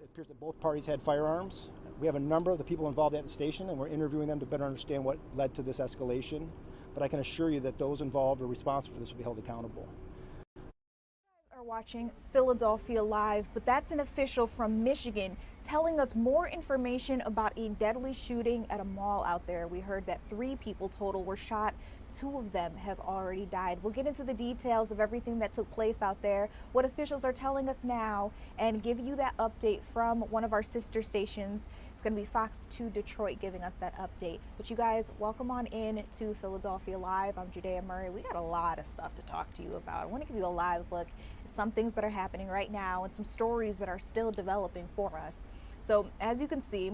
It appears that both parties had firearms. We have a number of the people involved at the station, and we're interviewing them to better understand what led to this escalation. But I can assure you that those involved or responsible for this will be held accountable. Are watching Philadelphia Live, but that's an official from Michigan telling us more information about a deadly shooting at a mall out there. We heard that 3 people total were shot. 2 of them have already died. We'll get into the details of everything that took place out there, what officials are telling us now, and give you that update from one of our sister stations. It's going to be Fox 2 Detroit giving us that update. But you guys, welcome on in to Philadelphia Live. I'm Judea Murray. We got a lot of stuff to talk to you about. I want to give you a live look at some things that are happening right now and some stories that are still developing for us. So as you can see,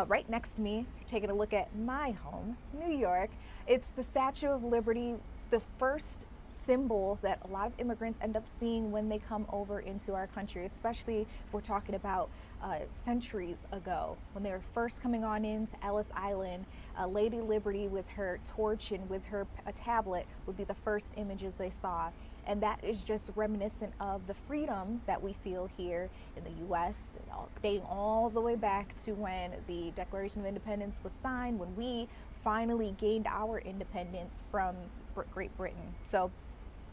right next to me, taking a look at my home, New York, it's the Statue of Liberty, the first symbol that a lot of immigrants end up seeing when they come over into our country, especially if we're talking about centuries ago when they were first coming on into Ellis Island. Lady Liberty with her torch and with her tablet would be the first images they saw, and that is just reminiscent of the freedom that we feel here in the U.S., dating all the way back to when the Declaration of Independence was signed, when we finally gained our independence from Great Britain. So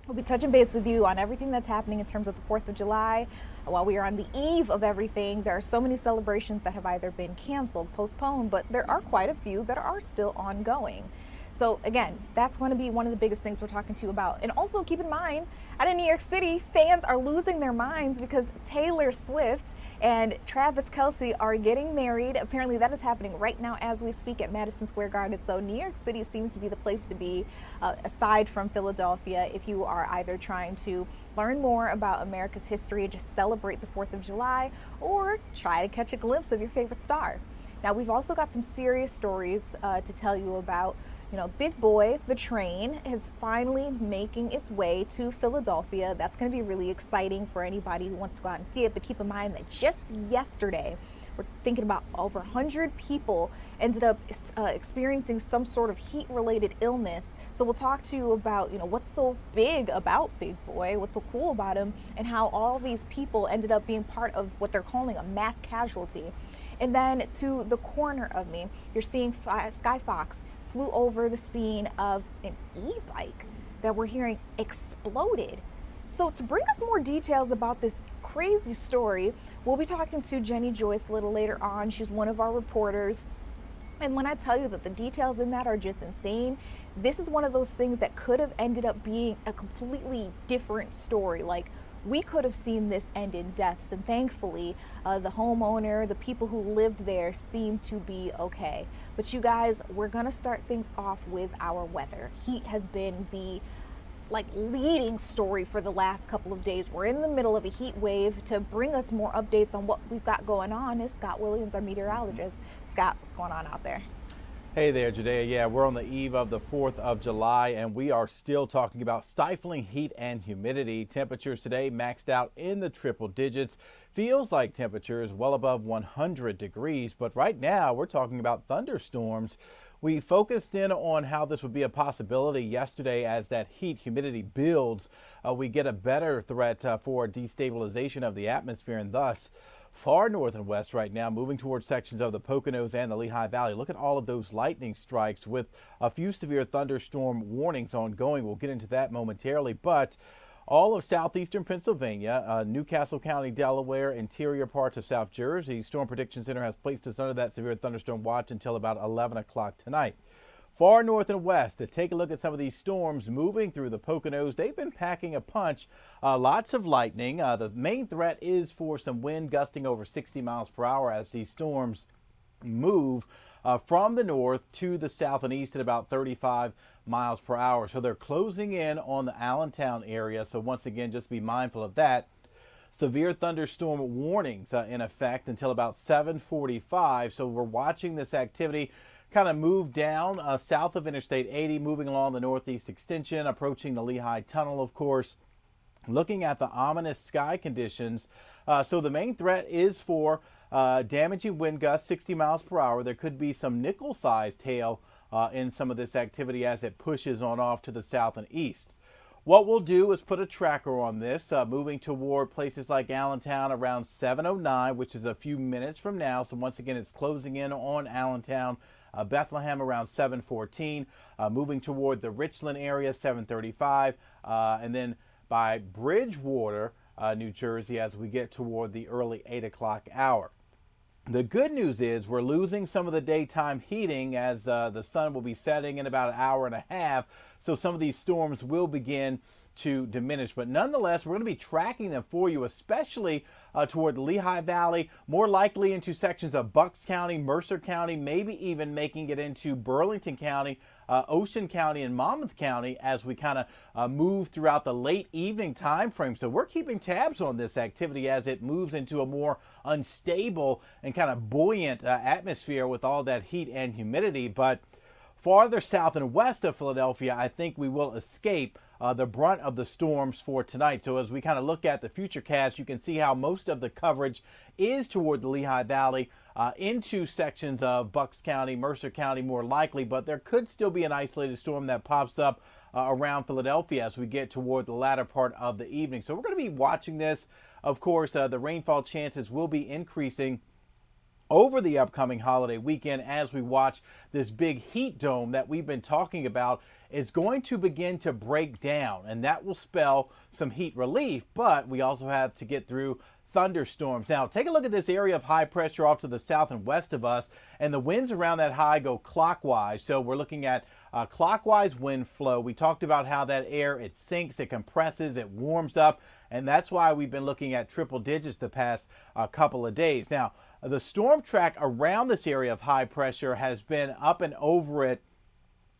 we'll be touching base with you on everything that's happening in terms of the 4th of July. While we are on the eve of everything, there are so many celebrations that have either been canceled, postponed, but there are quite a few that are still ongoing. So again, that's going to be one of the biggest things we're talking to you about. And also keep in mind, out in New York City, fans are losing their minds because Taylor Swift and Travis Kelce are getting married. Apparently that is happening right now as we speak at Madison Square Garden. So New York City seems to be the place to be, aside from Philadelphia, if you are either trying to learn more about America's history and just celebrate the 4th of July, or try to catch a glimpse of your favorite star. Now, we've also got some serious stories to tell you about. You know, Big Boy, the train, is finally making its way to Philadelphia. That's going to be really exciting for anybody who wants to go out and see it. But keep in mind that just yesterday, we're thinking about over 100 people ended up experiencing some sort of heat-related illness. So we'll talk to you about, you know, what's so big about Big Boy, what's so cool about him, and how all these people ended up being part of what they're calling a mass casualty. And then to the corner of me, you're seeing Sky Fox flew over the scene of an e-bike that we're hearing exploded. So to bring us more details about this crazy story, we'll be talking to Jenny Joyce a little later on. She's one of our reporters. And when I tell you that the details in that are just insane, this is one of those things that could have ended up being a completely different story. Like, we could have seen this end in deaths, and thankfully the homeowner, the people who lived there, seem to be okay. But you guys, we're gonna start things off with our weather. Heat has been the leading story for the last couple of days. We're in the middle of a heat wave. To bring us more updates on what we've got going on is Scott Williams, our meteorologist. Scott, what's going on out there? Hey there, Judea. Yeah, we're on the eve of the 4th of July, and we are still talking about stifling heat and humidity. Temperatures today maxed out in the triple digits. Feels like temperatures well above 100 degrees, but right now we're talking about thunderstorms. We focused in on how this would be a possibility yesterday. As that heat humidity builds, we get a better threat for destabilization of the atmosphere, and thus far north and west right now, moving towards sections of the Poconos and the Lehigh Valley. Look at all of those lightning strikes with a few severe thunderstorm warnings ongoing. We'll get into that momentarily, but all of southeastern Pennsylvania, Newcastle County, Delaware, interior parts of South Jersey, Storm Prediction Center has placed us under that severe thunderstorm watch until about 11 o'clock tonight. Far north and west, to take a look at some of these storms moving through the Poconos. They've been packing a punch. Lots of lightning. The main threat is for some wind gusting over 60 miles per hour as these storms move from the north to the south and east at about 35 miles per hour. So they're closing in on the Allentown area. So once again, just be mindful of that. Severe thunderstorm warnings in effect until about 7:45. So we're watching this activity kind of move down south of Interstate 80, moving along the northeast extension, approaching the Lehigh Tunnel, of course. Looking at the ominous sky conditions. So the main threat is for damaging wind gusts 60 miles per hour. There could be some nickel-sized hail in some of this activity as it pushes on off to the south and east. What we'll do is put a tracker on this, moving toward places like Allentown around 7:09, which is a few minutes from now. So once again, it's closing in on Allentown. Bethlehem around 7:14, moving toward the Richland area 7:35, and then by Bridgewater, New Jersey, as we get toward the early 8 o'clock hour. The good news is we're losing some of the daytime heating as the sun will be setting in about an hour and a half. So some of these storms will begin to diminish. But nonetheless, we're going to be tracking them for you, especially toward the Lehigh Valley, more likely into sections of Bucks County, Mercer County, maybe even making it into Burlington County, Ocean County, and Monmouth County as we kind of move throughout the late evening time frame. So we're keeping tabs on this activity as it moves into a more unstable and kind of buoyant atmosphere with all that heat and humidity. But farther south and west of Philadelphia, I think we will escape the brunt of the storms for tonight. So as we kind of look at the future cast, you can see how most of the coverage is toward the Lehigh Valley into sections of Bucks County, Mercer County more likely, but there could still be an isolated storm that pops up around Philadelphia as we get toward the latter part of the evening. So we're going to be watching this. Of course, the rainfall chances will be increasing over the upcoming holiday weekend as we watch this big heat dome that we've been talking about is going to begin to break down, and that will spell some heat relief, but we also have to get through thunderstorms. Now, take a look at this area of high pressure off to the south and west of us, and the winds around that high go clockwise. So we're looking at clockwise wind flow. We talked about how that air, it sinks, it compresses, it warms up, and that's why we've been looking at triple digits the past couple of days. Now, the storm track around this area of high pressure has been up and over it.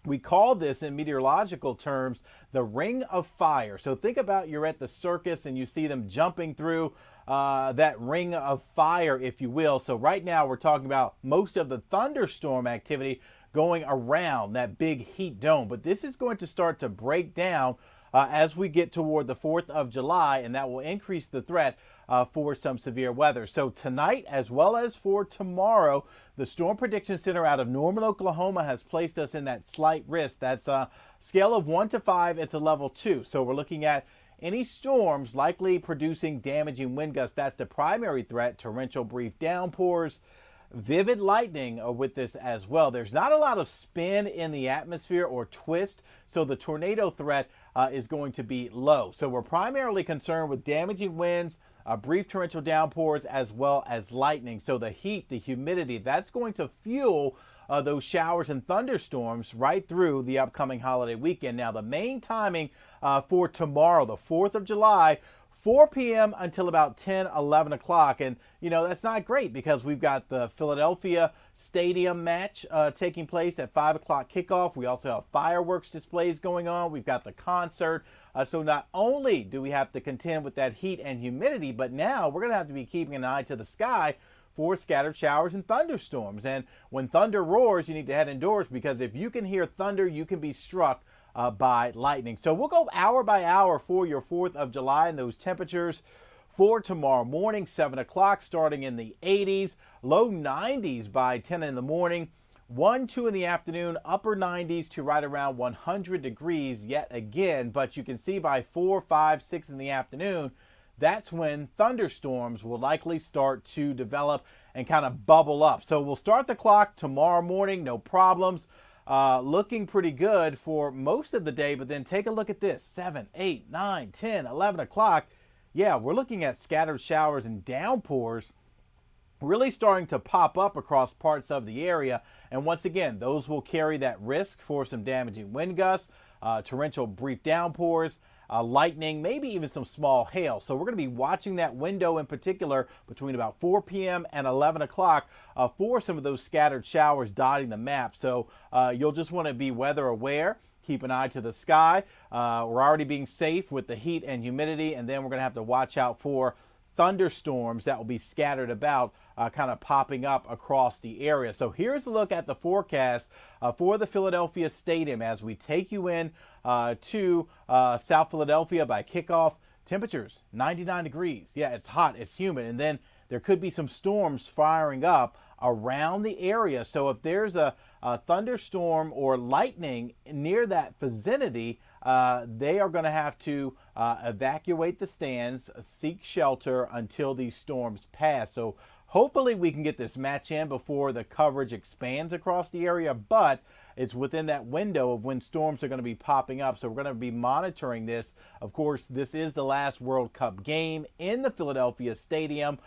We call this in meteorological terms the ring of fire. So think about you're at the circus and you see them jumping through that ring of fire, if you will. So right now we're talking about most of the thunderstorm activity going around that big heat dome. But this is going to start to break down as we get toward the 4th of July, and that will increase the threat for some severe weather. So tonight, as well as for tomorrow, the Storm Prediction Center out of Norman, Oklahoma has placed us in that slight risk. That's a scale of 1 to 5. It's a level 2. So we're looking at any storms likely producing damaging wind gusts. That's the primary threat. Torrential brief downpours, vivid lightning with this as well. There's not a lot of spin in the atmosphere or twist, so the tornado threat is going to be low. So we're primarily concerned with damaging winds, brief torrential downpours, as well as lightning. So the heat, the humidity, that's going to fuel those showers and thunderstorms right through the upcoming holiday weekend. Now, the main timing for tomorrow, the 4th of July, 4 p.m. until about 10, 11 o'clock. And, you know, that's not great because we've got the Philadelphia Stadium match taking place at 5 o'clock kickoff. We also have fireworks displays going on. We've got the concert. So not only do we have to contend with that heat and humidity, but now we're going to have to be keeping an eye to the sky for scattered showers and thunderstorms. And when thunder roars, you need to head indoors because if you can hear thunder, you can be struck by lightning. So we'll go hour by hour for your 4th of July and those temperatures for tomorrow morning, 7 o'clock, starting in the 80s, low 90s by 10 in the morning, 1, 2 in the afternoon, upper 90s to right around 100 degrees yet again. But you can see by 4, 5, 6 in the afternoon, that's when thunderstorms will likely start to develop and kind of bubble up. So we'll start the clock tomorrow morning, no problems. Looking pretty good for most of the day, but then take a look at this, 7, 8, 9, 10, 11 o'clock. Yeah, we're looking at scattered showers and downpours really starting to pop up across parts of the area. And once again, those will carry that risk for some damaging wind gusts, torrential brief downpours, lightning, maybe even some small hail. So we're going to be watching that window in particular between about 4 p.m. and 11 o'clock for some of those scattered showers dotting the map. So you'll just want to be weather aware. Keep an eye to the sky. We're already being safe with the heat and humidity, and then we're going to have to watch out for thunderstorms that will be scattered about, kind of popping up across the area. So here's a look at the forecast for the Philadelphia Stadium as we take you in to South Philadelphia by kickoff. Temperatures 99 degrees. Yeah, it's hot, it's humid, and then there could be some storms firing up around the area. So if there's a thunderstorm or lightning near that vicinity, they are going to have to evacuate the stands, seek shelter until these storms pass. So hopefully we can get this match in before the coverage expands across the area, but it's within that window of when storms are going to be popping up. So we're going to be monitoring this. Of course, this is the last World Cup game in the Philadelphia Stadium.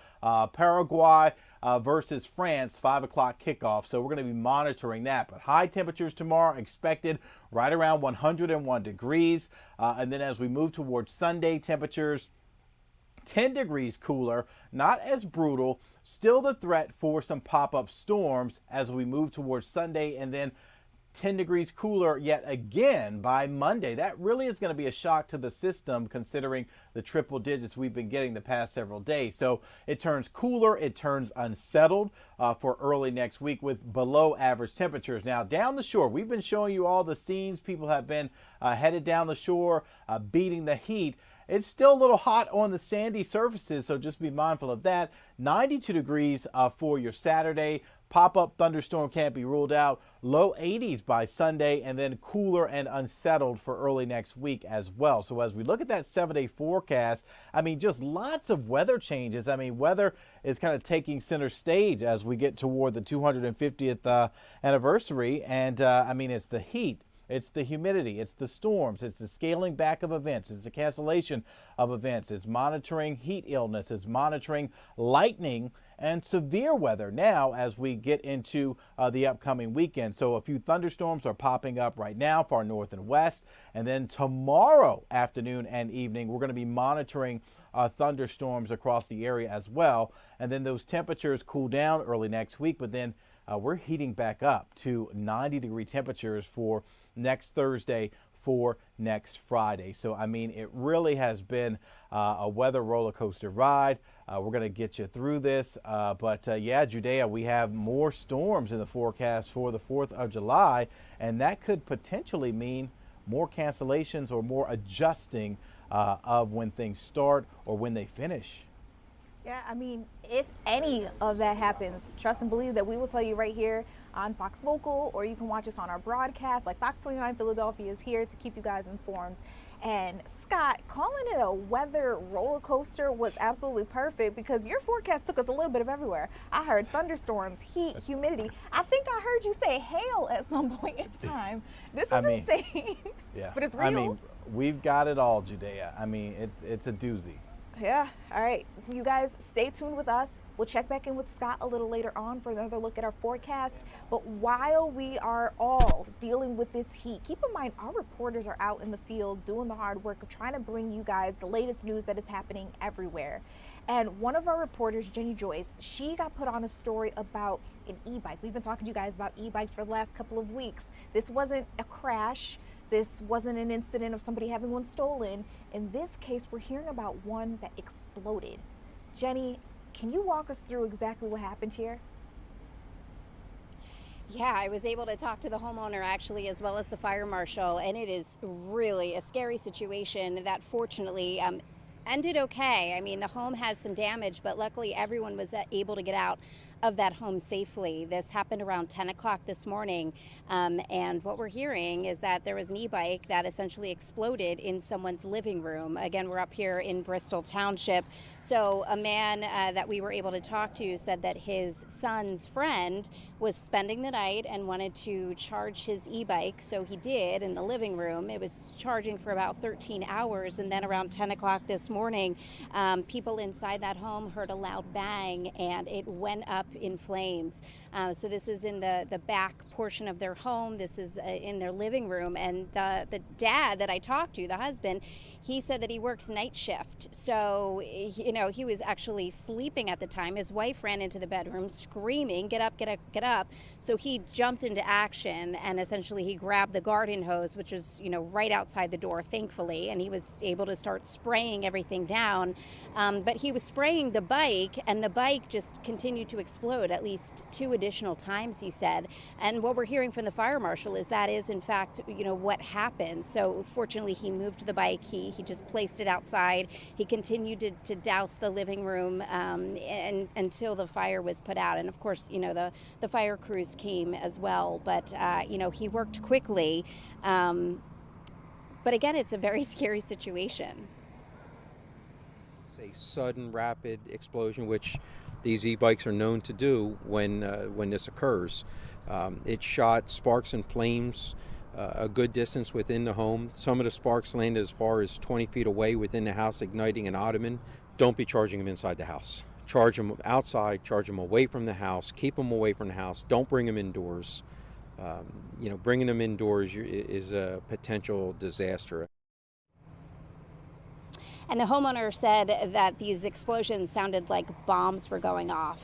Paraguay versus France, 5 o'clock kickoff. So we're going to be monitoring that. But high temperatures tomorrow expected right around 101 degrees. And then as we move towards Sunday, temperatures 10 degrees cooler, not as brutal. Still the threat for some pop-up storms as we move towards Sunday, and then 10 degrees cooler yet again by Monday. That really is going to be a shock to the system considering the triple digits we've been getting the past several days. So it turns cooler, it turns unsettled for early next week with below average temperatures. Now down the shore, we've been showing you all the scenes. People have been headed down the shore, beating the heat. It's still a little hot on the sandy surfaces, so just be mindful of that. 92 degrees for your Saturday. Pop-up thunderstorm can't be ruled out. Low 80s by Sunday, and then cooler and unsettled for early next week as well. So as we look at that 7-day forecast, I mean, just lots of weather changes. I mean, weather is kind of taking center stage as we get toward the 250th anniversary. And I mean, it's the heat. It's the humidity, it's the storms, it's the scaling back of events, it's the cancellation of events, it's monitoring heat illness, it's monitoring lightning and severe weather now as we get into the upcoming weekend. So a few thunderstorms are popping up right now far north and west. And then tomorrow afternoon and evening, we're going to be monitoring thunderstorms across the area as well. And then those temperatures cool down early next week, but then we're heating back up to 90-degree temperatures for next Thursday, for next Friday. So, I mean, it really has been a weather roller coaster ride. We're going to get you through this. But yeah, Judea, we have more storms in the forecast for the 4th of July, and that could potentially mean more cancellations or more adjusting of when things start or when they finish. Yeah, I mean, if any of that happens, trust and believe that we will tell you right here on Fox Local, or you can watch us on our broadcast. Like Fox 29 Philadelphia is here to keep you guys informed. And Scott, calling it a weather roller coaster was absolutely perfect because your forecast took us a little bit of everywhere. I heard thunderstorms, heat, humidity. I think I heard you say hail at some point in time. This is insane. Yeah, but it's real. I mean, we've got it all, Judea. I mean, it's a doozy. Yeah. All right. You guys stay tuned with us. We'll check back in with Scott a little later on for another look at our forecast. But while we are all dealing with this heat, keep in mind our reporters are out in the field doing the hard work of trying to bring you guys the latest news that is happening everywhere. And one of our reporters, Jenny Joyce, she got put on a story about an e-bike. We've been talking to you guys about e-bikes for the last couple of weeks. This wasn't a crash. This wasn't an incident of somebody having one stolen. In this case, we're hearing about one that exploded. Jenny, can you walk us through exactly what happened here? Yeah, I was able to talk to the homeowner actually, as well as the fire marshal, and it is really a scary situation that fortunately ended okay. I mean, the home has some damage, but luckily everyone was able to get out of that home safely. This happened around 10 o'clock this morning, and what we're hearing is that there was an e-bike that essentially exploded in someone's living room. Again, we're up here in Bristol Township. So a man that we were able to talk to said that his son's friend was spending the night and wanted to charge his e-bike, so he did in the living room. It was charging for about 13 hours, and then around 10 o'clock this morning, people inside that home heard a loud bang, and it went up in flames. So this is in the back portion of their home. This is in their living room, and the dad that I talked to, the husband, he said that he works night shift. So, you know, he was actually sleeping at the time. His wife ran into the bedroom screaming, "Get up, get up, get up." So he jumped into action, and essentially he grabbed the garden hose, which was, you know, right outside the door, thankfully, and he was able to start spraying everything down. But he was spraying the bike, and the bike just continued to explode at least 2 additional times, he said. And what we're hearing from the fire marshal is that is, in fact, you know, what happened. So fortunately, he moved the bike. He just placed it outside. He continued to douse the living room and until the fire was put out. And of course, you know, the fire crews came as well. But, you know, he worked quickly. But again, it's a very scary situation. A sudden, rapid explosion, which these e-bikes are known to do when this occurs. It shot sparks and flames a good distance within the home. Some of the sparks landed as far as 20 feet away within the house, igniting an ottoman. Don't be charging them inside the house. Charge them outside, charge them away from the house, keep them away from the house. Don't bring them indoors. Bringing them indoors is a potential disaster. And the homeowner said that these explosions sounded like bombs were going off.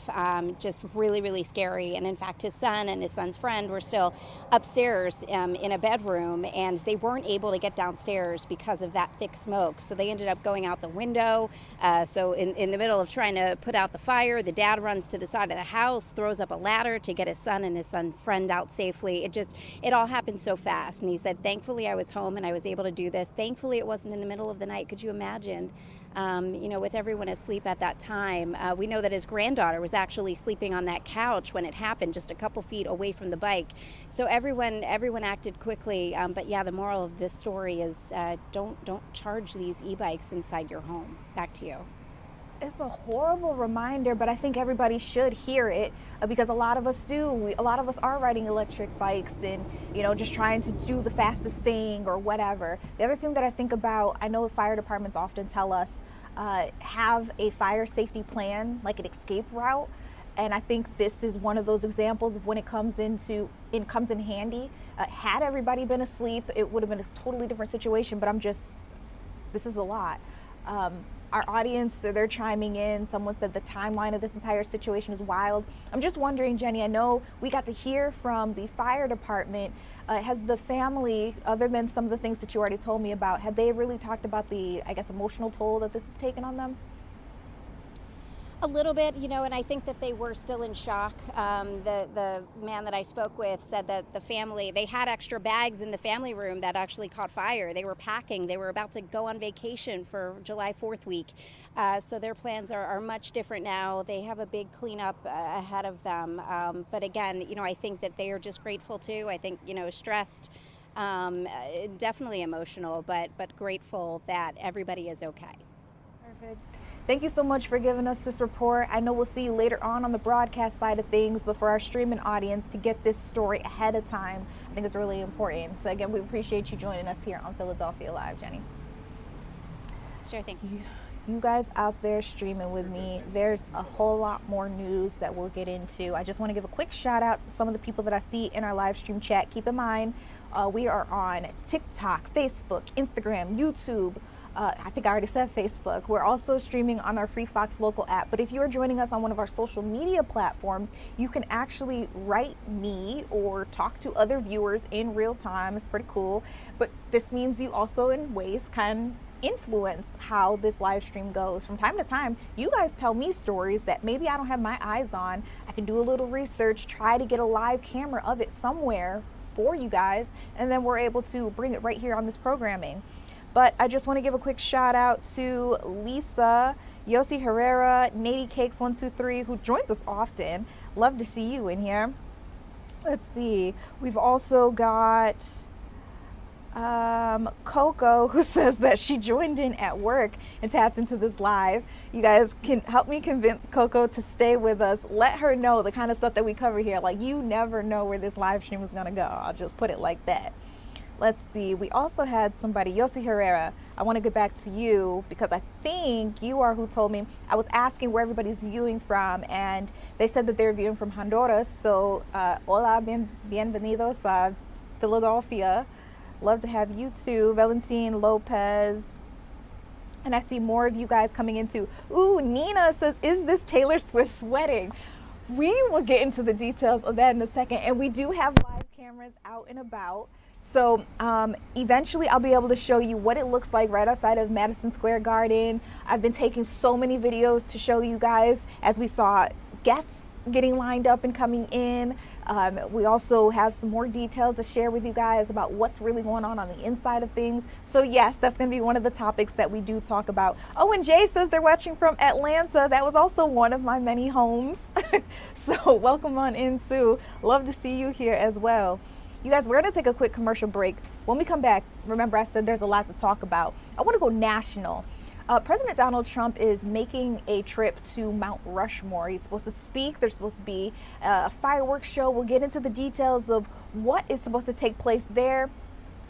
Just really, really scary. And in fact, his son and his son's friend were still upstairs in a bedroom, and they weren't able to get downstairs because of that thick smoke. So they ended up going out the window. So in the middle of trying to put out the fire, the dad runs to the side of the house, throws up a ladder to get his son and his son's friend out safely. It all happened so fast. And he said, thankfully I was home and I was able to do this. Thankfully it wasn't in the middle of the night. Could you imagine? With everyone asleep at that time. We know that his granddaughter was actually sleeping on that couch when it happened, just a couple feet away from the bike. So everyone acted quickly. But yeah, the moral of this story is don't charge these e-bikes inside your home. Back to you. It's a horrible reminder, but I think everybody should hear it because a lot of us do. A lot of us are riding electric bikes and, just trying to do the fastest thing or whatever. The other thing that I think about, I know fire departments often tell us have a fire safety plan, like an escape route. And I think this is one of those examples of when it comes in handy. Had everybody been asleep, it would have been a totally different situation, but this is a lot. Our audience, they're chiming in. Someone said the timeline of this entire situation is wild. I'm just wondering, Jenny, I know we got to hear from the fire department. Has the family, other than some of the things that you already told me about, had they really talked about the, emotional toll that this has taken on them? A little bit, and I think that they were still in shock. The man that I spoke with said that the family, they had extra bags in the family room that actually caught fire. They were packing. They were about to go on vacation for July 4th week. So their plans are much different now. They have a big cleanup ahead of them. But again, I think that they are just grateful too. I think, stressed, definitely emotional, but grateful that everybody is okay. Perfect. Thank you so much for giving us this report. I know we'll see you later on the broadcast side of things, but for our streaming audience to get this story ahead of time, I think it's really important. So again, we appreciate you joining us here on Philadelphia Live, Jenny. Sure thing. You guys out there streaming with me, there's a whole lot more news that we'll get into. I just want to give a quick shout out to some of the people that I see in our live stream chat. Keep in mind, we are on TikTok, Facebook, Instagram, YouTube. I think I already said Facebook. We're also streaming on our free Fox Local app. But if you are joining us on one of our social media platforms, you can actually write me or talk to other viewers in real time. It's pretty cool. But this means you also in ways can influence how this live stream goes. From time to time, you guys tell me stories that maybe I don't have my eyes on. I can do a little research, try to get a live camera of it somewhere for you guys, and then we're able to bring it right here on this programming. But I just want to give a quick shout out to Lisa, Yossi Herrera, Nady Cakes 123, who joins us often. Love to see you in here. Let's see. We've also got Coco, who says that she joined in at work and tapped into this live. You guys can help me convince Coco to stay with us. Let her know the kind of stuff that we cover here. Like, you never know where this live stream is going to go. I'll just put it like that. Let's see. We also had somebody, Yossi Herrera. I want to get back to you because I think you are who told me. I was asking where everybody's viewing from, and they said that they're viewing from Honduras. So, hola, bienvenidos a Philadelphia. Love to have you too. Valentin Lopez. And I see more of you guys coming into. Ooh, Nina says, is this Taylor Swift's wedding? We will get into the details of that in a second. And we do have live cameras out and about. So eventually I'll be able to show you what it looks like right outside of Madison Square Garden. I've been taking so many videos to show you guys as we saw guests getting lined up and coming in. We also have some more details to share with you guys about what's really going on the inside of things. So yes, that's going to be one of the topics that we do talk about. Oh, and Jay says they're watching from Atlanta. That was also one of my many homes. So welcome on in, Sue. Love to see you here as well. You guys, we're going to take a quick commercial break. When we come back, remember I said there's a lot to talk about. I want to go national. President Donald Trump is making a trip to Mount Rushmore. He's supposed to speak. There's supposed to be a fireworks show. We'll get into the details of what is supposed to take place there.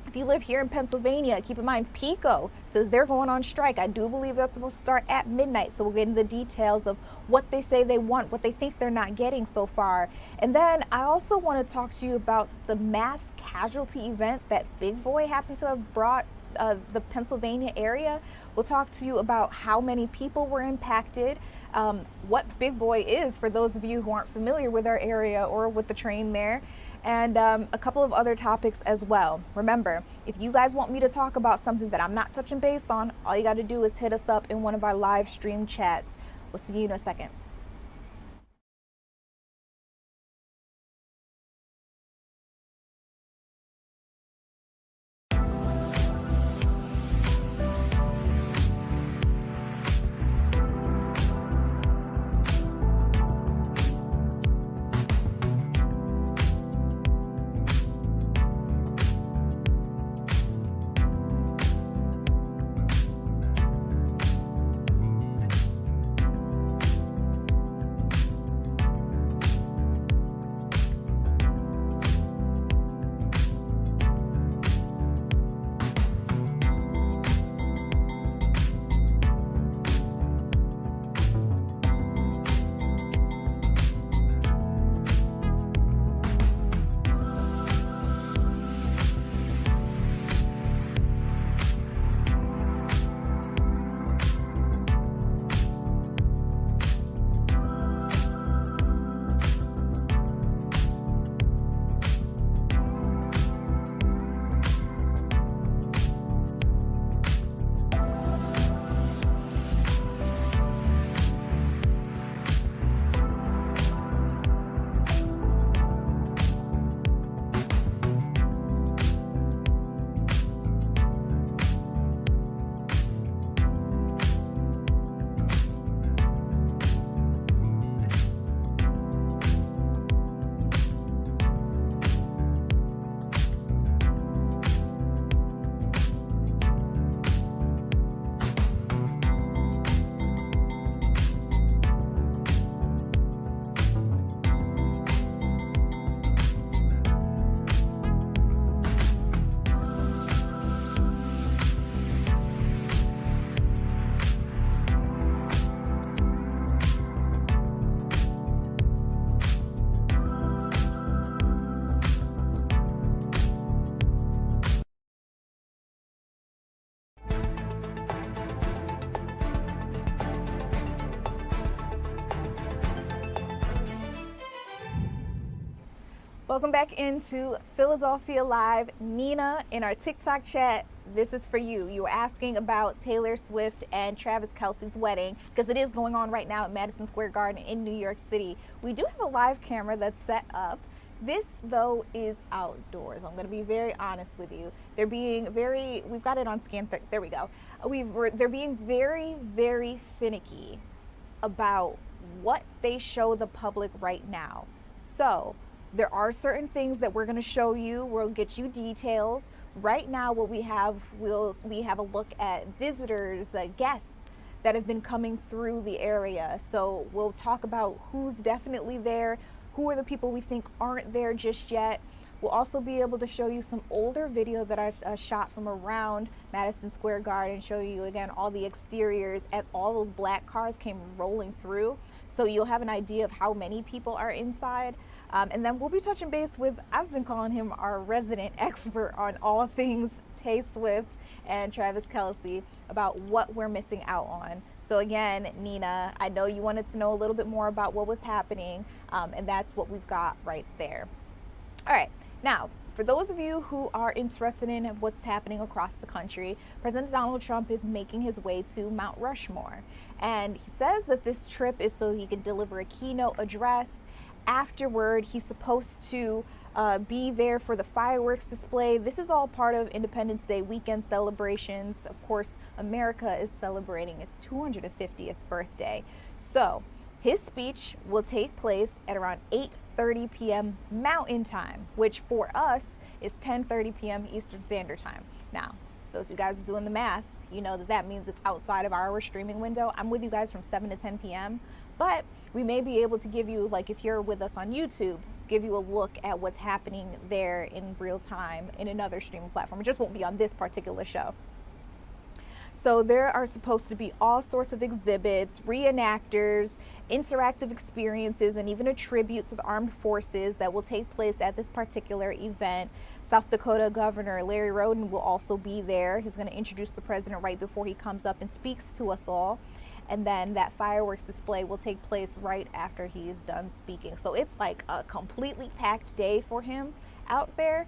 If you live here in Pennsylvania, keep in mind PECO says they're going on strike. I do believe that's supposed to start at midnight. So we'll get into the details of what they say they want, what they think they're not getting so far. And then I also want to talk to you about the mass casualty event that Big Boy happened to have brought the Pennsylvania area. We'll talk to you about how many people were impacted, what Big Boy is for those of you who aren't familiar with our area or with the train there, and a couple of other topics as well. Remember, if you guys want me to talk about something that I'm not touching base on, all you got to do is hit us up in one of our live stream chats. We'll see you in a second. Welcome back into Philadelphia Live. Nina, in our TikTok chat, this is for you. You were asking about Taylor Swift and Travis Kelce's wedding because it is going on right now at Madison Square Garden in New York City. We do have a live camera that's set up. This, though, is outdoors. I'm going to be very honest with you. They're being very, we've got it on scan, there we go. They're being very, very finicky about what they show the public right now. So there are certain things that we're going to show you. We'll get you details. Right now, what we have, we have a look at visitors, guests that have been coming through the area. So we'll talk about who's definitely there, who are the people we think aren't there just yet. We'll also be able to show you some older video that I shot from around Madison Square Garden, show you again all the exteriors as all those black cars came rolling through. So you'll have an idea of how many people are inside. And then we'll be touching base with, I've been calling him our resident expert on all things Tay Swift and Travis Kelce, about what we're missing out on. So again, Nina, I know you wanted to know a little bit more about what was happening, and that's what we've got right there. All right, now, for those of you who are interested in what's happening across the country, President Donald Trump is making his way to Mount Rushmore. And he says that this trip is so he can deliver a keynote address. Afterward, he's supposed to be there for the fireworks display. This is all part of Independence Day weekend celebrations. Of course, America is celebrating its 250th birthday. So his speech will take place at around 8:30 p.m. Mountain Time, which for us is 10:30 p.m. Eastern Standard Time. Now, those of you guys doing the math, you know that means it's outside of our streaming window. I'm with you guys from 7 to 10 p.m., but we may be able to give you, like if you're with us on YouTube, give you a look at what's happening there in real time in another streaming platform. It just won't be on this particular show. So there are supposed to be all sorts of exhibits, reenactors, interactive experiences, and even a tribute to the armed forces that will take place at this particular event. South Dakota Governor Larry Roden will also be there. He's going to introduce the president right before he comes up and speaks to us all. And then that fireworks display will take place right after he is done speaking. So it's like a completely packed day for him out there.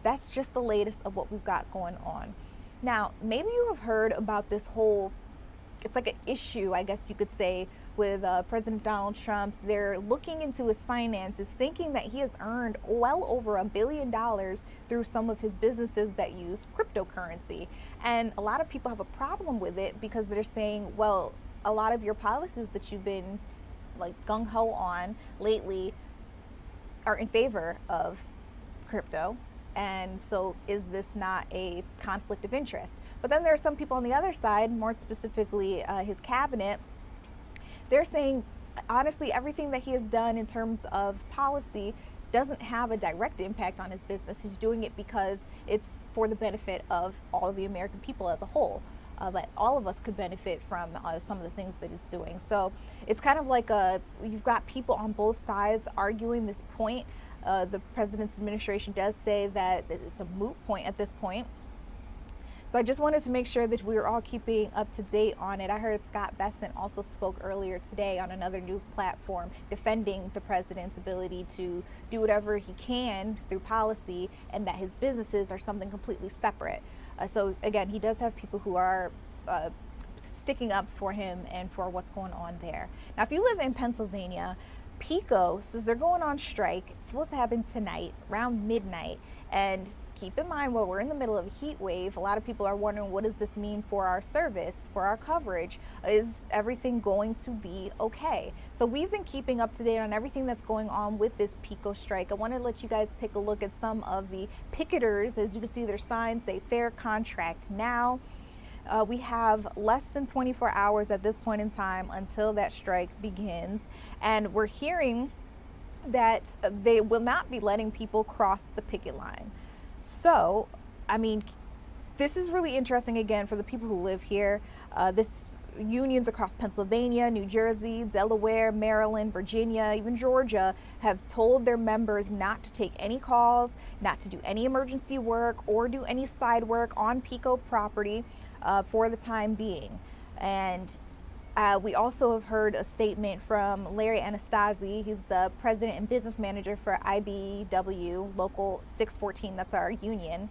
That's just the latest of what we've got going on. Now, maybe you have heard about this whole, it's like an issue, I guess you could say, with President Donald Trump. They're looking into his finances, thinking that he has earned well over $1 billion through some of his businesses that use cryptocurrency. And a lot of people have a problem with it because they're saying, well, a lot of your policies that you've been like gung-ho on lately are in favor of crypto. And so is this not a conflict of interest? But then there are some people on the other side, more specifically his cabinet. They're saying, honestly, everything that he has done in terms of policy doesn't have a direct impact on his business. He's doing it because it's for the benefit of all of the American people as a whole. But all of us could benefit from some of the things that he's doing. So it's kind of like you've got people on both sides arguing this point. The president's administration does say that it's a moot point at this point. So I just wanted to make sure that we were all keeping up to date on it. I heard Scott Bessent also spoke earlier today on another news platform defending the president's ability to do whatever he can through policy and that his businesses are something completely separate. So again, he does have people who are sticking up for him and for what's going on there. Now, if you live in Pennsylvania, PECO says they're going on strike. It's supposed to happen tonight around midnight. And keep in mind, while we're in the middle of a heat wave, a lot of people are wondering, what does this mean for our service, for our coverage? Is everything going to be okay? So we've been keeping up to date on everything that's going on with this PECO strike. I want to let you guys take a look at some of the picketers. As you can see, their signs say fair contract now. We have less than 24 hours at this point in time until that strike begins. And we're hearing that they will not be letting people cross the picket line. So, I mean, this is really interesting again for the people who live here. This unions across Pennsylvania, New Jersey, Delaware, Maryland, Virginia, even Georgia have told their members not to take any calls, not to do any emergency work or do any side work on PECO property for the time being. And we also have heard a statement from Larry Anastasi. He's the president and business manager for IBEW Local 614. That's our union.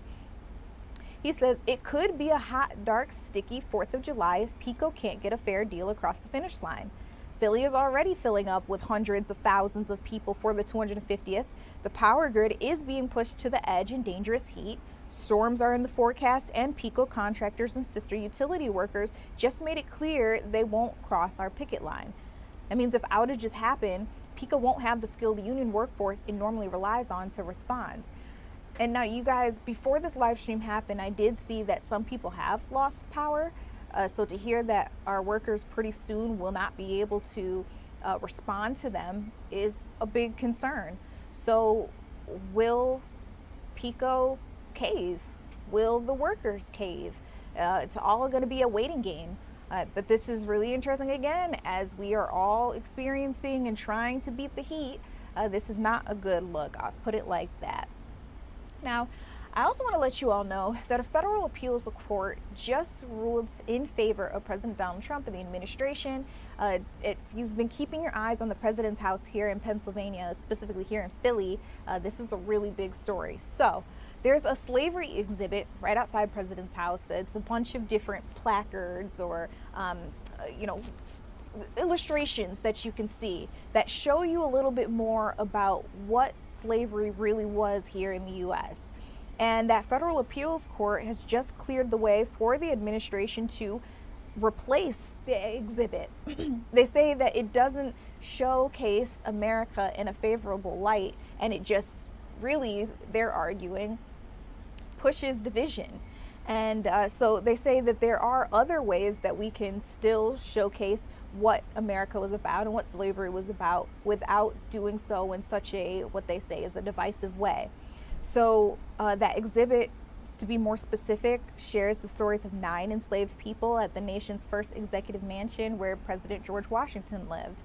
He says it could be a hot, dark, sticky 4th of July if PECO can't get a fair deal across the finish line. Philly is already filling up with hundreds of thousands of people for the 250th. The power grid is being pushed to the edge in dangerous heat. Storms are in the forecast, and PECO contractors and sister utility workers just made it clear they won't cross our picket line. That means if outages happen, PECO won't have the skilled union workforce it normally relies on to respond. And now, you guys, before this live stream happened, I did see that some people have lost power. So to hear that our workers pretty soon will not be able to respond to them is a big concern. So will PECO cave? Will the workers cave? It's all going to be a waiting game. But this is really interesting again, as we are all experiencing and trying to beat the heat. This is not a good look. I'll put it like that. Now, I also want to let you all know that a federal appeals court just ruled in favor of President Donald Trump and the administration. If you've been keeping your eyes on the president's house here in Pennsylvania, specifically here in Philly, this is a really big story. So there's a slavery exhibit right outside President's house. It's a bunch of different placards or, illustrations that you can see that show you a little bit more about what slavery really was here in the U.S. And that federal appeals court has just cleared the way for the administration to replace the exhibit. They say that it doesn't showcase America in a favorable light, and it just really, they're arguing, pushes division. And so they say that there are other ways that we can still showcase what America was about and what slavery was about without doing so in such a, what they say is a divisive way. So that exhibit, to be more specific, shares the stories of 9 enslaved people at the nation's first executive mansion where President George Washington lived.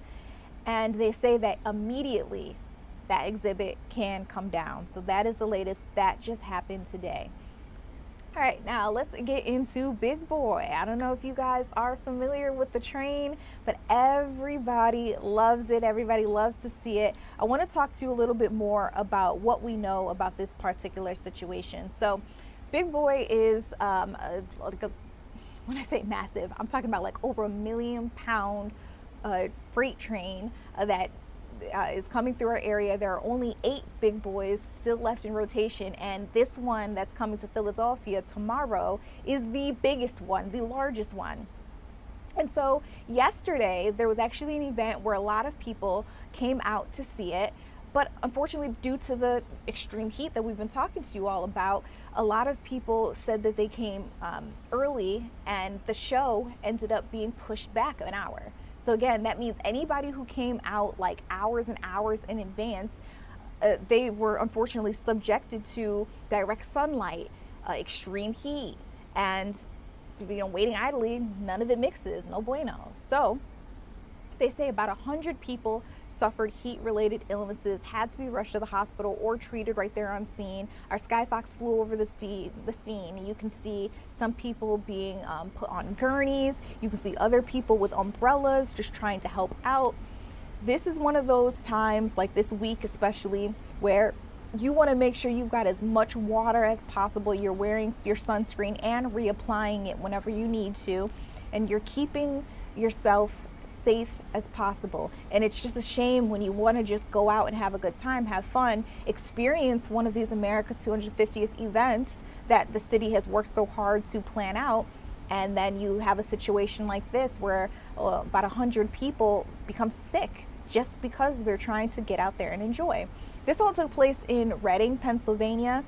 And they say that immediately that exhibit can come down. So that is the latest. That just happened today. All right, now let's get into Big Boy. I don't know if you guys are familiar with the train, but everybody loves it. Everybody loves to see it. I want to talk to you a little bit more about what we know about this particular situation. So Big Boy is, when I say massive, I'm talking about like over 1 million pound freight train that is coming through our area. There are only 8 Big Boys still left in rotation, and this one that's coming to Philadelphia tomorrow is the biggest one, the largest one. And so yesterday there was actually an event where a lot of people came out to see it, but unfortunately, due to the extreme heat that we've been talking to you all about, a lot of people said that they came early, and the show ended up being pushed back an hour. So again, that means anybody who came out like hours and hours in advance, they were unfortunately subjected to direct sunlight, extreme heat, and waiting idly, none of it mixes, no bueno. So they say about 100 people suffered heat-related illnesses, had to be rushed to the hospital or treated right there on scene. Our Skyfox flew over the scene. You can see some people being put on gurneys. You can see other people with umbrellas just trying to help out. This is one of those times, like this week especially, where you want to make sure you've got as much water as possible. You're wearing your sunscreen and reapplying it whenever you need to, and you're keeping yourself safe as possible. And it's just a shame when you want to just go out and have a good time, have fun, experience one of these America 250th events that the city has worked so hard to plan out, and then you have a situation like this where about 100 people become sick just because they're trying to get out there and enjoy. This all took place in Reading, Pennsylvania.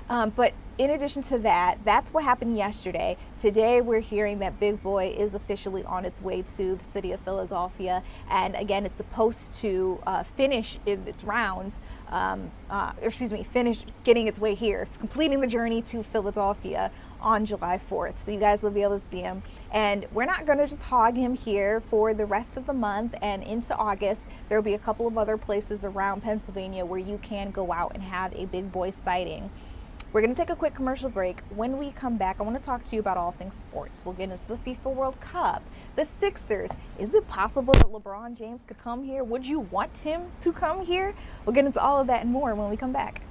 But in addition to that, that's what happened yesterday. Today, we're hearing that Big Boy is officially on its way to the city of Philadelphia. And again, it's supposed to finish its rounds, finish getting its way here, completing the journey to Philadelphia on July 4th. So you guys will be able to see him. And we're not going to just hog him here for the rest of the month and into August. There'll be a couple of other places around Pennsylvania where you can go out and have a Big Boy sighting. We're going to take a quick commercial break. When we come back, I want to talk to you about all things sports. We'll get into the FIFA World Cup, the Sixers. Is it possible that LeBron James could come here? Would you want him to come here? We'll get into all of that and more when we come back.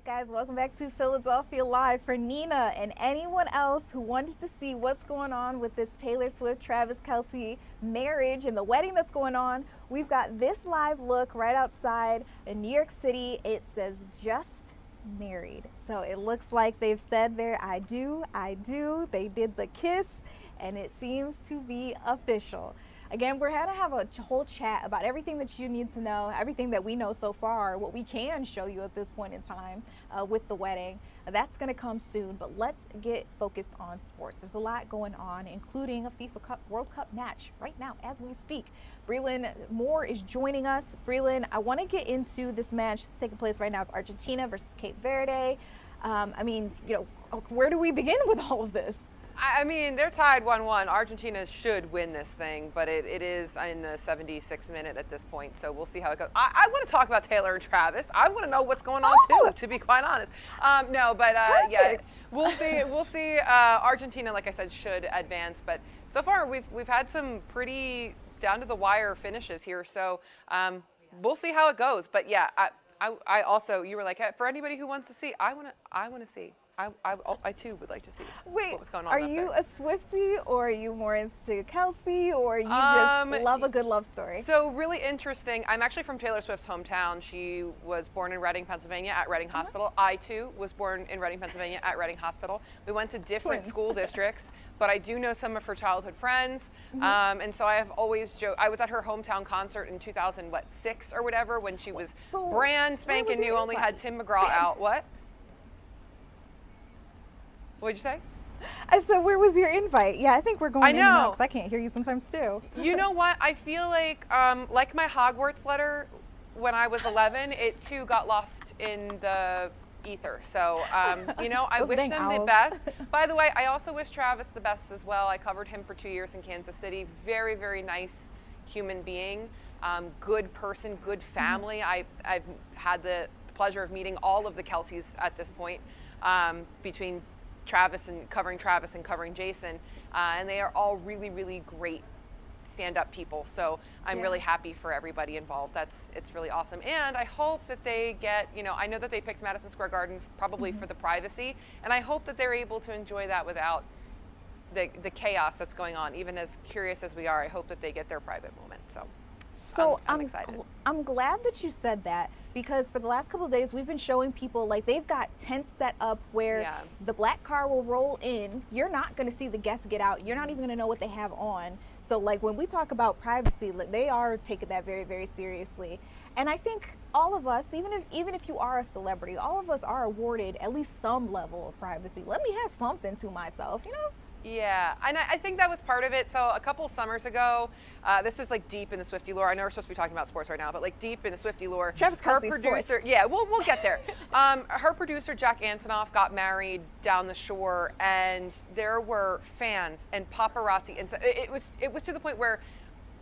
guys, welcome back to Philadelphia Live. For Nina and anyone else who wanted to see what's going on with this Taylor Swift, Travis Kelce marriage and the wedding that's going on, we've got this live look right outside in New York City. It says just married. So it looks like they've said there, I do. They did the kiss and it seems to be official. Again, we're going to have a whole chat about everything that you need to know, everything that we know so far, what we can show you at this point in time with the wedding. That's going to come soon, but let's get focused on sports. There's a lot going on, including a FIFA World Cup match right now as we speak. Breland Moore is joining us. Breland, I want to get into this match that's taking place right now. It's Argentina versus Cape Verde. Where do we begin with all of this? I mean, they're tied 1-1. Argentina should win this thing, but it is in the 76th minute at this point, so we'll see how it goes. I want to talk about Taylor and Travis. I want to know what's going on, too, to be quite honest. Yeah, we'll see. We'll see. Argentina, like I said, should advance, but so far we've had some pretty down-to-the-wire finishes here, so we'll see how it goes. But, yeah, I also, you were like, for anybody who wants to see, I want to see. I too would like to see what was going on. Are you a Swiftie, or are you more into Kelce, or you just love a good love story? So really interesting. I'm actually from Taylor Swift's hometown. She was born in Reading, Pennsylvania at Reading Hospital. I too was born in Reading, Pennsylvania at Reading Hospital. We went to different school districts, but I do know some of her childhood friends. And so I have always joked. I was at her hometown concert in 2006 or whatever, when she was brand spanking new, only had Tim McGraw out. What? What'd you say? I said, where was your invite? Yeah, I think we're going in now because I can't hear you sometimes too. You know what? I feel like my Hogwarts letter when I was 11, it too got lost in the ether. So, I wish them the best. By the way, I also wish Travis the best as well. I covered him for 2 years in Kansas City. Very, very nice human being, good person, good family. I've had the pleasure of meeting all of the Kelces at this point, between Travis and covering Jason, and they are all really, really great stand-up people. So I'm really happy for everybody involved. It's really awesome, and I hope that they get. I know that they picked Madison Square Garden probably for the privacy, and I hope that they're able to enjoy that without the chaos that's going on. Even as curious as we are, I hope that they get their private moment. So I'm excited. I'm glad that you said that, because for the last couple of days we've been showing people, like, they've got tents set up where the black car will roll in. You're not going to see the guests get out. You're not even going to know what they have on. So, like, when we talk about privacy, like, they are taking that very, very seriously. And I think all of us, even if you are a celebrity, all of us are awarded at least some level of privacy. Let me have something to myself, Yeah, and I think that was part of it. So a couple summers ago, this is like deep in the Swiftie lore. I know we're supposed to be talking about sports right now, but like deep in the Swiftie lore, Travis Kelce, her producer, sports. yeah, we'll get there. Her producer Jack Antonoff got married down the shore, and there were fans and paparazzi, and so it was to the point where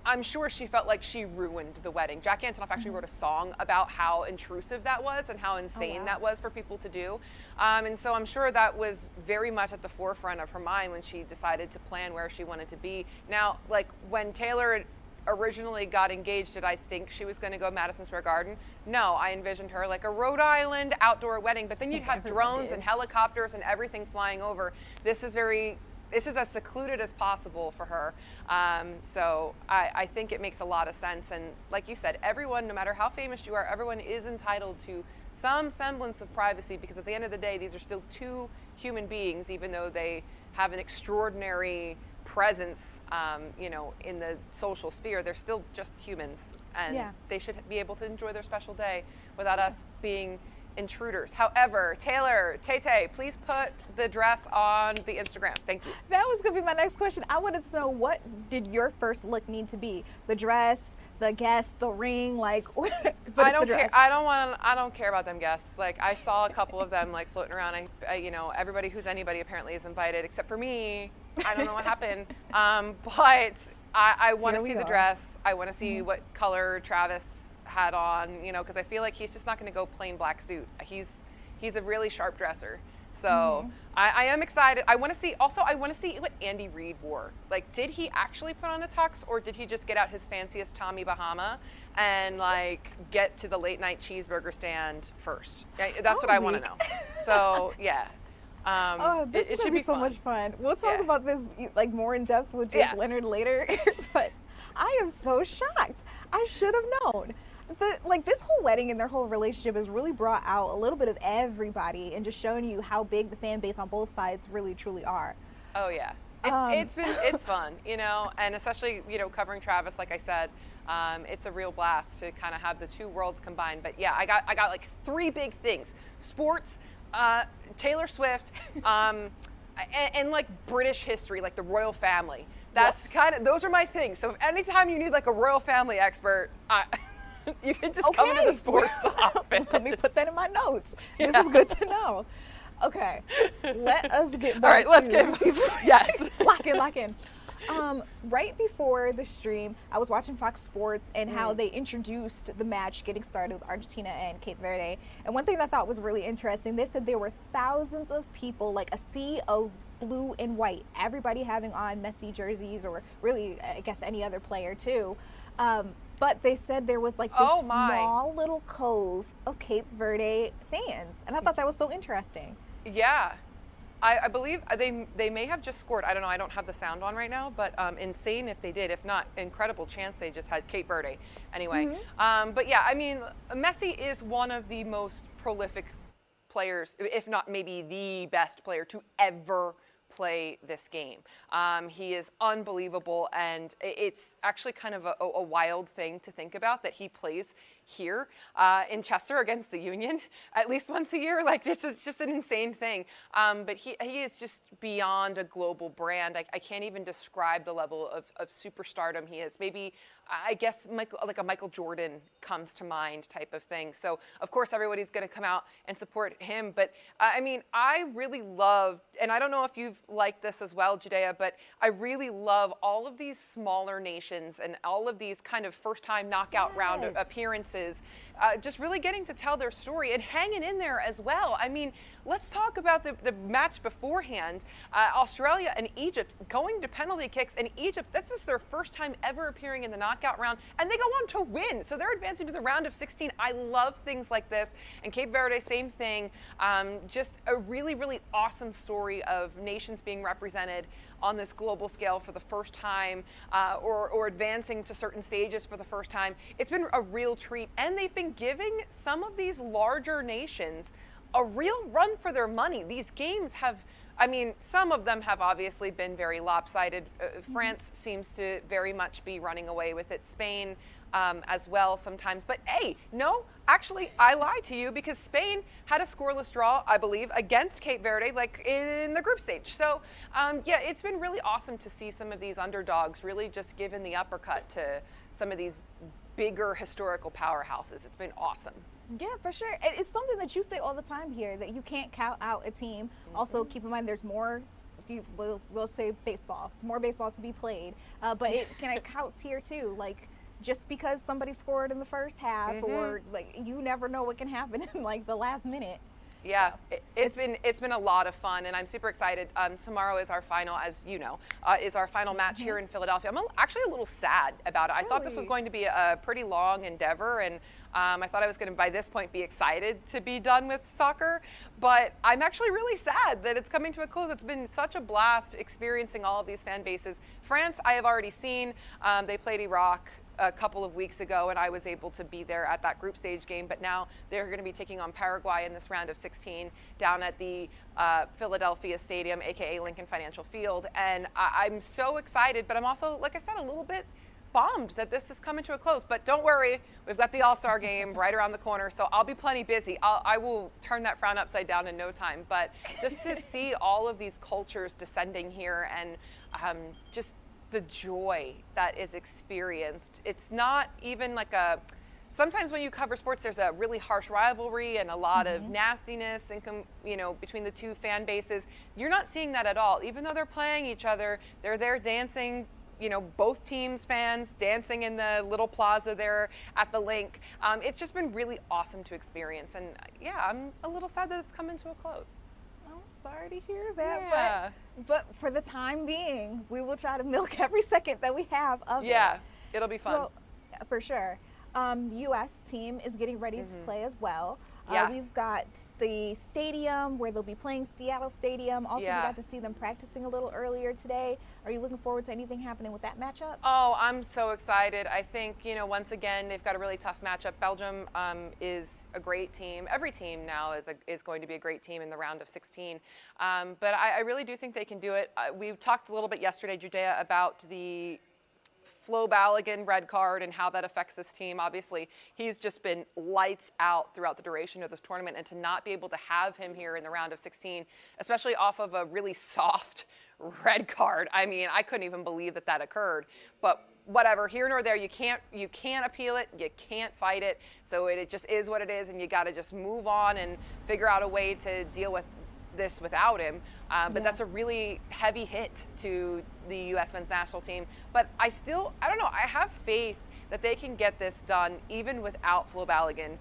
I'm sure she felt like she ruined the wedding. Jack Antonoff actually wrote a song about how intrusive that was and how insane that was for people to do. And so I'm sure that was very much at the forefront of her mind when she decided to plan where she wanted to be. Now, like, when Taylor originally got engaged, did I think she was going to go Madison Square Garden? No, I envisioned her like a Rhode Island outdoor wedding, but then you'd have drones and helicopters and everything flying over. This is as secluded as possible for her. So I think it makes a lot of sense. And like you said, everyone, no matter how famous you are, everyone is entitled to some semblance of privacy, because at the end of the day, these are still two human beings, even though they have an extraordinary presence, in the social sphere. They're still just humans, and they should be able to enjoy their special day without us being intruders. However, Taylor, Tay, please put the dress on the Instagram. Thank you. That was going to be my next question. I wanted to know, what did your first look need to be? The dress, the guests, the ring, like, I don't care. I don't care about them guests. Like, I saw a couple of them like floating around. Everybody who's anybody apparently is invited, except for me. I don't know what happened. But I want to see the dress. I want to see what color Travis had on, because I feel like he's just not going to go plain black suit. He's a really sharp dresser. So I am excited. I want to see. Also, I want to see what Andy Reid wore. Like, did he actually put on a tux, or did he just get out his fanciest Tommy Bahama and like get to the late night cheeseburger stand first? That's what I want to know. So yeah. This is should gonna be so fun. much fun. We'll talk Yeah. about this like more in depth with Jake Yeah. Leonard later. But I am so shocked. I should have known. This whole wedding and their whole relationship has really brought out a little bit of everybody and just showing you how big the fan base on both sides really truly are. Oh yeah, it's fun, you know, and especially covering Travis. Like I said, it's a real blast to kind of have the two worlds combined. But yeah, I got like three big things: sports, Taylor Swift, and like British history, like the royal family. That's those are my things. So if anytime you need like a royal family expert, you can just come into the sports office. Let me put that in my notes. This is good to know. Okay, let us get back. All right, let's to get yes. lock in. Right before the stream, I was watching Fox Sports and how they introduced the match getting started with Argentina and Cape Verde. And one thing that I thought was really interesting, they said there were thousands of people, like a sea of blue and white, everybody having on Messi jerseys, or really, I guess, any other player too. But they said there was like this small little cove of Cape Verde fans. And I thought that was so interesting. Yeah. I believe they may have just scored. I don't know. I don't have the sound on right now, but insane if they did. If not, incredible chance they just had Cape Verde. Anyway, but yeah, I mean, Messi is one of the most prolific players, if not maybe the best player to ever play this game. He is unbelievable, and it's actually kind of a wild thing to think about that he plays here in Chester against the Union at least once a year. Like, this is just an insane thing. But he is just beyond a global brand. I can't even describe the level of superstardom he is. Maybe, I guess, like a Michael Jordan comes to mind type of thing. So, of course, everybody's going to come out and support him. But, I mean, I really love, and I don't know if you've liked this as well, Judea, but I really love all of these smaller nations and all of these kind of first-time knockout round appearances, just really getting to tell their story and hanging in there as well. I mean, let's talk about the match beforehand. Australia and Egypt going to penalty kicks, and Egypt, that's just their first time ever appearing in the knockout round, and they go on to win. So they're advancing to the round of 16. I love things like this. And Cape Verde, same thing. Just a really, really awesome story of nations being represented on this global scale for the first time, or advancing to certain stages for the first time. It's been a real treat, and they've been giving some of these larger nations a real run for their money. These games have, I mean, some of them have obviously been very lopsided. France seems to very much be running away with it. Spain as well sometimes. But hey, no, actually, I lied to you, because Spain had a scoreless draw, I believe, against Cape Verde, like in the group stage. So yeah, it's been really awesome to see some of these underdogs really just giving the uppercut to some of these bigger historical powerhouses. It's been awesome. Yeah, for sure. And it's something that you say all the time here, that you can't count out a team. Also, keep in mind there's more, we'll say baseball, more baseball to be played. But it kind of counts here too. Like, just because somebody scored in the first half, or like, you never know what can happen in like the last minute. Yeah, it's been a lot of fun, and I'm super excited. Tomorrow is our final, as you know, is our final match here in Philadelphia. I'm actually a little sad about it. I thought this was going to be a pretty long endeavor, and I thought I was going to, by this point, be excited to be done with soccer, but I'm actually really sad that it's coming to a close. It's been such a blast experiencing all of these fan bases. France, I have already seen. They played Iraq a couple of weeks ago, and I was able to be there at that group stage game, but now they're going to be taking on Paraguay in this round of 16 down at the Philadelphia Stadium, aka Lincoln Financial Field, and I'm so excited, but I'm also, like I said, a little bit bummed that this is coming to a close. But don't worry, we've got the All-Star game right around the corner, so I'll be plenty busy. I will turn that frown upside down in no time. But just to see all of these cultures descending here, and just the joy that is experienced. It's not even like sometimes when you cover sports, there's a really harsh rivalry and a lot of nastiness and between the two fan bases. You're not seeing that at all. Even though they're playing each other, they're there dancing, both teams' fans dancing in the little plaza there at the link. It's just been really awesome to experience. And yeah, I'm a little sad that it's coming to a close. Oh, sorry to hear that. Yeah. But for the time being, we will try to milk every second that we have of it. Yeah, it'll be fun. So, for sure. The U.S. team is getting ready to play as well. Yeah. We've got the stadium where they'll be playing, Seattle Stadium. Also, Yeah. we got to see them practicing a little earlier today. Are you looking forward to anything happening with that matchup? Oh, I'm so excited. I think, once again, they've got a really tough matchup. Belgium is a great team. Every team now is going to be a great team in the round of 16. But I really do think they can do it. We talked a little bit yesterday, Judea, about the Flo Balogun red card and how that affects this team. Obviously, he's just been lights out throughout the duration of this tournament, and to not be able to have him here in the round of 16, especially off of a really soft red card. I mean, I couldn't even believe that occurred. But whatever, here nor there, you can't appeal it, you can't fight it. So it just is what it is, and you got to just move on and figure out a way to deal with this without him. But that's a really heavy hit to the U.S. men's national team. But I don't know, I have faith that they can get this done even without Flo Balogun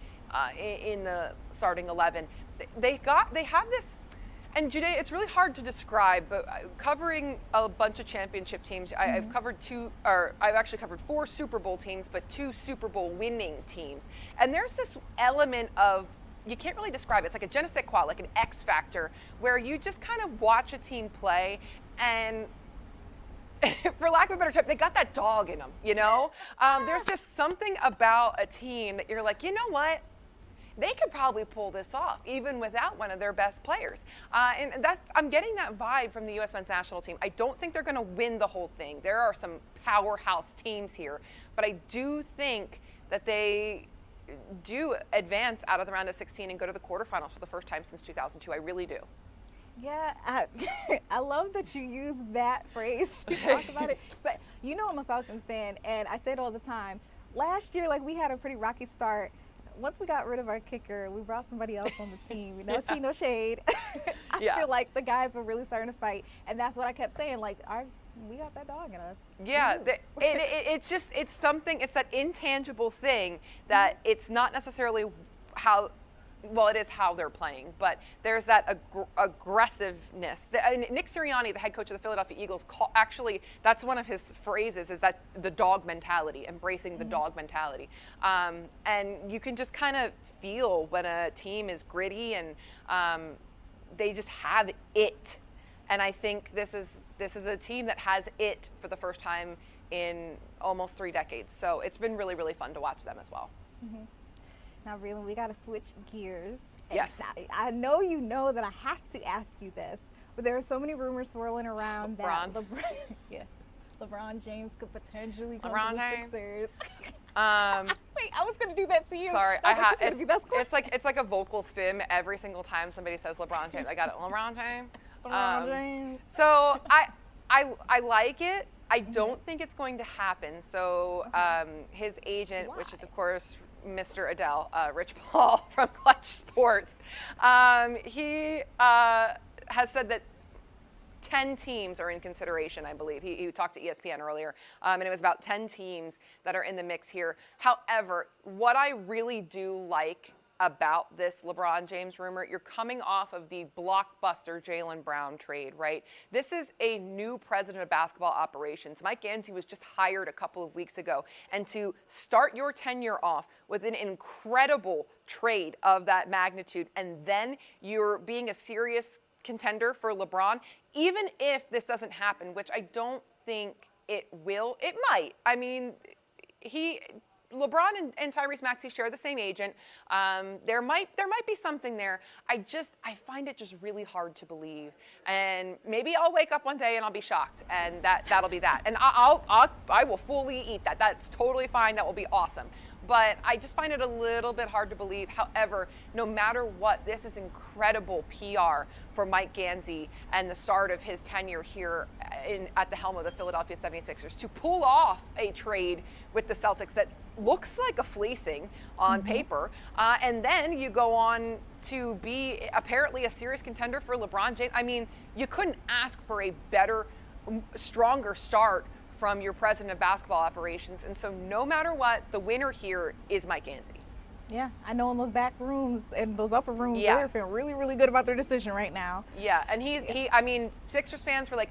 in the starting 11. They have this, and Judea, it's really hard to describe, but covering a bunch of championship teams, I've actually covered 4 Super Bowl teams, but 2 Super Bowl winning teams. And there's this element of, you can't really describe it. It's like a je ne sais quoi, like an X factor, where you just kind of watch a team play and for lack of a better term, they got that dog in them, There's just something about a team that you're like, you know what? They could probably pull this off, even without one of their best players. And I'm getting that vibe from the U.S. men's national team. I don't think they're going to win the whole thing. There are some powerhouse teams here, but I do think that they do advance out of the round of 16 and go to the quarterfinals for the first time since 2002. I really do. Yeah, I love that you use that phrase to talk about it. But I'm a Falcons fan, and I say it all the time. Last year, we had a pretty rocky start. Once we got rid of our kicker, we brought somebody else on the team. No tea, no shade. I feel like the guys were really starting to fight, and that's what I kept saying. We got that dog in us. Yeah, it's something. It's that intangible thing that it's not necessarily it is how they're playing, but there's that aggressiveness. Nick Sirianni, the head coach of the Philadelphia Eagles, that's one of his phrases, is that the dog mentality, embracing the dog mentality. And you can just kind of feel when a team is gritty and they just have it. And I think this is a team that has it for the first time in almost 3 decades. So it's been really, really fun to watch them as well. Mm-hmm. Now, Vreeland, we got to switch gears. Yes. I know you know that I have to ask you this, but there are so many rumors swirling around that LeBron James could potentially come to the Sixers. Wait, I was going to do that to you. Sorry, it's like a vocal stim every single time somebody says LeBron James. I got it, LeBron James. LeBron James. So I like it. I don't think it's going to happen. So his agent, which is of course Mr. Adele, Rich Paul from Clutch Sports, he has said that 10 teams are in consideration, I believe. He talked to ESPN earlier, and it was about 10 teams that are in the mix here. However, what I really do like about this LeBron James rumor, you're coming off of the blockbuster Jaylen Brown trade, right? This is a new president of basketball operations. Mike Gansey was just hired a couple of weeks ago. And to start your tenure off with an incredible trade of that magnitude, and then you're being a serious contender for LeBron, even if this doesn't happen, which I don't think it will, it might. I mean, LeBron and Tyrese Maxey share the same agent. There might be something there. I find it just really hard to believe. And maybe I'll wake up one day and I'll be shocked, and that'll be that. And I will fully eat that. That's totally fine. That will be awesome. But I just find it a little bit hard to believe. However, no matter what, this is incredible PR for Mike Gansey and the start of his tenure here at the helm of the Philadelphia 76ers to pull off a trade with the Celtics that looks like a fleecing on paper. And then you go on to be apparently a serious contender for LeBron James. I mean, you couldn't ask for a better, stronger start from your president of basketball operations. And so no matter what, the winner here is Mike Gansey. Yeah, I know in those back rooms and those upper rooms, Yeah. they're feeling really, really good about their decision right now. Yeah, and I mean, Sixers fans were like,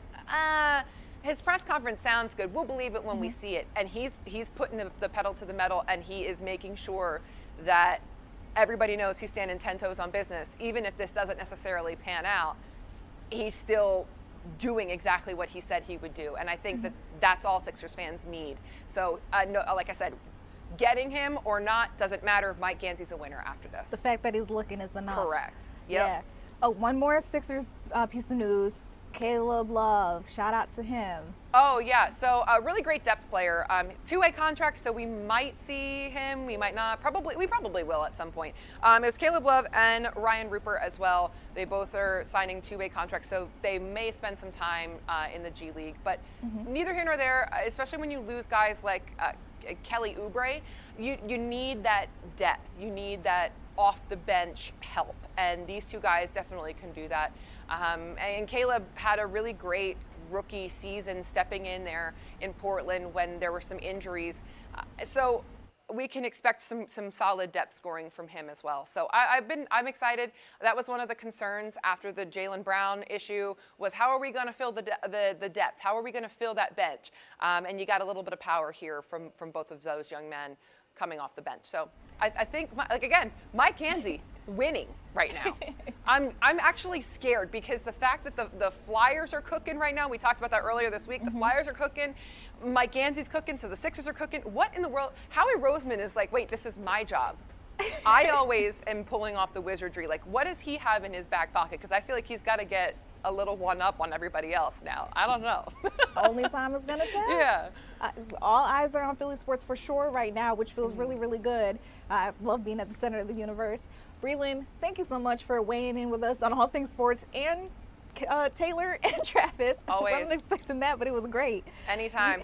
his press conference sounds good. We'll believe it when we see it. And he's putting the pedal to the metal, and he is making sure that everybody knows he's standing 10 toes on business. Even if this doesn't necessarily pan out, he's still doing exactly what he said he would do. And I think that that's all Sixers fans need. So, no, like I said, getting him or not doesn't matter. Mike Gansey's a winner after this. The fact that he's looking is enough. Correct. Yep. Yeah. Oh, one more Sixers piece of news. Caleb Love, shout out to him. Oh, yeah. So a really great depth player. Two-way contract, so we might see him. We might not. We probably will at some point. It was Caleb Love and Ryan Rupert as well. They both are signing two-way contracts, so they may spend some time in the G League. But neither here nor there, especially when you lose guys like Kelly Oubre, you need that depth. You need that off-the-bench help. And these two guys definitely can do that. And Caleb had a really great rookie season stepping in there in Portland when there were some injuries. So we can expect some solid depth scoring from him as well. So I'm excited. That was one of the concerns after the Jaylen Brown issue was how are we going to fill the depth? How are we going to fill that bench? And you got a little bit of power here from both of those young men coming off the bench. So I think, like again, Mike Gansey winning right now. I'm actually scared because the fact that the Flyers are cooking right now, we talked about that earlier this week, the Flyers are cooking, Mike Gansey's cooking, so the Sixers are cooking. What in the world? Howie Roseman is like, wait, this is my job. I always am pulling off the wizardry. Like, what does he have in his back pocket? Because I feel like he's got to get a little one up on everybody else now. I don't know. Only time is gonna tell. Yeah. All eyes are on Philly sports for sure right now, which feels really, really good. I love being at the center of the universe. Breland, thank you so much for weighing in with us on all things sports, and Taylor and Travis. Always. I wasn't expecting that, but it was great. Anytime.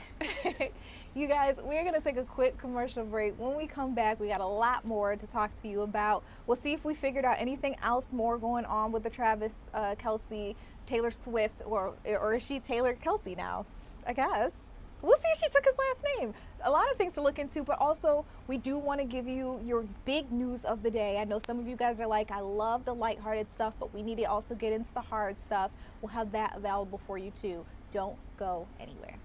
You guys, we're going to take a quick commercial break. When we come back, we got a lot more to talk to you about. We'll see if we figured out anything else more going on with the Travis Kelce, Taylor Swift, or is she Taylor Kelce now? I guess. We'll see if she took his last name. A lot of things to look into, but also we do want to give you your big news of the day. I know some of you guys are like, I love the lighthearted stuff, but we need to also get into the hard stuff. We'll have that available for you too. Don't go anywhere.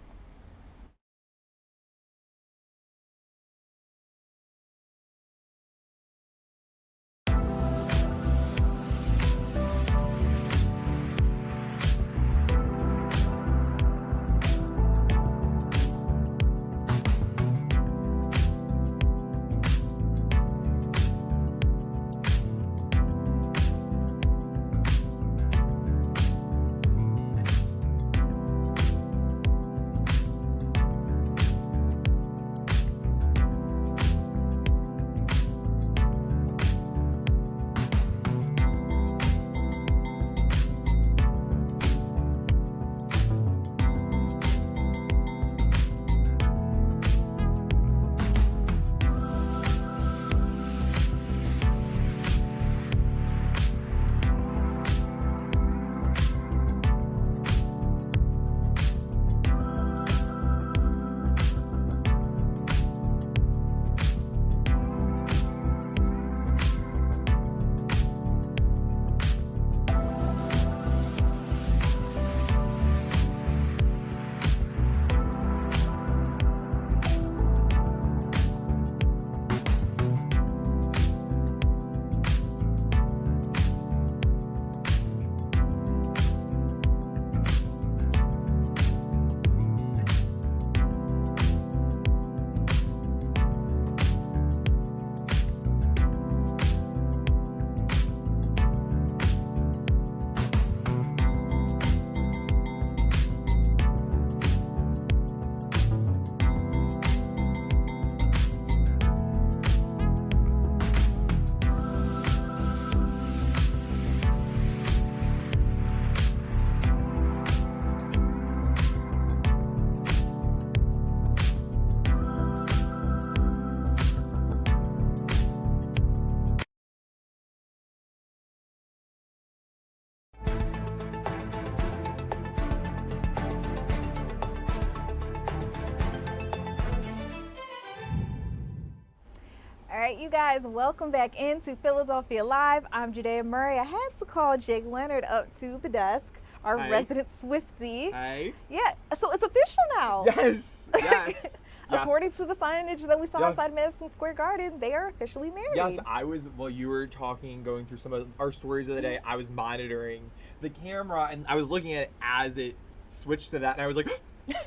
All right, you guys, welcome back into Philadelphia Live. I'm Judea Murray. I had to call Jake Leonard up to the desk, our Hi. resident Swiftie. Hi. Yeah, so it's official now. Yes. Yes. According to the signage that we saw Yes. outside Madison Square Garden, they are officially married. Yes, I was, while you were talking, going through some of our stories of the day, I was monitoring the camera and I was looking at it as it switched to that and I was like,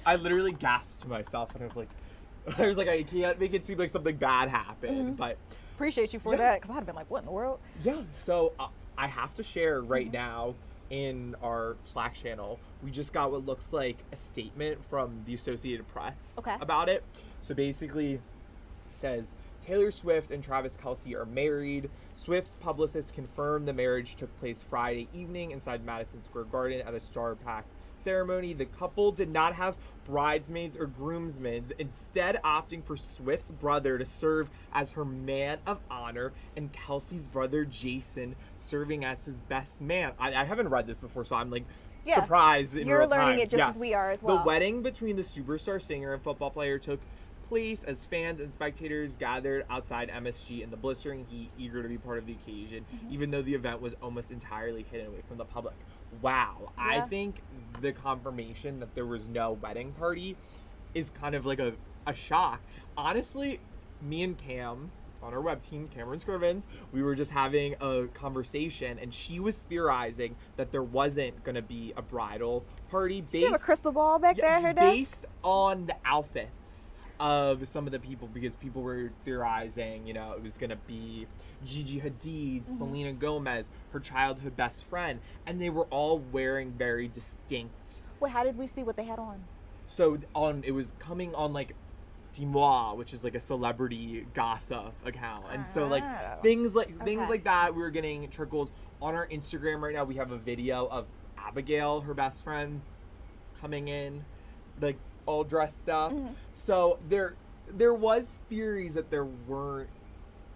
I literally gasped to myself and I was like, I can't make it seem like something bad happened. But Appreciate you for Yeah. that, because I'd have been like, what in the world? yeah, so I have to share right now in our Slack channel, we just got what looks like a statement from the Associated Press Okay. about it. So basically, it says Taylor Swift and Travis Kelce are married. Swift's publicist confirmed the marriage took place Friday evening inside Madison Square Garden at a star-packed ceremony. The couple did not have bridesmaids or groomsmen, instead opting for Swift's brother to serve as her man of honor and Kelsey's brother Jason serving as his best man. I haven't read this before, so I'm like Yeah. surprised in You're real learning time. it just as we are as well. The wedding between the superstar singer and football player took place as fans and spectators gathered outside MSG in the blistering heat, eager to be part of the occasion, even though the event was almost entirely hidden away from the public. Wow. I Yeah. think the confirmation that there was no wedding party is kind of like a shock. Honestly, me and Cam on our web team, Cameron Scrivens, we were just having a conversation and she was theorizing that there wasn't going to be a bridal party Does she have a crystal ball back there at her desk? based on the outfits of some of the people, because people were theorizing, it was going to be Gigi Hadid, Selena Gomez, her childhood best friend, and they were all wearing very distinct. Wait, how did we see what they had on? So it was coming on like Dimois, which is like a celebrity gossip account, and so like Oh. things like Okay. that. We were getting trickles on our Instagram right now. We have a video of Abigail, her best friend, coming in, like all dressed up. So there was theories that there weren't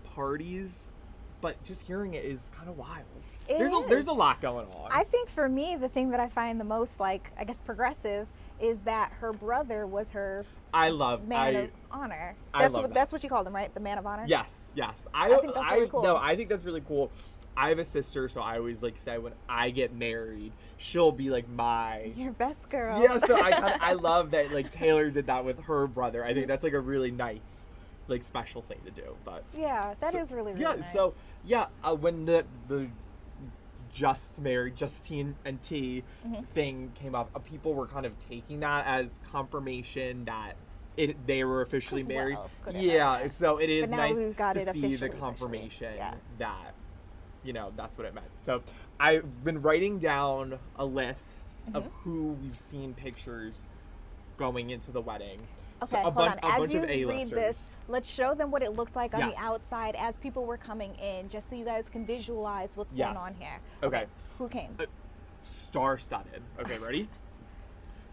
parties, but just hearing it is kind of wild. It There's is. a lot going on. I think for me, the thing that I find the most, like, I guess progressive, is that her brother was her I love man of honor. I That's love what that. that's what you called him, right? The man of honor. Yes, yes. I think that's really cool. No, I think that's really cool. I have a sister, so I always like say when I get married, she'll be like my Your best girl. yeah. So I love that like Taylor did that with her brother. I think that's like a really nice, like special thing to do. But Yeah, that is really yeah. nice. So yeah, when the just married Justine and T thing came up, people were kind of taking that as confirmation that they were officially 'Cause what married. else could it Yeah, have been? so it is But now nice we've got to it see the officially. confirmation Yeah. that that's what it meant. So I've been writing down a list of who we've seen pictures going into the wedding. Okay, So a hold bunch, on. a As bunch you of read A-listers. this, let's show them what it looked like on Yes. the outside as people were coming in, just so you guys can visualize what's Yes. going on here. Okay. Who came? Star-studded. Okay, ready?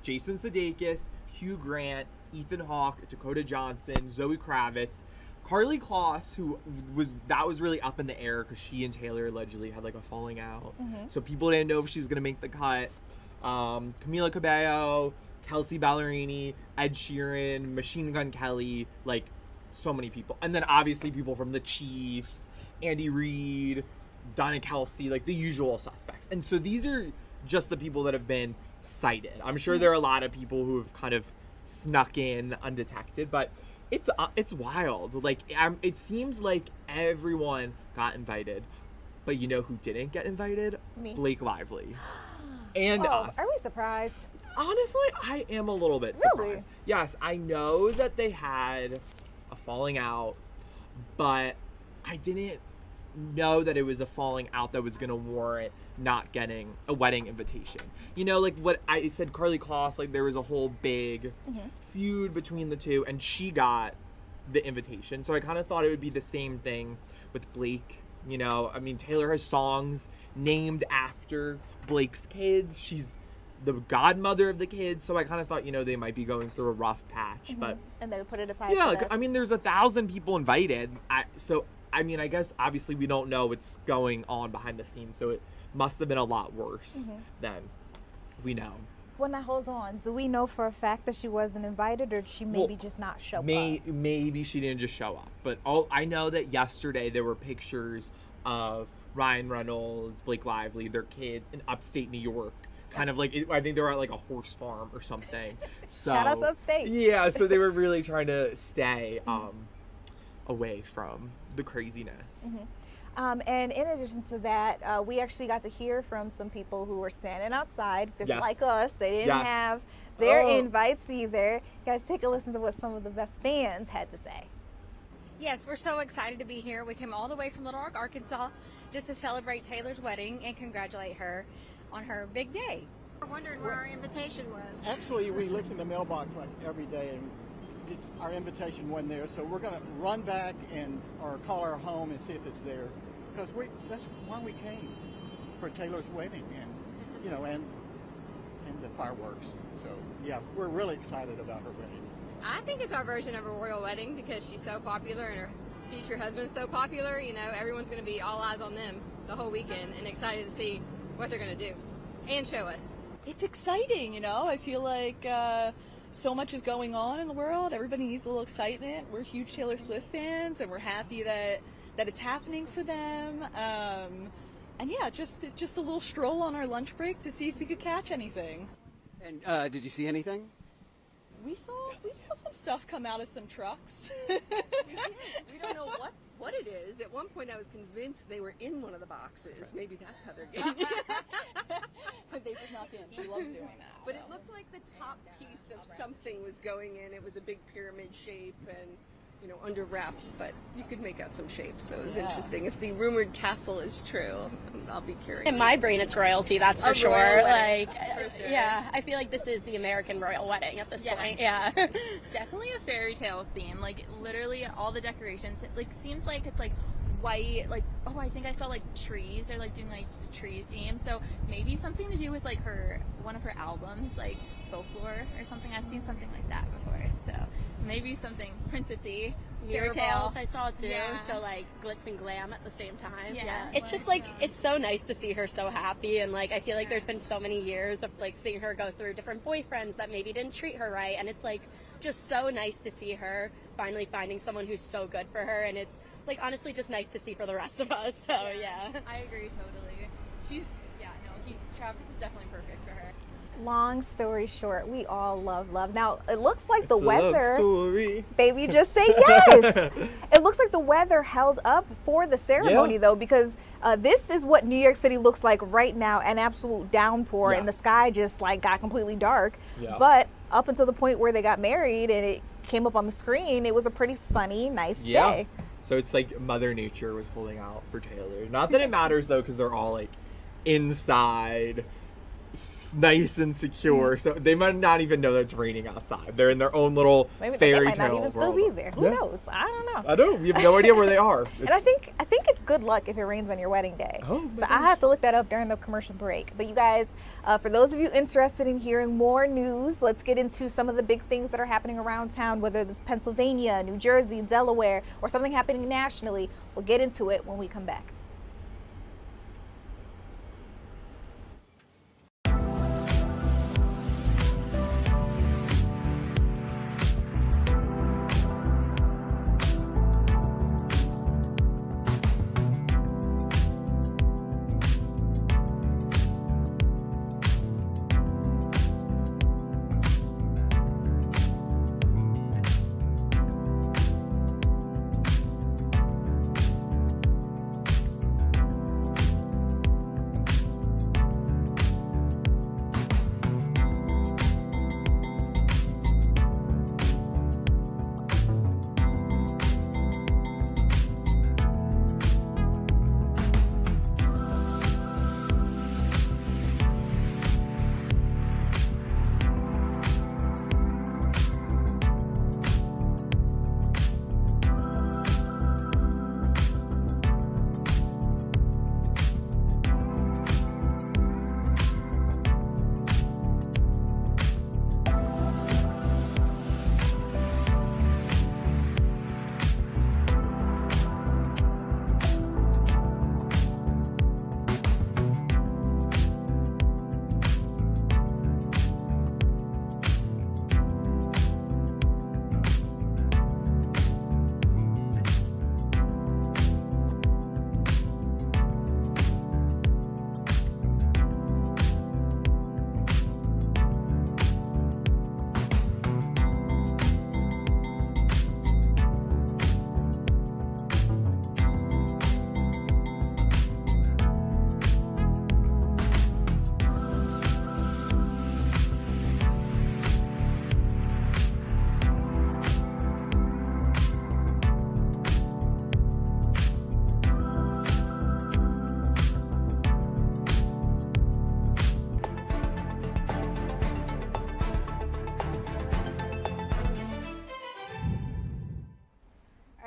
Jason Sudeikis, Hugh Grant, Ethan Hawke, Dakota Johnson, Zoe Kravitz, Carly Kloss, who was really up in the air because she and Taylor allegedly had like a falling out. So people didn't know if she was gonna make the cut. Camila Cabello, Kelsey Ballerini, Ed Sheeran, Machine Gun Kelly, like so many people. And then obviously people from the Chiefs, Andy Reid, Donna Kelsey, like the usual suspects. And so these are just the people that have been cited. I'm sure there are a lot of people who have kind of snuck in undetected, but it's wild. Like it seems like everyone got invited, but you know who didn't get invited? Me. Blake Lively. And Oh, us. are we surprised? Honestly, I am a little bit Really? surprised. Yes, I know that they had a falling out, but I didn't know that it was a falling out that was going to warrant not getting a wedding invitation. You know, like what I said, Carly Kloss, like there was a whole big feud between the two, and she got the invitation. So I kind of thought it would be the same thing with Blake. You know, I mean, Taylor has songs named after Blake's kids. She's the godmother of the kids, so I kind of thought, they might be going through a rough patch. But And they put it aside. yeah, for like, this. I mean, there's 1,000 people invited. I guess obviously we don't know what's going on behind the scenes, so it must have been a lot worse than we know. Well, now hold on. Do we know for a fact that she wasn't invited, or did she maybe just not show up? Maybe she didn't just show up. But I know that yesterday there were pictures of Ryan Reynolds, Blake Lively, their kids in upstate New York. Kind of like, I think they were at like a horse farm or something. So, Shout out to upstate. Yeah, so they were really trying to stay away from the craziness. And in addition to that, we actually got to hear from some people who were standing outside because, Yes. like us, they didn't Yes. have their Oh. invites either. You guys, take a listen to what some of the best fans had to say. Yes, we're so excited to be here. We came all the way from Little Rock, Arkansas, just to celebrate Taylor's wedding and congratulate her on her big day. We're wondering where our invitation was. Actually, we look in the mailbox like every day, and our invitation wasn't there. So we're going to run back or call our home and see if it's there, because that's why we came, for Taylor's wedding, and the fireworks. So yeah, we're really excited about her wedding. I think it's our version of a royal wedding because she's so popular and her future husband's so popular. You know, everyone's going to be all eyes on them the whole weekend and excited to see what they're going to do and show us. It's exciting, you know. I feel like so much is going on in the world. Everybody needs a little excitement. We're huge Taylor Swift fans, and we're happy that it's happening for them. And yeah, just a little stroll on our lunch break to see if we could catch anything. And did you see anything? We saw some stuff come out of some trucks. We don't know what it is. At one point I was convinced they were in one of the boxes. Maybe that's how they're getting it. They just knock in. She loves doing that. But it looked like the top piece of something was going in. It was a big pyramid shape and, under wraps, but you could make out some shapes, so it was interesting. If the rumored castle is true, I'll be curious. In my brain, it's royalty, that's for sure. royal wedding, Yeah, I feel like this is the American royal wedding at this point. Yeah. Definitely a fairy tale theme. Like, literally all the decorations, it like seems like it's like white, like, oh, I think I saw like trees. They're like doing like the tree theme. So maybe something to do with like one of her albums, like folklore or something. I've seen something like that before. So maybe something princessy, fairy tale. I saw too. Yeah. So like glitz and glam at the same time. Yeah. It's just like, it's so nice to see her so happy, and like I feel like there's been so many years of like seeing her go through different boyfriends that maybe didn't treat her right, and it's like just so nice to see her finally finding someone who's so good for her, and it's like honestly just nice to see for the rest of us. So yeah. I agree totally. Travis is definitely perfect for her. Long story short, we all love love. Now, it looks like the It's a love weather, story. baby, just say yes. It looks like the weather held up for the ceremony, Yeah. though, because this is what New York City looks like right now, an absolute downpour, and the Yes. sky just like got completely dark. Yeah. But up until the point where they got married and it came up on the screen, it was a pretty sunny, nice day. So it's like Mother Nature was holding out for Taylor. Not that it matters though, because they're all like inside, nice and secure. So they might not even know that it's raining outside. They're in their own little Maybe they fairy might not tale even still world. be there. Who Yeah. knows? I don't know. I don't. We have no idea where they are. And I think it's good luck if it rains on your wedding day. Oh, my so I have to look that up during the commercial break. But you guys, for those of you interested in hearing more news, let's get into some of the big things that are happening around town, whether it's Pennsylvania, New Jersey, Delaware, or something happening nationally. We'll get into it when we come back.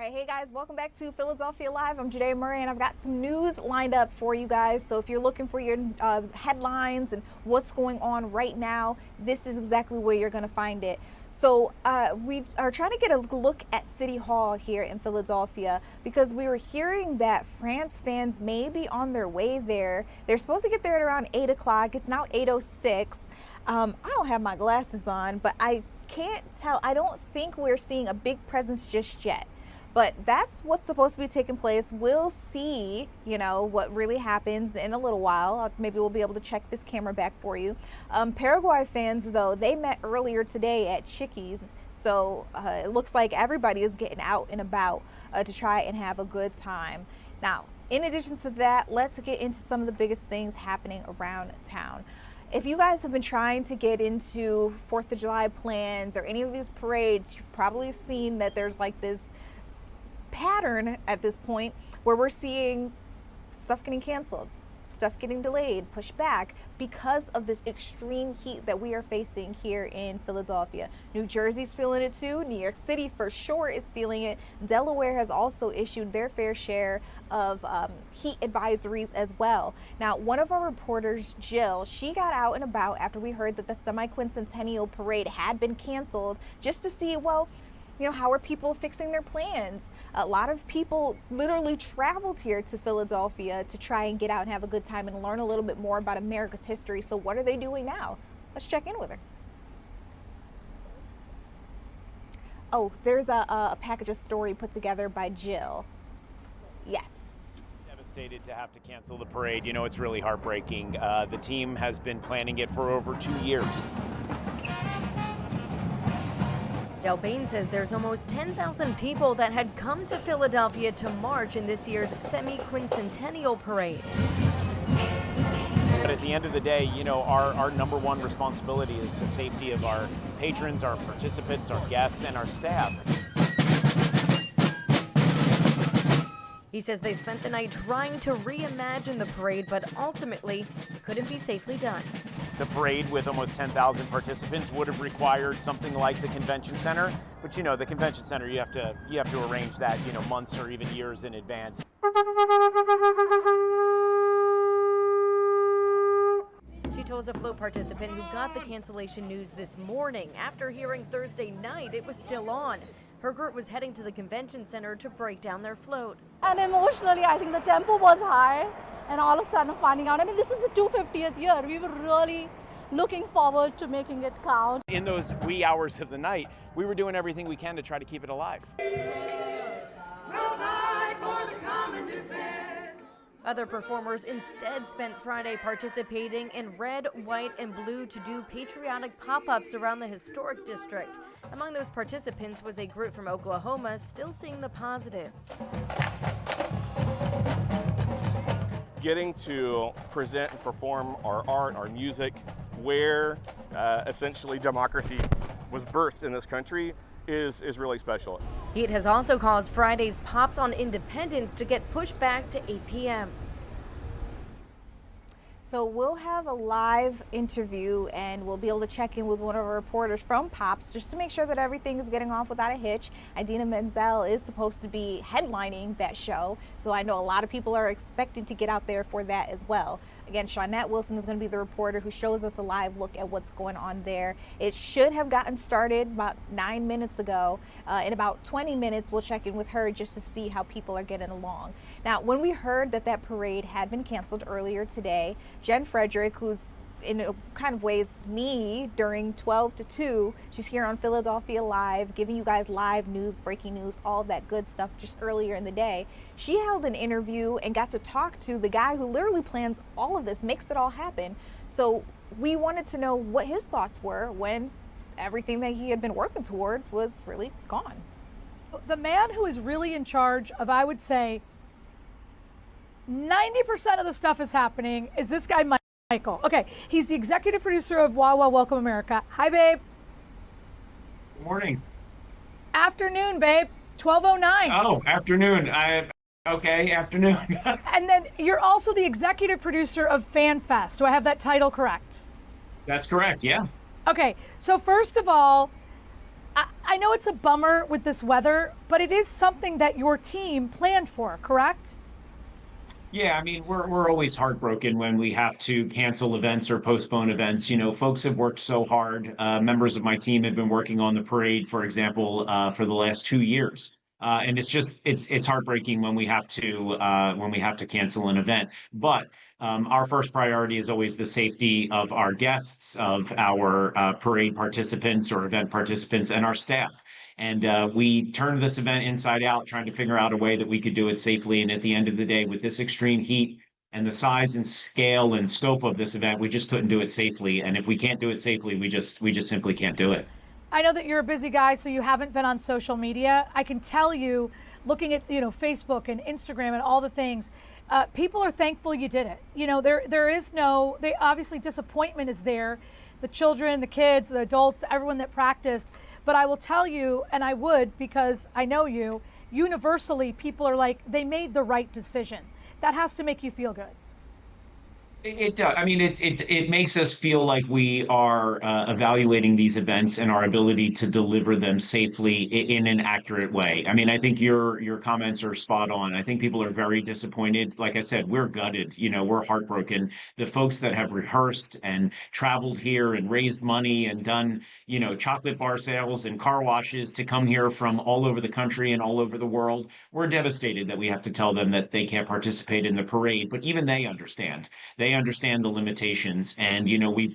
right, hey guys, welcome back to Philadelphia Live. I'm Janae Murray, and I've got some news lined up for you guys. So if you're looking for your headlines and what's going on right now, this is exactly where you're going to find it. So we are trying to get a look at City Hall here in Philadelphia because we were hearing that France fans may be on their way there. They're supposed to get there at around 8 o'clock. It's now 8:06. I don't have my glasses on, but I can't tell. I don't think we're seeing a big presence just yet. But that's what's supposed to be taking place. We'll see, what really happens in a little while. Maybe we'll be able to check this camera back for you. Paraguay fans, though, they met earlier today at Chickies. So it looks like everybody is getting out and about to try and have a good time. Now, in addition to that, let's get into some of the biggest things happening around town. If you guys have been trying to get into 4th of July plans or any of these parades, you've probably seen that there's like this pattern at this point where we're seeing stuff getting canceled, stuff getting delayed, pushed back because of this extreme heat that we are facing here in Philadelphia. New Jersey's feeling it too. New York City for sure is feeling it. Delaware has also issued their fair share of heat advisories as well. Now, one of our reporters, Jill, she got out and about after we heard that the semi-quincentennial parade had been canceled just to see, how are people fixing their plans? A lot of people literally traveled here to Philadelphia to try and get out and have a good time and learn a little bit more about America's history. So what are they doing now? Let's check in with her. Oh, there's a package of story put together by Jill. Yes. Devastated to have to cancel the parade. It's really heartbreaking. The team has been planning it for over 2 years. Del Bain says there's almost 10,000 people that had come to Philadelphia to march in this year's semi-quincentennial parade. But at the end of the day, our number one responsibility is the safety of our patrons, our participants, our guests, and our staff. He says they spent the night trying to reimagine the parade, but ultimately it couldn't be safely done. The parade with almost 10,000 participants would have required something like the convention center, but the convention center, you have to arrange that, months or even years in advance. She tells a float participant who got the cancellation news this morning after hearing Thursday night it was still on. Her group was heading to the convention center to break down their float. And emotionally, I think the tempo was high, and all of a sudden finding out, this is the 250th year. We were really looking forward to making it count. In those wee hours of the night, we were doing everything we can to try to keep it alive. Other performers instead spent Friday participating in red, white, and blue to do patriotic pop-ups around the historic district. Among those participants was a group from Oklahoma still seeing the positives. Getting to present and perform our art, our music, where essentially democracy was birthed in this country is really special. Heat has also caused Friday's Pops on Independence to get pushed back to 8 p.m. So we'll have a live interview and we'll be able to check in with one of our reporters from Pops just to make sure that everything is getting off without a hitch. Idina Menzel is supposed to be headlining that show, so I know a lot of people are expecting to get out there for that as well. Again, Shawnette Wilson is going to be the reporter who shows us a live look at what's going on there. It should have gotten started about 9 minutes ago. In about 20 minutes, we'll check in with her just to see how people are getting along. Now, when we heard that parade had been canceled earlier today, Jen Frederick, who's in a kind of ways me during 12 to 2, she's here on Philadelphia Live, giving you guys live news, breaking news, all that good stuff just earlier in the day. She held an interview and got to talk to the guy who literally plans all of this, makes it all happen. So we wanted to know what his thoughts were when everything that he had been working toward was really gone. The man who is really in charge of, I would say, 90% of the stuff is happening is this guy, Michael. Okay, he's the executive producer of Wow Wow Welcome America. Hi, babe. Good morning. Afternoon, babe. 12:09. Oh, afternoon. Okay, afternoon. And then you're also the executive producer of Fan Fest. Do I have that title correct? That's correct, yeah. Okay, so first of all, I know it's a bummer with this weather, but it is something that your team planned for, correct? Yeah, I mean, we're always heartbroken when we have to cancel events or postpone events. You know, folks have worked so hard. Members of my team have been working on the parade, for example, for the last 2 years. And it's heartbreaking when we have to cancel an event. But our first priority is always the safety of our guests, of our parade participants or event participants, and our staff. And we turned this event inside out, trying to figure out a way that we could do it safely. And at the end of the day, with this extreme heat and the size and scale and scope of this event, we just couldn't do it safely. And if we can't do it safely, we just simply can't do it. I know that you're a busy guy, so you haven't been on social media. I can tell you, looking at Facebook and Instagram and all the things, people are thankful you did it. There is no, they obviously disappointment is there. The children, the kids, the adults, everyone that practiced. But I will tell you, and I would because I know you, universally people are like, they made the right decision. That has to make you feel good. It does. I mean, it makes us feel like we are evaluating these events and our ability to deliver them safely in an accurate way. I mean, I think your comments are spot on. I think people are very disappointed. Like I said, we're gutted. We're heartbroken. The folks that have rehearsed and traveled here and raised money and done, chocolate bar sales and car washes to come here from all over the country and all over the world, we're devastated that we have to tell them that they can't participate in the parade. But even they understand. They understand the limitations. And,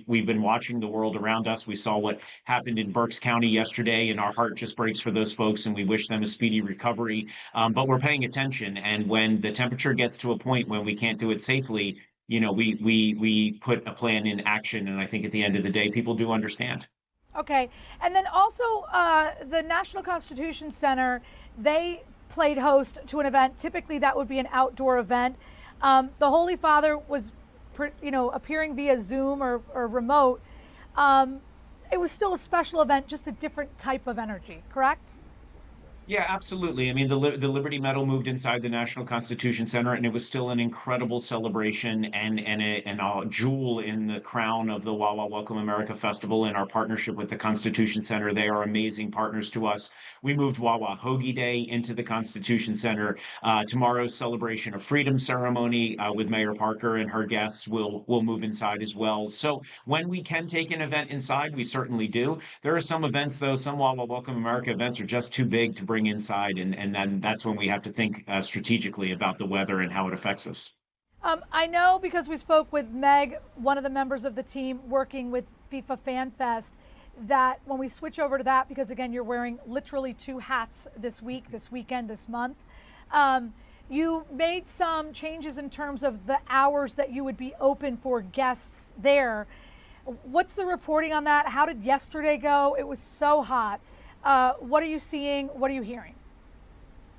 we've been watching the world around us. We saw what happened in Berks County yesterday, and our heart just breaks for those folks, and we wish them a speedy recovery. But we're paying attention. And when the temperature gets to a point when we can't do it safely, we put a plan in action. And I think at the end of the day, people do understand. Okay. And then also the National Constitution Center, they played host to an event. Typically that would be an outdoor event. The Holy Father was appearing via Zoom or remote. It was still a special event, just a different type of energy, correct? Yeah, absolutely. I mean, the Liberty Medal moved inside the National Constitution Center, and it was still an incredible celebration and a jewel in the crown of the Wawa Welcome America Festival and our partnership with the Constitution Center. They are amazing partners to us. We moved Wawa Hoagie Day into the Constitution Center. Tomorrow's celebration of freedom ceremony with Mayor Parker and her guests will move inside as well. So when we can take an event inside, we certainly do. There are some events, though, some Wawa Welcome America events are just too big to bring inside, and then that's when we have to think strategically about the weather and how it affects us. I know because we spoke with Meg, one of the members of the team working with FIFA Fan Fest, that when we switch over to that, because again, you're wearing literally 2 hats this week, this weekend, this month, you made some changes in terms of the hours that you would be open for guests there. What's the reporting on that? How did yesterday go? It was so hot. What are you seeing? What are you hearing?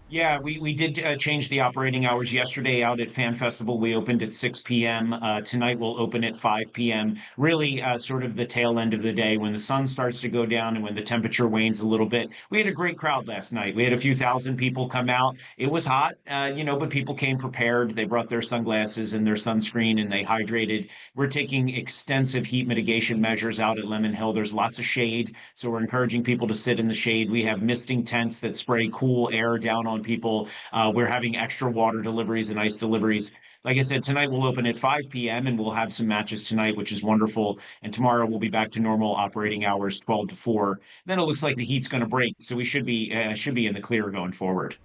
Yeah, we did change the operating hours yesterday out at Fan Festival. We opened at 6 p.m. Tonight we'll open at 5 p.m. Really sort of the tail end of the day when the sun starts to go down and when the temperature wanes a little bit. We had a great crowd last night. We had a few thousand people come out. It was hot, but people came prepared. They brought their sunglasses and their sunscreen and they hydrated. We're taking extensive heat mitigation measures out at Lemon Hill. There's lots of shade, so we're encouraging people to sit in the shade. We have misting tents that spray cool air down on people. We're having extra water deliveries and ice deliveries. Like I said, tonight we'll open at 5 p.m. and we'll have some matches tonight, which is wonderful. And tomorrow we'll be back to normal operating hours, 12 to 4. Then it looks like the heat's going to break, so we should be in the clear going forward.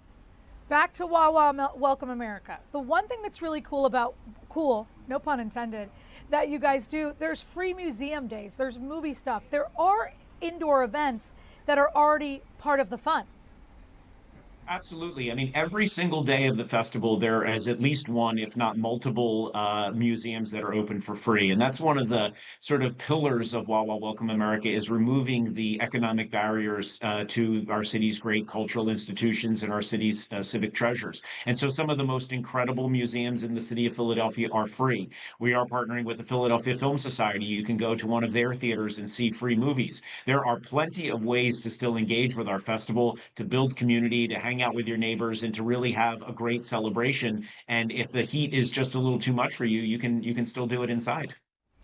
Back to Wawa Welcome America. The one thing that's really cool, no pun intended, that you guys do, there's free museum days, there's movie stuff. There are indoor events that are already part of the fun. Absolutely. I mean, every single day of the festival, there is at least one, if not multiple, museums that are open for free. And that's one of the sort of pillars of Wawa Welcome America, is removing the economic barriers to our city's great cultural institutions and our city's civic treasures. And so some of the most incredible museums in the city of Philadelphia are free. We are partnering with the Philadelphia Film Society. You can go to one of their theaters and see free movies. There are plenty of ways to still engage with our festival, to build community, to hang out with your neighbors, and to really have a great celebration. And if the heat is just a little too much for you, you can still do it inside.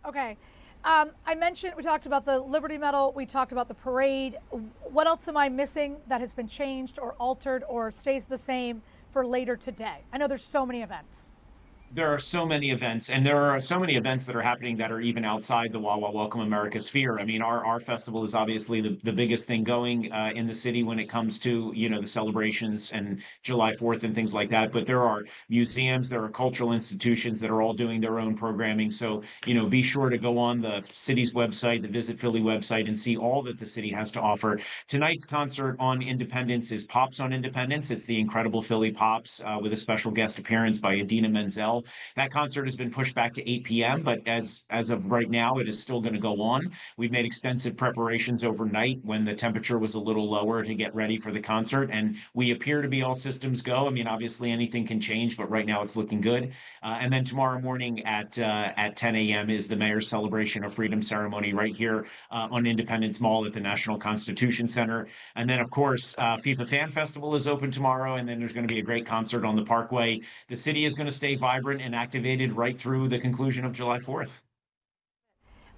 Okay. I mentioned, we talked about the Liberty Medal, we talked about the parade. What else am I missing that has been changed or altered or stays the same for later today? I know there's so many events. There are so many events, and there are so many events that are happening that are even outside the Wawa Welcome America sphere. I mean, our festival is obviously the biggest thing going in the city when it comes to, the celebrations and July 4th and things like that. But there are museums, there are cultural institutions that are all doing their own programming. So, be sure to go on the city's website, the Visit Philly website, and see all that the city has to offer. Tonight's concert on Independence is Pops on Independence. It's the Incredible Philly Pops with a special guest appearance by Idina Menzel. That concert has been pushed back to 8 p.m., but as of right now, it is still going to go on. We've made extensive preparations overnight when the temperature was a little lower to get ready for the concert, and we appear to be all systems go. I mean, obviously anything can change, but right now it's looking good. And then tomorrow morning at 10 a.m. is the Mayor's Celebration of Freedom ceremony right here on Independence Mall at the National Constitution Center. And then, of course, FIFA Fan Festival is open tomorrow, and then there's going to be a great concert on the Parkway. The city is going to stay vibrant and activated right through the conclusion of July 4th.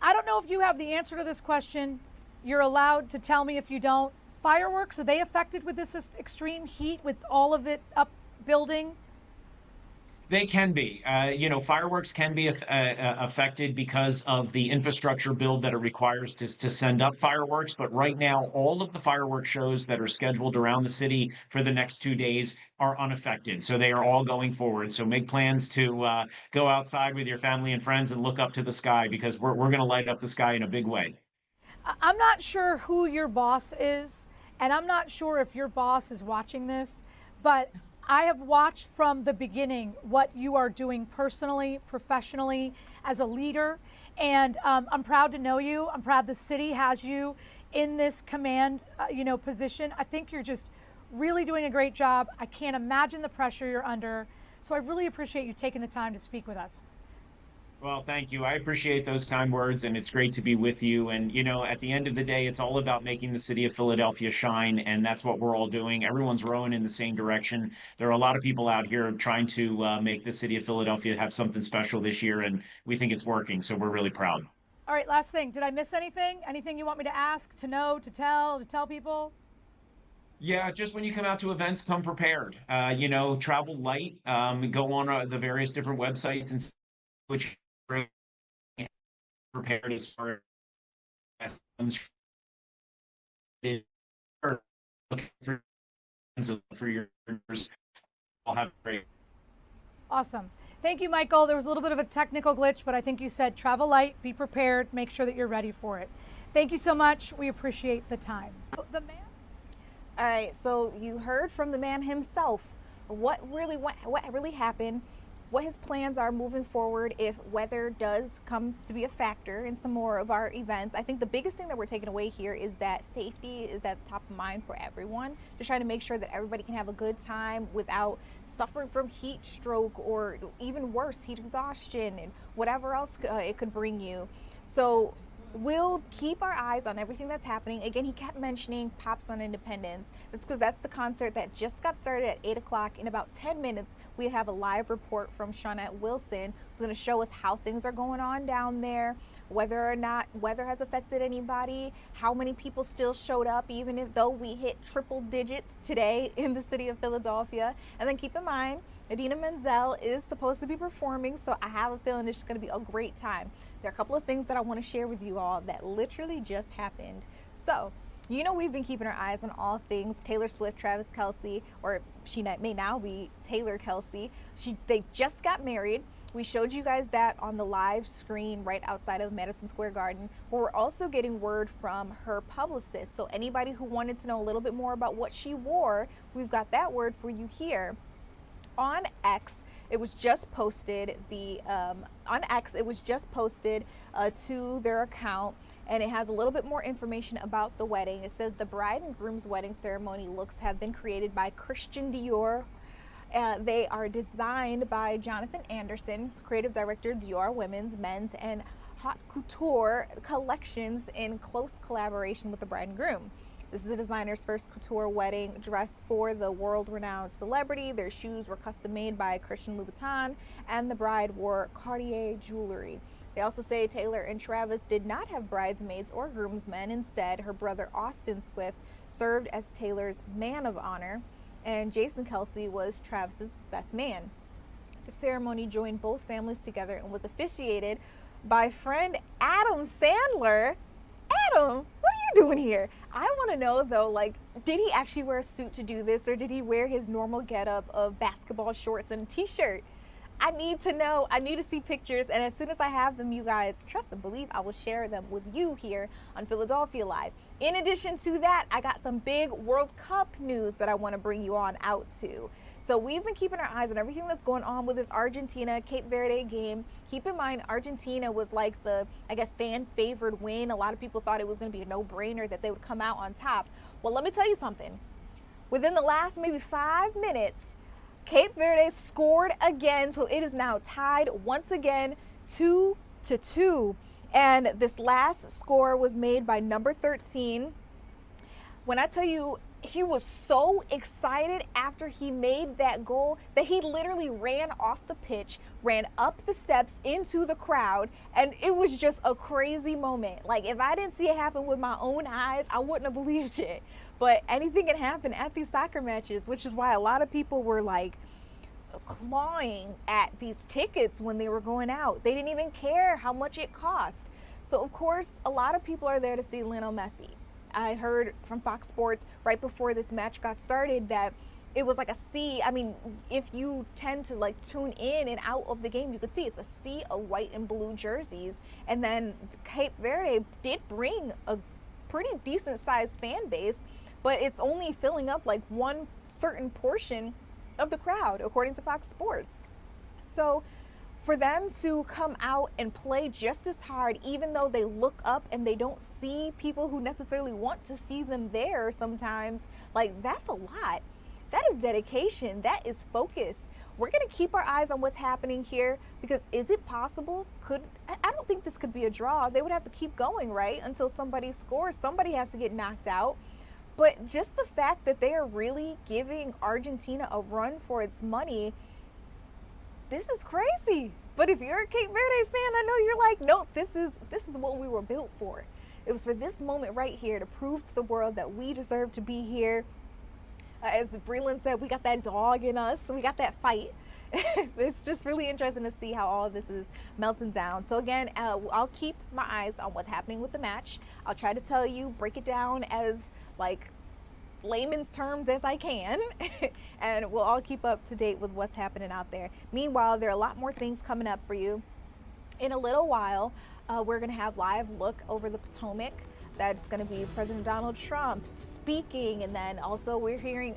I don't know if you have the answer to this question. You're allowed to tell me if you don't. Fireworks, are they affected with this extreme heat, with all of it up building? They can be. Fireworks can be affected because of the infrastructure build that it requires to send up fireworks. But right now, all of the fireworks shows that are scheduled around the city for the next 2 days are unaffected. So they are all going forward. So make plans to go outside with your family and friends and look up to the sky, because we're going to light up the sky in a big way. I'm not sure who your boss is, and I'm not sure if your boss is watching this, but I have watched from the beginning what you are doing personally, professionally, as a leader, and I'm proud to know you. I'm proud the city has you in this command, position. I think you're just really doing a great job. I can't imagine the pressure you're under, so I really appreciate you taking the time to speak with us. Well, thank you. I appreciate those kind words, and it's great to be with you. And, at the end of the day, it's all about making the city of Philadelphia shine, and that's what we're all doing. Everyone's rowing in the same direction. There are a lot of people out here trying to make the city of Philadelphia have something special this year, and we think it's working, so we're really proud. All right, last thing. Did I miss anything? Anything you want me to ask, to know, to tell people? Yeah, just when you come out to events, come prepared. Travel light, go on the various different websites and which prepared as far as for your I'll have great. Awesome. Thank you, Michael. There was a little bit of a technical glitch, but I think you said travel light, be prepared, make sure that you're ready for it. Thank you so much. We appreciate the time. The man. All right, so you heard from the man himself what really happened, what his plans are moving forward if weather does come to be a factor in some more of our events. I think the biggest thing that we're taking away here is that safety is at the top of mind for everyone. Just trying to make sure that everybody can have a good time without suffering from heat stroke or even worse, heat exhaustion and whatever else it could bring you. So we'll keep our eyes on everything that's happening. Again, he kept mentioning Pops on Independence. That's because that's the concert that just got started at 8 o'clock. In about 10 minutes, we have a live report from Shawnette Wilson, who's going to show us how things are going on down there, whether or not weather has affected anybody, how many people still showed up, even though we hit triple digits today in the city of Philadelphia. And then keep in mind, Idina Menzel is supposed to be performing, so I have a feeling it's going to be a great time. There are a couple of things that I want to share with you all that literally just happened. So, we've been keeping our eyes on all things Taylor Swift, Travis Kelce, or she may now be Taylor Kelce. They just got married. We showed you guys that on the live screen right outside of Madison Square Garden, but we're also getting word from her publicist. So anybody who wanted to know a little bit more about what she wore, we've got that word for you here. On X, it was just posted to their account, and it has a little bit more information about the wedding. It says the bride and groom's wedding ceremony looks have been created by Christian Dior. They are designed by Jonathan Anderson, creative director, Dior Women's, Men's, and Haute Couture collections in close collaboration with the bride and groom. This is the designer's first couture wedding dress for the world-renowned celebrity. Their shoes were custom made by Christian Louboutin, and the bride wore Cartier jewelry. They also say Taylor and Travis did not have bridesmaids or groomsmen. Instead, her brother Austin Swift served as Taylor's man of honor, and Jason Kelce was Travis's best man. The ceremony joined both families together and was officiated by friend Adam Sandler. Adam, what are you doing here? I want to know though, like, did he actually wear a suit to do this, or did he wear his normal getup of basketball shorts and a t-shirt? I need to know. I need to see pictures, and as soon as I have them, you guys, trust and believe, I will share them with you here on Philadelphia Live. In addition to that, I got some big World Cup news that I want to bring you on out to. So we've been keeping our eyes on everything that's going on with this Argentina-Cape Verde game. Keep in mind, Argentina was like the, I guess, fan-favored win. A lot of people thought it was going to be a no-brainer that they would come out on top. Well, let me tell you something. Within the last maybe 5 minutes, Cape Verde scored again, so it is now tied once again 2-2. And this last score was made by number 13. When I tell you, he was so excited after he made that goal that he literally ran off the pitch, ran up the steps into the crowd, and it was just a crazy moment. Like, if I didn't see it happen with my own eyes, I wouldn't have believed it. But anything can happen at these soccer matches, which is why a lot of people were like clawing at these tickets when they were going out. They didn't even care how much it cost. So of course, a lot of people are there to see Lionel Messi. I heard from Fox Sports right before this match got started that it was like a sea. I mean, if you tend to like tune in and out of the game, you could see it's a sea of white and blue jerseys. And then Cape Verde did bring a pretty decent sized fan base, but it's only filling up like one certain portion of the crowd, according to Fox Sports. So for them to come out and play just as hard, even though they look up and they don't see people who necessarily want to see them there sometimes, like, that's a lot. That is dedication. That is focus. We're going to keep our eyes on what's happening here, because is it possible? I don't think this could be a draw. They would have to keep going, right? Until somebody scores. Somebody has to get knocked out. But just the fact that they are really giving Argentina a run for its money, this is crazy. But if you're a Cape Verde fan, I know you're like, no, this is what we were built for. It was for this moment right here to prove to the world that we deserve to be here. As Breland said, we got that dog in us, so we got that fight. It's just really interesting to see how all of this is melting down. So again, I'll keep my eyes on what's happening with the match. I'll try to tell you, break it down as like layman's terms as I can, and we'll all keep up to date with what's happening out there. Meanwhile, there are a lot more things coming up for you. In a little while, we're going to have live look over the Potomac. That's going to be President Donald Trump speaking, and then also President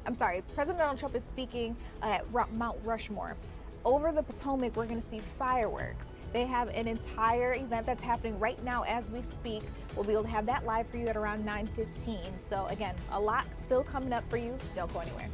Donald Trump is speaking at Mount Rushmore. Over the Potomac, we're going to see fireworks. They have an entire event that's happening right now as we speak. We'll be able to have that live for you at around 9:15. So again, a lot still coming up for you. Don't go anywhere.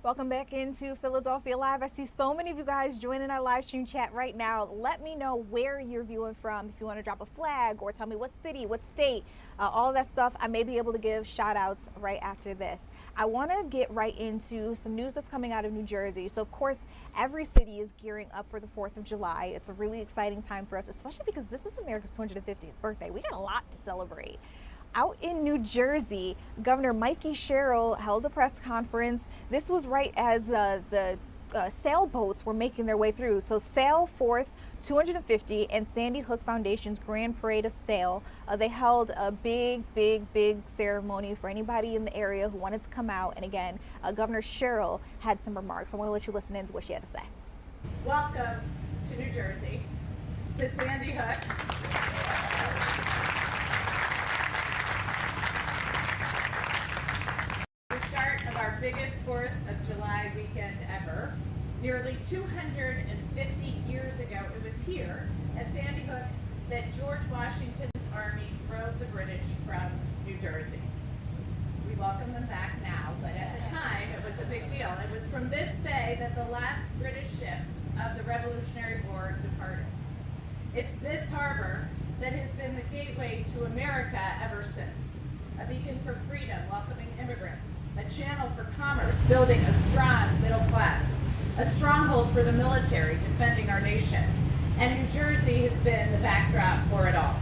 Welcome back into Philadelphia Live. I see so many of you guys joining our live stream chat right now. Let me know where you're viewing from. If you want to drop a flag or tell me what city, what state, all of that stuff, I may be able to give shout outs right after this. I want to get right into some news that's coming out of New Jersey. So, of course, every city is gearing up for the 4th of July. It's a really exciting time for us, especially because this is America's 250th birthday. We got a lot to celebrate. Out in New Jersey, Governor Mikey Sherrill held a press conference. This was right as the sailboats were making their way through. So Sail Forth 250 and Sandy Hook Foundation's Grand Parade of Sail. They held a big ceremony for anybody in the area who wanted to come out. And again, Governor Sherrill had some remarks. I want to let you listen in to what she had to say. Welcome to New Jersey, to Sandy Hook. Our biggest 4th of July weekend ever. Nearly 250 years ago, it was here at Sandy Hook that George Washington's army drove the British from New Jersey. We welcome them back now, but at the time it was a big deal. It was from this bay that the last British ships of the Revolutionary War departed. It's this harbor that has been the gateway to America ever since. A beacon for freedom, welcoming immigrants. A channel for commerce, building a strong middle class, a stronghold for the military, defending our nation. And New Jersey has been the backdrop for it all.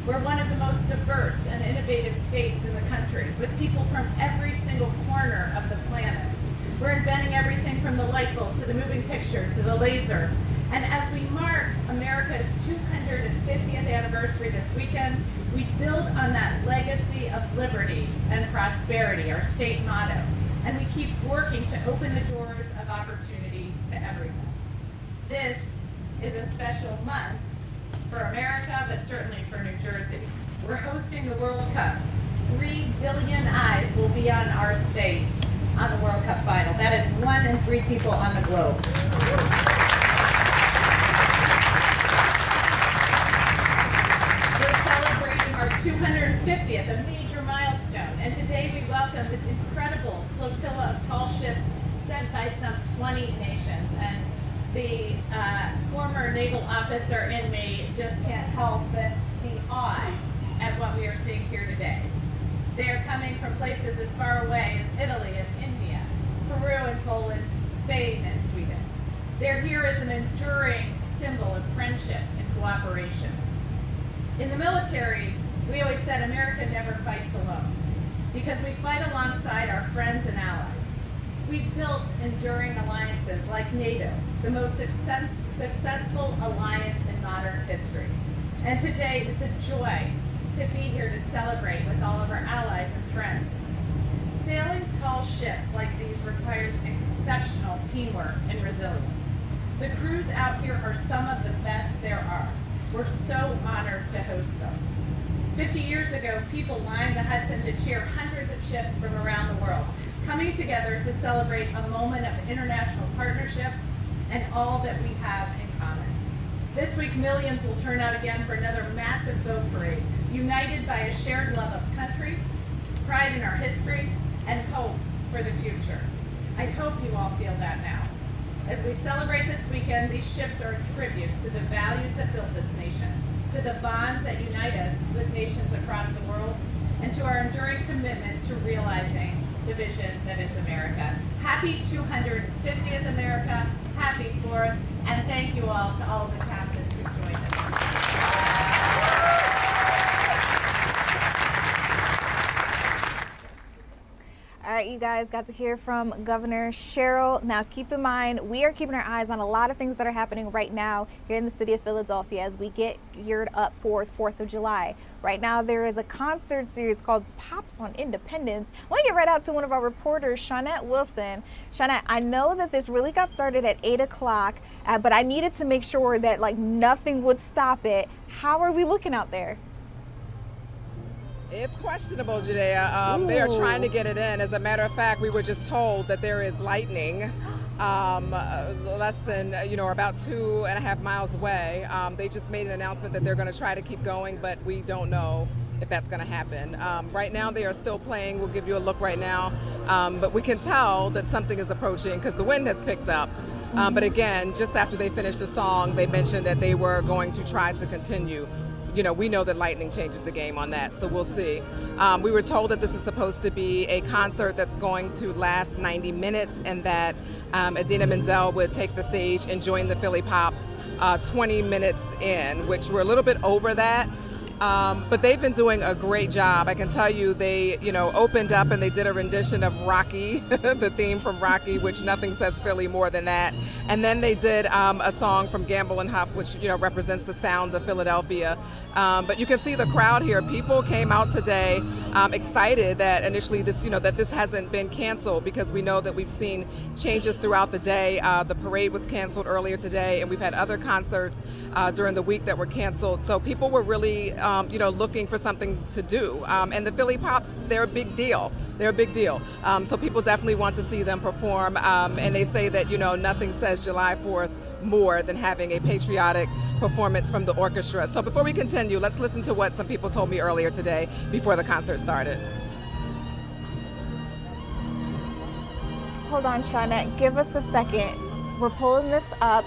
We're one of the most diverse and innovative states in the country, with people from every single corner of the planet. We're inventing everything from the light bulb to the moving picture to the laser. And as we mark America's 250th anniversary this weekend, we build on that legacy of liberty and prosperity, our state motto, and we keep working to open the doors of opportunity to everyone. This is a special month for America, but certainly for New Jersey. We're hosting the World Cup. 3 billion eyes will be on our state on the World Cup final. That is 1 in 3 people on the globe. Our 250th, a major milestone, and today we welcome this incredible flotilla of tall ships sent by some 20 nations. And the former naval officer in me just can't help but be awed at what we are seeing here today. They are coming from places as far away as Italy and India, Peru and Poland, Spain and Sweden. They're here as an enduring symbol of friendship and cooperation. In the military, we always said America never fights alone, because we fight alongside our friends and allies. We've built enduring alliances like NATO, the most successful alliance in modern history. And today, it's a joy to be here to celebrate with all of our allies and friends. Sailing tall ships like these requires exceptional teamwork and resilience. The crews out here are some of the best there are. We're so honored to host them. 50 years ago, people lined the Hudson to cheer hundreds of ships from around the world, coming together to celebrate a moment of international partnership and all that we have in common. This week, millions will turn out again for another massive boat parade, united by a shared love of country, pride in our history, and hope for the future. I hope you all feel that now. As we celebrate this weekend, these ships are a tribute to the values that built this nation, to the bonds that unite us with nations across the world, and to our enduring commitment to realizing the vision that is America. Happy 250th America, happy 4th, and thank you all to all of the captains who joined us. All right, you guys got to hear from Governor Sherrill. Now, keep in mind, we are keeping our eyes on a lot of things that are happening right now here in the city of Philadelphia as we get geared up for 4th of July. Right now, there is a concert series called Pops on Independence. I want to get right out to one of our reporters, Shawnette Wilson. Shawnette, I know that this really got started at 8 o'clock, but I needed to make sure that nothing would stop it. How are we looking out there? It's questionable, Judea. They are trying to get it in. As a matter of fact, we were just told that there is lightning less than, about 2.5 miles away. They just made an announcement that they're going to try to keep going, but we don't know if that's going to happen. Right now they are still playing. We'll give you a look right now. But we can tell that something is approaching because the wind has picked up. But again, just after they finished the song, they mentioned that they were going to try to continue. You know, we know that lightning changes the game on that, so we'll see. We were told that this is supposed to be a concert that's going to last 90 minutes and that Idina Menzel would take the stage and join the Philly Pops 20 minutes in, which we're a little bit over that. But they've been doing a great job. I can tell you they, opened up and they did a rendition of Rocky, the theme from Rocky, which nothing says Philly more than that. And then they did a song from Gamble and Huff, which, represents the sounds of Philadelphia. But you can see the crowd here. People came out today excited that initially this, that this hasn't been canceled because we know that we've seen changes throughout the day. The parade was canceled earlier today, and we've had other concerts during the week that were canceled. So people were really looking for something to do. And the Philly Pops, they're a big deal. They're a big deal. So people definitely want to see them perform. And they say that, nothing says July 4th more than having a patriotic performance from the orchestra. So before we continue, let's listen to what some people told me earlier today before the concert started. Hold on, Shawnette, give us a second. We're pulling this up.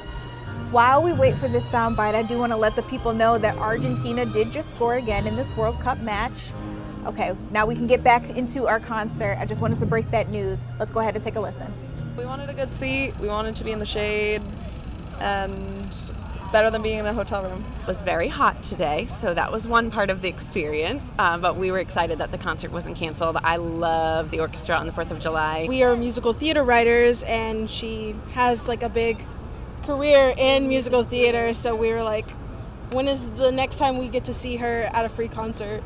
While we wait for this soundbite, I do want to let the people know that Argentina did just score again in this World Cup match. Okay, now we can get back into our concert. I just wanted to break that news. Let's go ahead and take a listen. We wanted a good seat. We wanted to be in the shade, and better than being in a hotel room. It was very hot today, so that was one part of the experience, but we were excited that the concert wasn't canceled. I love the orchestra on the 4th of July. We are musical theater writers, and she has like a big career in musical theater, so we were like, when is the next time we get to see her at a free concert?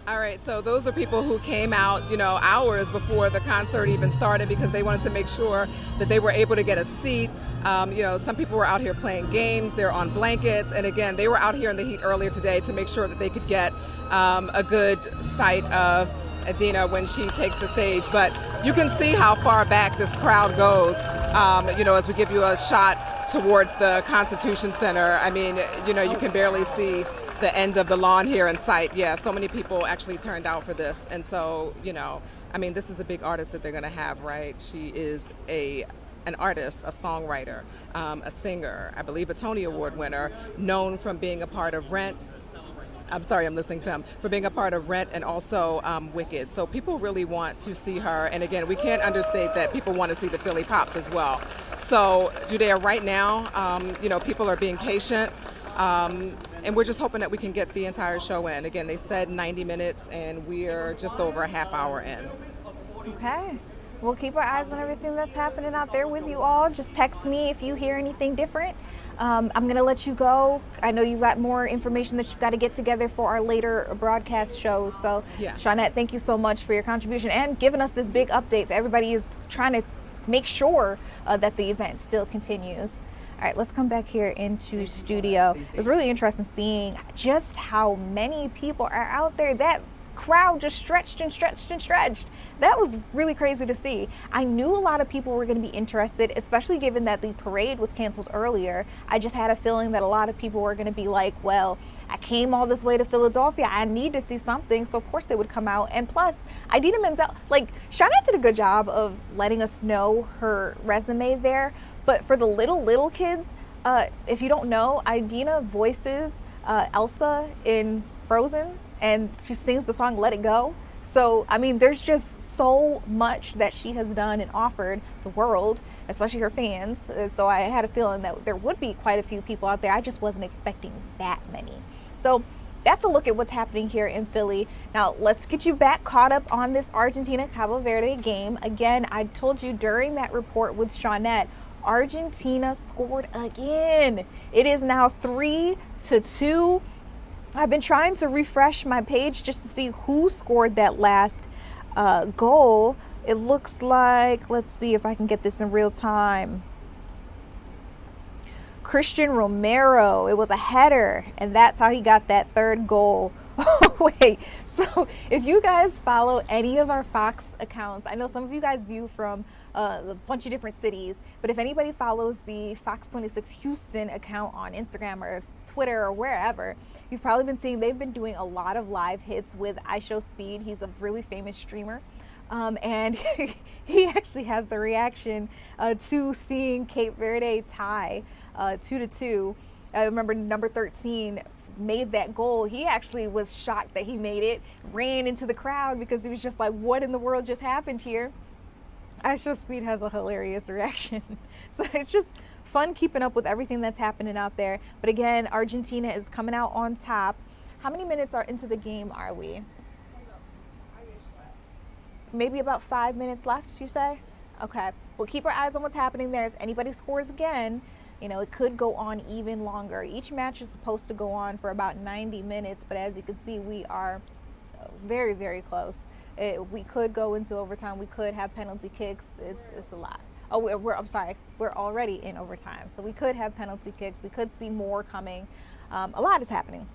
All right, so those are people who came out, hours before the concert even started because they wanted to make sure that they were able to get a seat. Some people were out here playing games, they're on blankets, and again, they were out here in the heat earlier today to make sure that they could get a good sight of Idina when she takes the stage. But you can see how far back this crowd goes, as we give you a shot towards the Constitution Center. I mean, you can barely see the end of the lawn here in sight. Yeah, so many people actually turned out for this. And so, this is a big artist that they're going to have, right? She is an artist, a songwriter, a singer, I believe a Tony Award winner, known from being a part of Rent. I'm sorry, I'm listening to him, for being a part of Rent and also Wicked. So people really want to see her. And again, we can't understate that people want to see the Philly Pops as well. So Judea, right now, people are being patient. And we're just hoping that we can get the entire show in. Again, they said 90 minutes, and we're just over a half hour in. Okay. We'll keep our eyes on everything that's happening out there with you all. Just text me if you hear anything different. I'm going to let you go. I know you've got more information that you've got to get together for our later broadcast shows. So, yeah. Shawnette, thank you so much for your contribution and giving us this big update. Everybody is trying to make sure that the event still continues. All right, let's come back here into studio. It was really interesting seeing just how many people are out there. That crowd just stretched and stretched and stretched. That was really crazy to see. I knew a lot of people were going to be interested, especially given that the parade was canceled earlier. I just had a feeling that a lot of people were going to be like, well, I came all this way to Philadelphia. I need to see something. So of course they would come out. And plus, Idina Menzel, Shawnette did a good job of letting us know her resume there. But for the little kids, if you don't know, Idina voices Elsa in Frozen, and she sings the song Let It Go. So, there's just so much that she has done and offered the world, especially her fans. So I had a feeling that there would be quite a few people out there. I just wasn't expecting that many. So that's a look at what's happening here in Philly. Now, let's get you back caught up on this Argentina-Cabo Verde game. Again, I told you during that report with Shawnette, Argentina scored again. It is now 3-2. I've been trying to refresh my page just to see who scored that last goal. It looks like, let's see if I can get this in real time. Christian Romero. It was a header, and that's how he got that third goal. Wait, So if you guys follow any of our Fox accounts, I know some of you guys view from a bunch of different cities, but if anybody follows the Fox 26 Houston account on Instagram or Twitter or wherever, you've probably been seeing they've been doing a lot of live hits with iShowSpeed. He's a really famous streamer. And he actually has the reaction to seeing Cape Verde tie 2-2. I remember number 13 made that goal. He actually was shocked that he made it, ran into the crowd because he was just like, what in the world just happened here? iShowSpeed has a hilarious reaction. So it's just fun keeping up with everything that's happening out there. But again, Argentina is coming out on top. How many minutes are into the game are we? Maybe about 5 minutes left, you say? Okay, we'll keep our eyes on what's happening there. If anybody scores again, you know, it could go on even longer. Each match is supposed to go on for about 90 minutes, but as you can see, we are very, very close. We could go into overtime. We could have penalty kicks. It's a lot. Oh, I'm sorry. We're already in overtime, so we could have penalty kicks. We could see more coming. A lot is happening.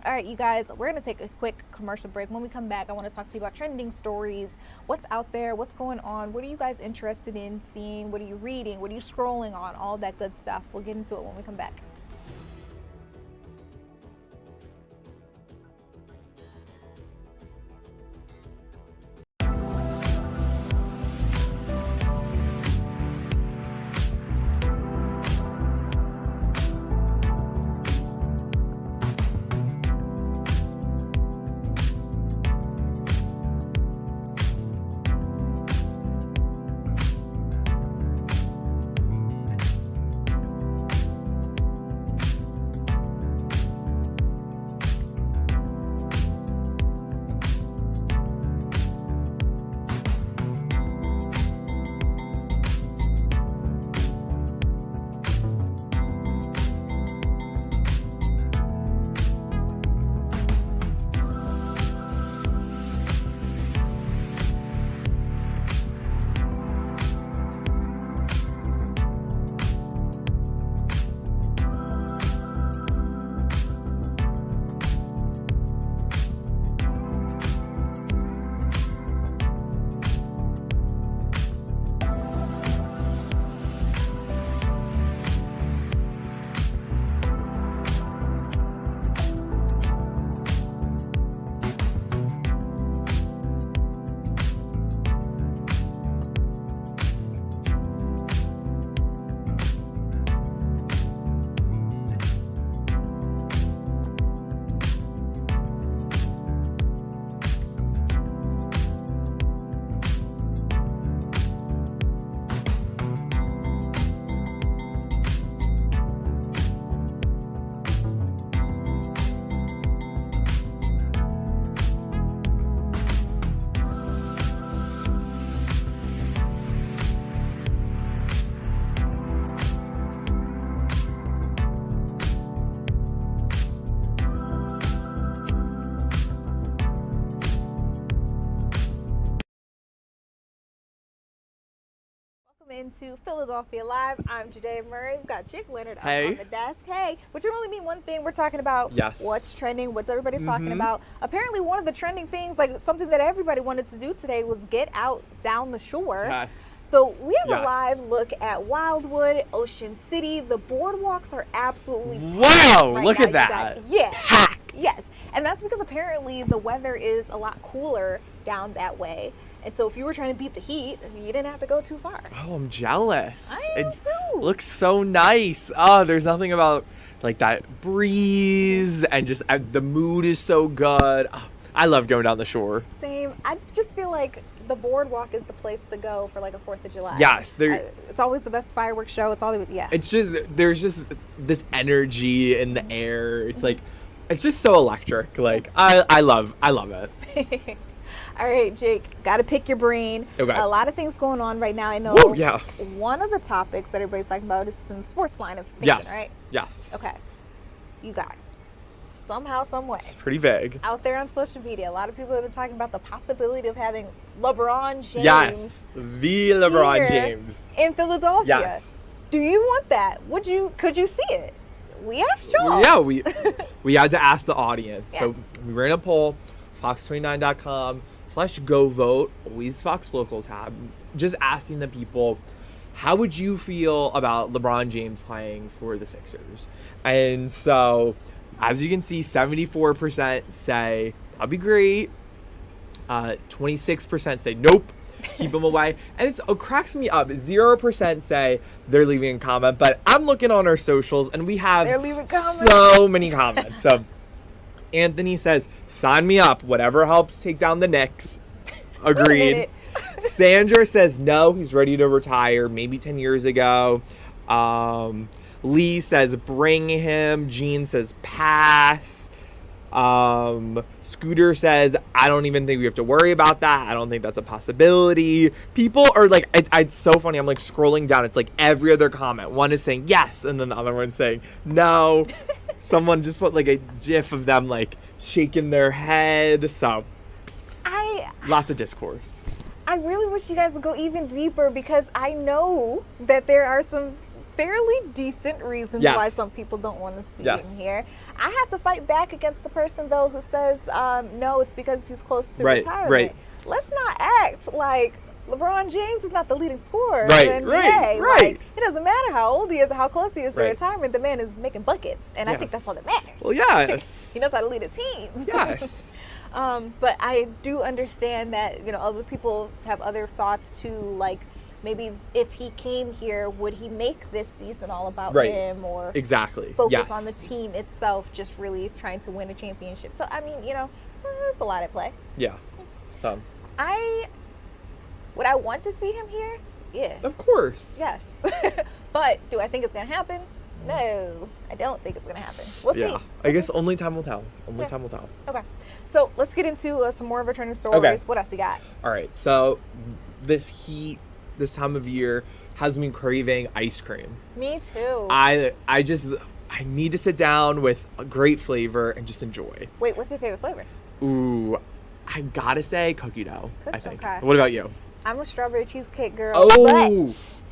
All right, you guys, we're going to take a quick commercial break. When we come back, I want to talk to you about trending stories. What's out there? What's going on? What are you guys interested in seeing? What are you reading? What are you scrolling on? All that good stuff. We'll get into it when we come back. Into Philadelphia Live. I'm Jade Murray. We've got Jake Leonard up on the desk. Hey, which would only mean one thing. We're talking about what's trending, what's everybody talking about. Apparently, one of the trending things, like something that everybody wanted to do today, was get out down the shore. Yes. So we have a live look at Wildwood, Ocean City. The boardwalks are absolutely wow! Look at that. Yes. Packed. Yes, and that's because apparently the weather is a lot cooler down that way. And so if you were trying to beat the heat, you didn't have to go too far. Oh, I'm jealous. I am too. Looks so nice. Oh, there's nothing about like that breeze and just the mood is so good. Oh, I love going down the shore. Same. I just feel like the boardwalk is the place to go for like a 4th of July. Yes. It's always the best fireworks show. It's always, yeah. It's just, there's just this energy in the air. It's like, it's just so electric. Like, I love it. All right, Jake, got to pick your brain. Okay. A lot of things going on right now. I know one of the topics that everybody's talking about is in the sports line of thinking, right? Yes. Okay. You guys, somehow, some way. It's pretty big. Out there on social media, a lot of people have been talking about the possibility of having LeBron James. Yes, the LeBron James. In Philadelphia. Yes. Do you want that? Could you see it? We asked y'all. Yeah, we had to ask the audience. Yeah. So we ran a poll. fox29.com/go vote, always Fox Local tab, just asking the people, how would you feel about LeBron James playing for the Sixers? And so, as you can see, 74% say, that'd be great. 26% say, nope, keep him away. And it cracks me up. 0% say they're leaving a comment. But I'm looking on our socials, and we have They're leaving comments. so many comments. So Anthony says, sign me up. Whatever helps take down the Knicks. Agreed. Sandra says, no, he's ready to retire. Maybe 10 years ago. Lee says, bring him. Jean says, pass. Scooter says, I don't even think we have to worry about that. I don't think that's a possibility. People are like, it's so funny. I'm like scrolling down. It's like every other comment. One is saying yes, and then the other one's saying no. Someone just put like a gif of them like shaking their head. So lots of discourse. I really wish you guys would go even deeper, because I know that there are some fairly decent reasons why some people don't want to see him here. I have to fight back against the person, though, who says, no, it's because he's close to retirement. Right. Let's not act like LeBron James is not the leading scorer in the NBA. Right. Like, it doesn't matter how old he is or how close he is to retirement. The man is making buckets, and I think that's all that matters. Well, yes. He knows how to lead a team. Yes. But I do understand that, other people have other thoughts too, like maybe if he came here, would he make this season all about him, or focus on the team itself, just really trying to win a championship? So, I mean, there's a lot at play. Yeah. So. Would I want to see him here? Yeah. Of course. Yes. But do I think it's going to happen? No, I don't think it's going to happen. We'll see. I guess only time will tell. Time will tell. Okay. So let's get into some more returning stories. What else you got? All right. So this heat, this time of year, has me craving ice cream. Me too. I need to sit down with a great flavor and just enjoy. Wait, what's your favorite flavor? Ooh, I gotta say cookie dough, I think. Okay. What about you? I'm a strawberry cheesecake girl. Oh, but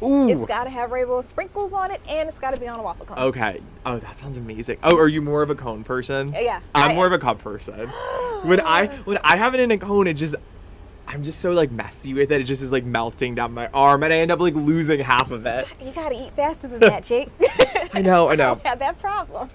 it's gotta have rainbow sprinkles on it, and it's gotta be on a waffle cone. Okay. Oh, that sounds amazing. Oh, are you more of a cone person? Yeah. I'm more of a cup person. When I have it in a cone, I'm just so like messy with it. It just is like melting down my arm, and I end up like losing half of it. You gotta eat faster than that, Jake. I know. I don't have that problem.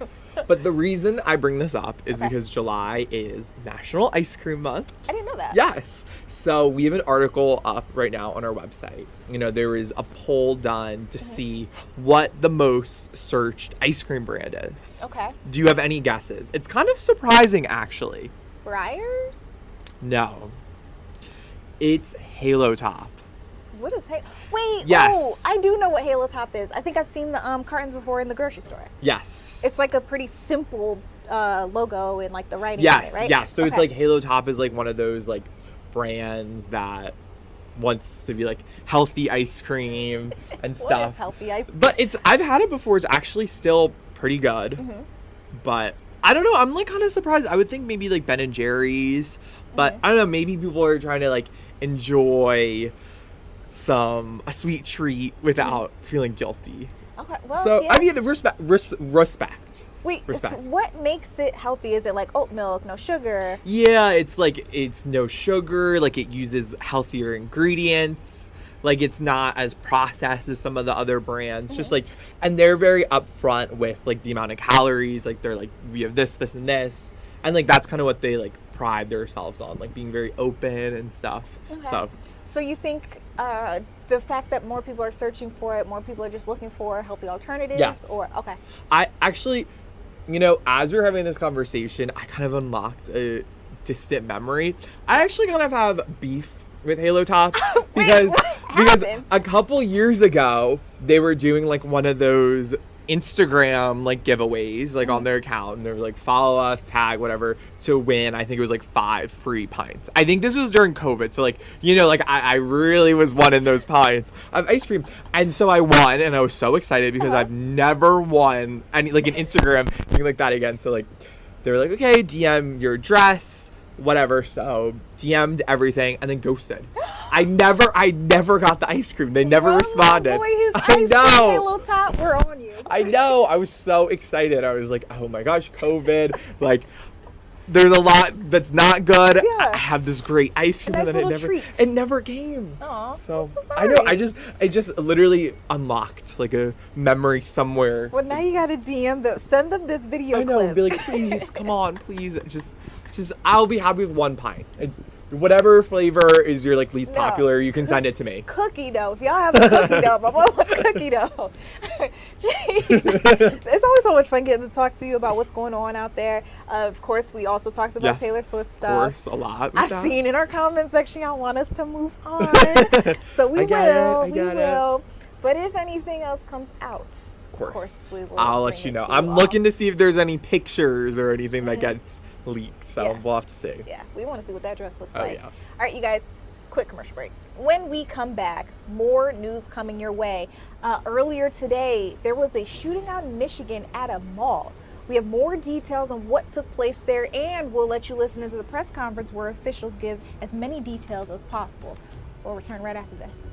But the reason I bring this up is because July is National Ice Cream Month. I didn't know that. Yes. So we have an article up right now on our website. There is a poll done to see what the most searched ice cream brand is. Okay. Do you have any guesses? It's kind of surprising, actually. Breyers? No. It's Halo Top. What is Halo? Wait. Yes. Oh, I do know what Halo Top is. I think I've seen the cartons before in the grocery store. Yes. It's like a pretty simple logo and like the writing. Yes. On it, right? Yes. So it's like Halo Top is like one of those like brands that wants to be like healthy ice cream and stuff. What is healthy ice cream? But I've had it before. It's actually still pretty good. Mm-hmm. But I don't know. I'm like kind of surprised. I would think maybe like Ben and Jerry's, but I don't know. Maybe people are trying to like enjoy a sweet treat without feeling guilty. Okay. Well, so yeah. I mean, respect. Wait, respect. So what makes it healthy? Is it like oat milk, no sugar? Yeah, it's like it's no sugar. Like it uses healthier ingredients. Like it's not as processed as some of the other brands. Just like, and they're very upfront with like the amount of calories. Like they're like, we have this, this, and this, and like that's kind of what they like pride themselves on, like being very open and stuff. Okay. So you think the fact that more people are searching for it, more people are just looking for healthy alternatives? Yes. Or okay. I actually, as we were having this conversation, I kind of unlocked a distant memory. I actually kind of have beef with Halo Top because a couple years ago they were doing like one of those Instagram like giveaways like on their account, and they were like, follow us, tag whatever to win. I think it was like 5 free pints. I think this was during COVID, so like like I really was wanting those pints of ice cream, and so I won, and I was so excited because I've never won any like an Instagram thing like that again. So like they were like, okay, DM your address, whatever. So DM'd everything and then ghosted. I never got the ice cream. They never responded. Boy, his I ice know. cream, Halo Top, we're on you. I know. I was so excited. I was like, oh my gosh, COVID. Like, there's a lot that's not good. Yeah. I have this great ice cream, Nice and then little it never came. Aw, So I'm so I know sorry. I just literally unlocked like a memory somewhere. Well, now you gotta DM them. Send them this video I know. clip. Be like, please, come on, please. Just I'll be happy with one pint. Whatever flavor is your like least No. popular, you can send it to me. Cookie dough. If y'all have a cookie dough, my mom wants cookie dough. It's always so much fun getting to talk to you about what's going on out there. Of course, we also talked about Yes, Taylor Swift Of stuff. course, a lot. I've seen in our comment section y'all want us to move on, so we I get it, will. I We get it. will. But if anything else comes out, Of course, we will. I'll bring let you it know. to I'm all. looking to see if there's any pictures or anything that Mhm. gets leaked. So Yeah. we'll have to see. Yeah, we want to see what that dress looks Oh, like. yeah. All right, you guys, quick commercial break. When we come back, more news coming your way. Earlier today, there was a shooting out in Michigan at a mall. We have more details on what took place there, and we'll let you listen into the press conference where officials give as many details as possible. We'll return right after this.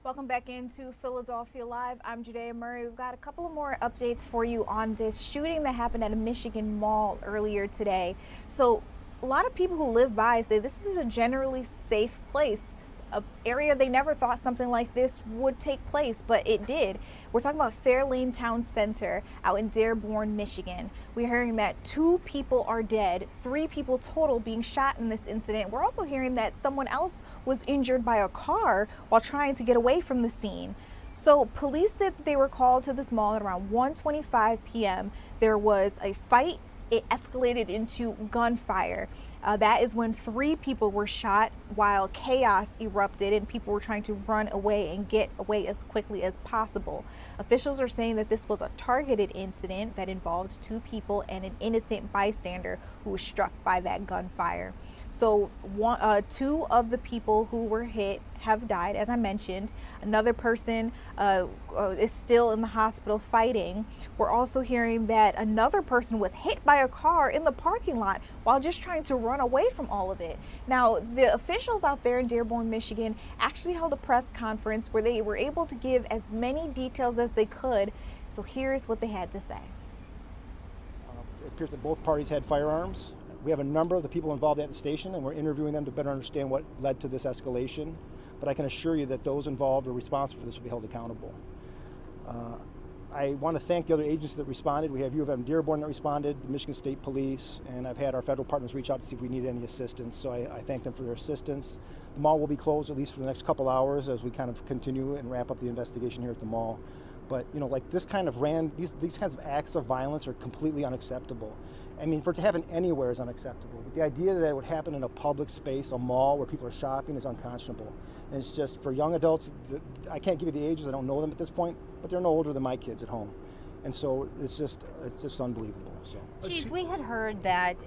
Welcome back into Philadelphia Live. I'm Judea Murray. We've got a couple of more updates for you on this shooting that happened at a Michigan mall earlier today. So a lot of people who live by say this is a generally safe place, an area they never thought something like this would take place, but it did. We're talking about Fairlane Town Center out in Dearborn, Michigan. We're hearing that 2 people are dead, 3 people total being shot in this incident. We're also hearing that someone else was injured by a car while trying to get away from the scene. So police said that they were called to this mall at around 1:25 p.m. There was a fight. It escalated into gunfire. That is when 3 people were shot while chaos erupted and people were trying to run away and get away as quickly as possible. Officials are saying that this was a targeted incident that involved 2 people and an innocent bystander who was struck by that gunfire. So 2 of the people who were hit have died, as I mentioned. Another person is still in the hospital fighting. We're also hearing that another person was hit by a car in the parking lot while just trying to run away from all of it. Now, the officials out there in Dearborn, Michigan actually held a press conference where they were able to give as many details as they could. So here's what they had to say. It appears that both parties had firearms. We have a number of the people involved at the station, and we're interviewing them to better understand what led to this escalation. But I can assure you that those involved or responsible for this will be held accountable. I want to thank the other agencies that responded. We have U of M Dearborn that responded, the Michigan State Police, and I've had our federal partners reach out to see if we need any assistance. So I thank them for their assistance. The mall will be closed at least for the next couple hours as we kind of continue and wrap up the investigation here at the mall. But like this kind of these kinds of acts of violence are completely unacceptable. I mean, for it to happen anywhere is unacceptable. But the idea that it would happen in a public space, a mall where people are shopping, is unconscionable. And it's just for young adults. I can't give you the ages. I don't know them at this point, but they're no older than my kids at home. And so it's just unbelievable. So. Chief, we had heard that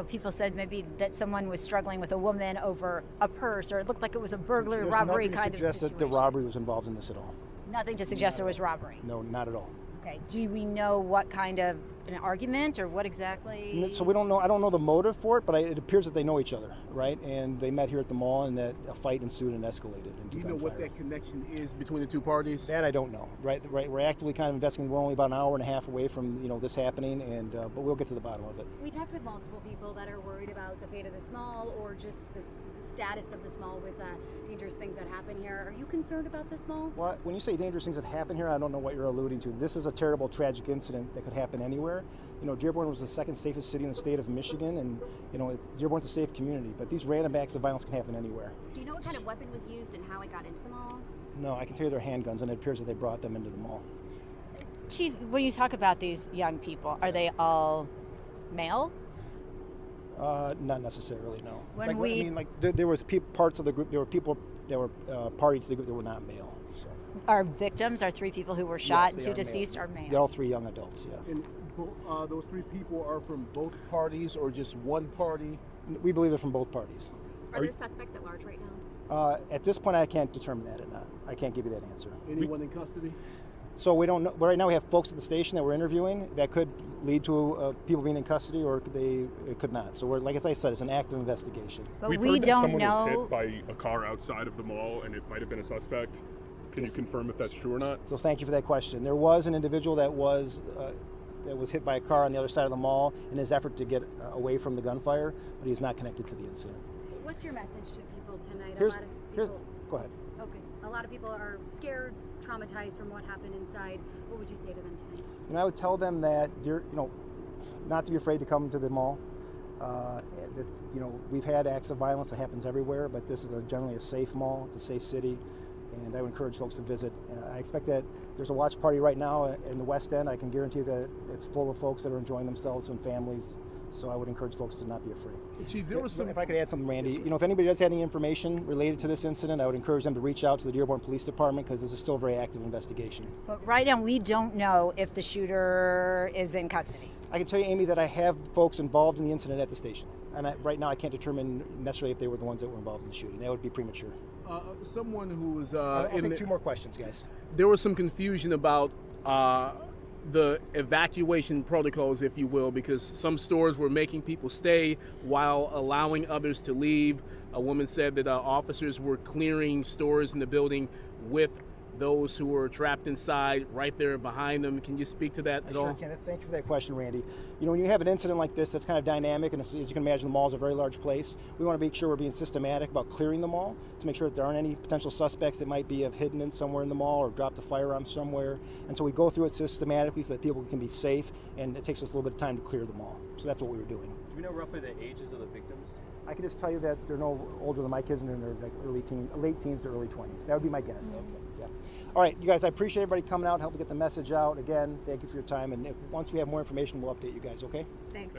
people said maybe that someone was struggling with a woman over a purse, or it looked like it was a burglary robbery kind of situation. Suggest that the robbery was involved in this at all. Nothing to suggest there was robbery. No, not at all. Okay. Do we know what kind of an argument or what exactly? So we don't know. I don't know the motive for it, but it appears that they know each other, right? And they met here at the mall, and that a fight ensued and escalated. Do you know what that connection is between the two parties? That I don't know. Right. We're actively kind of investigating. We're only about an hour and a half away from this happening, and but we'll get to the bottom of it. We talked with multiple people that are worried about the fate of this mall or just the status of this mall with dangerous things that happen here. Are you concerned about this mall? Well, when you say dangerous things that happen here, I don't know what you're alluding to. This is a terrible, tragic incident that could happen anywhere. Dearborn was the second safest city in the state of Michigan, and Dearborn's a safe community. But these random acts of violence can happen anywhere. Do you know what kind of weapon was used and how it got into the mall? No, I can tell you they're handguns, and it appears that they brought them into the mall. Chief, when you talk about these young people, are they all male? Not necessarily, no. There was parts of the group. There were people that were party to the group that were not male. So. Our victims, our 3 people who were shot, yes, and 2 deceased, are male. They're all 3 young adults. Yeah. And those 3 people are from both parties or just one party? We believe they're from both parties. Are there suspects at large right now? At this point, I can't determine that or not. I can't give you that answer. Anyone in custody? So we don't know. Right now, we have folks at the station that we're interviewing that could lead to people being in custody, or it could not. So like I said, it's an active investigation. But We've heard that someone was hit by a car outside of the mall, and it might have been a suspect. Can you confirm if that's true or not? So thank you for that question. There was an individual that was hit by a car on the other side of the mall in his effort to get away from the gunfire, but he's not connected to the incident. What's your message to people tonight? Go ahead. Okay. A lot of people are scared, traumatized from what happened inside. What would you say to them tonight? And I would tell them that not to be afraid to come to the mall. That we've had acts of violence that happens everywhere, but this is generally a safe mall. It's a safe city, and I would encourage folks to visit. I expect that there's a watch party right now in the West End. I can guarantee that it's full of folks that are enjoying themselves and families. So I would encourage folks to not be afraid. Chief, if I could add something, Randy, if anybody does have any information related to this incident, I would encourage them to reach out to the Dearborn Police Department, because this is still a very active investigation. But right now, we don't know if the shooter is in custody. I can tell you, Amy, that I have folks involved in the incident at the station. And right now, I can't determine necessarily if they were the ones that were involved in the shooting. That would be premature. Someone who was I'll take 2 more questions, guys. There was some confusion about the evacuation protocols, if you will, because some stores were making people stay while allowing others to leave. A woman said that officers were clearing stores in the building with those who were trapped inside right there behind them. Can you speak to that at all? Sure, Kenneth. Thank you for that question, Randy. When you have an incident like this that's kind of dynamic, and as you can imagine, the mall is a very large place, we want to make sure we're being systematic about clearing the mall to make sure that there aren't any potential suspects that might be hidden in somewhere in the mall or dropped a firearm somewhere. And so we go through it systematically so that people can be safe, and it takes us a little bit of time to clear the mall. So that's what we were doing. Do we know roughly the ages of the victims? I can just tell you that they're no older than my kids, and they're like late teens to early 20s. That would be my guess. Okay. Yeah. All right, you guys, I appreciate everybody coming out, helping get the message out. Again, thank you for your time, and once we have more information, we'll update you guys, okay? Thanks.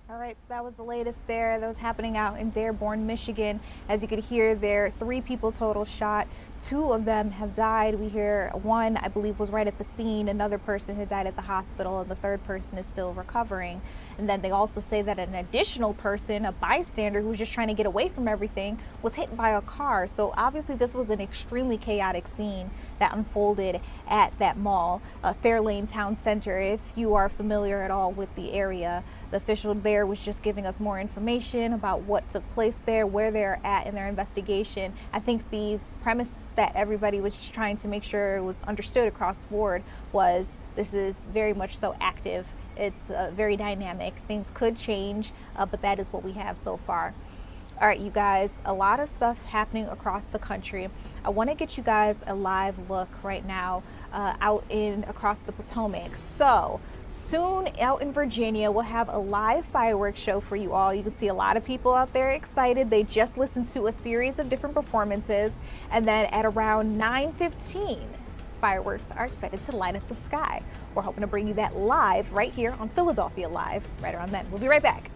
All right, so that was the latest there. That was happening out in Dearborn, Michigan. As you could hear there, 3 people total shot. 2 of them have died. We hear one, I believe, was right at the scene. Another person who died at the hospital, and the 3rd person is still recovering. And then they also say that an additional person, a bystander who was just trying to get away from everything, was hit by a car. So obviously this was an extremely chaotic scene that unfolded at that mall, Fairlane Town Center. If you are familiar at all with the area, the official there was just giving us more information about what took place there, where they're at in their investigation. I think the premise that everybody was just trying to make sure was understood across the board was this is very much so active. It's very dynamic. Things could change, but that is what we have so far. All right, you guys, a lot of stuff happening across the country. I want to get you guys a live look right now across the Potomac. So soon out in Virginia, we'll have a live fireworks show for you all. You can see a lot of people out there excited. They just listened to a series of different performances. And then at around 9:15, fireworks are expected to light up the sky. We're hoping to bring you that live right here on Philadelphia Live right around then. We'll be right back.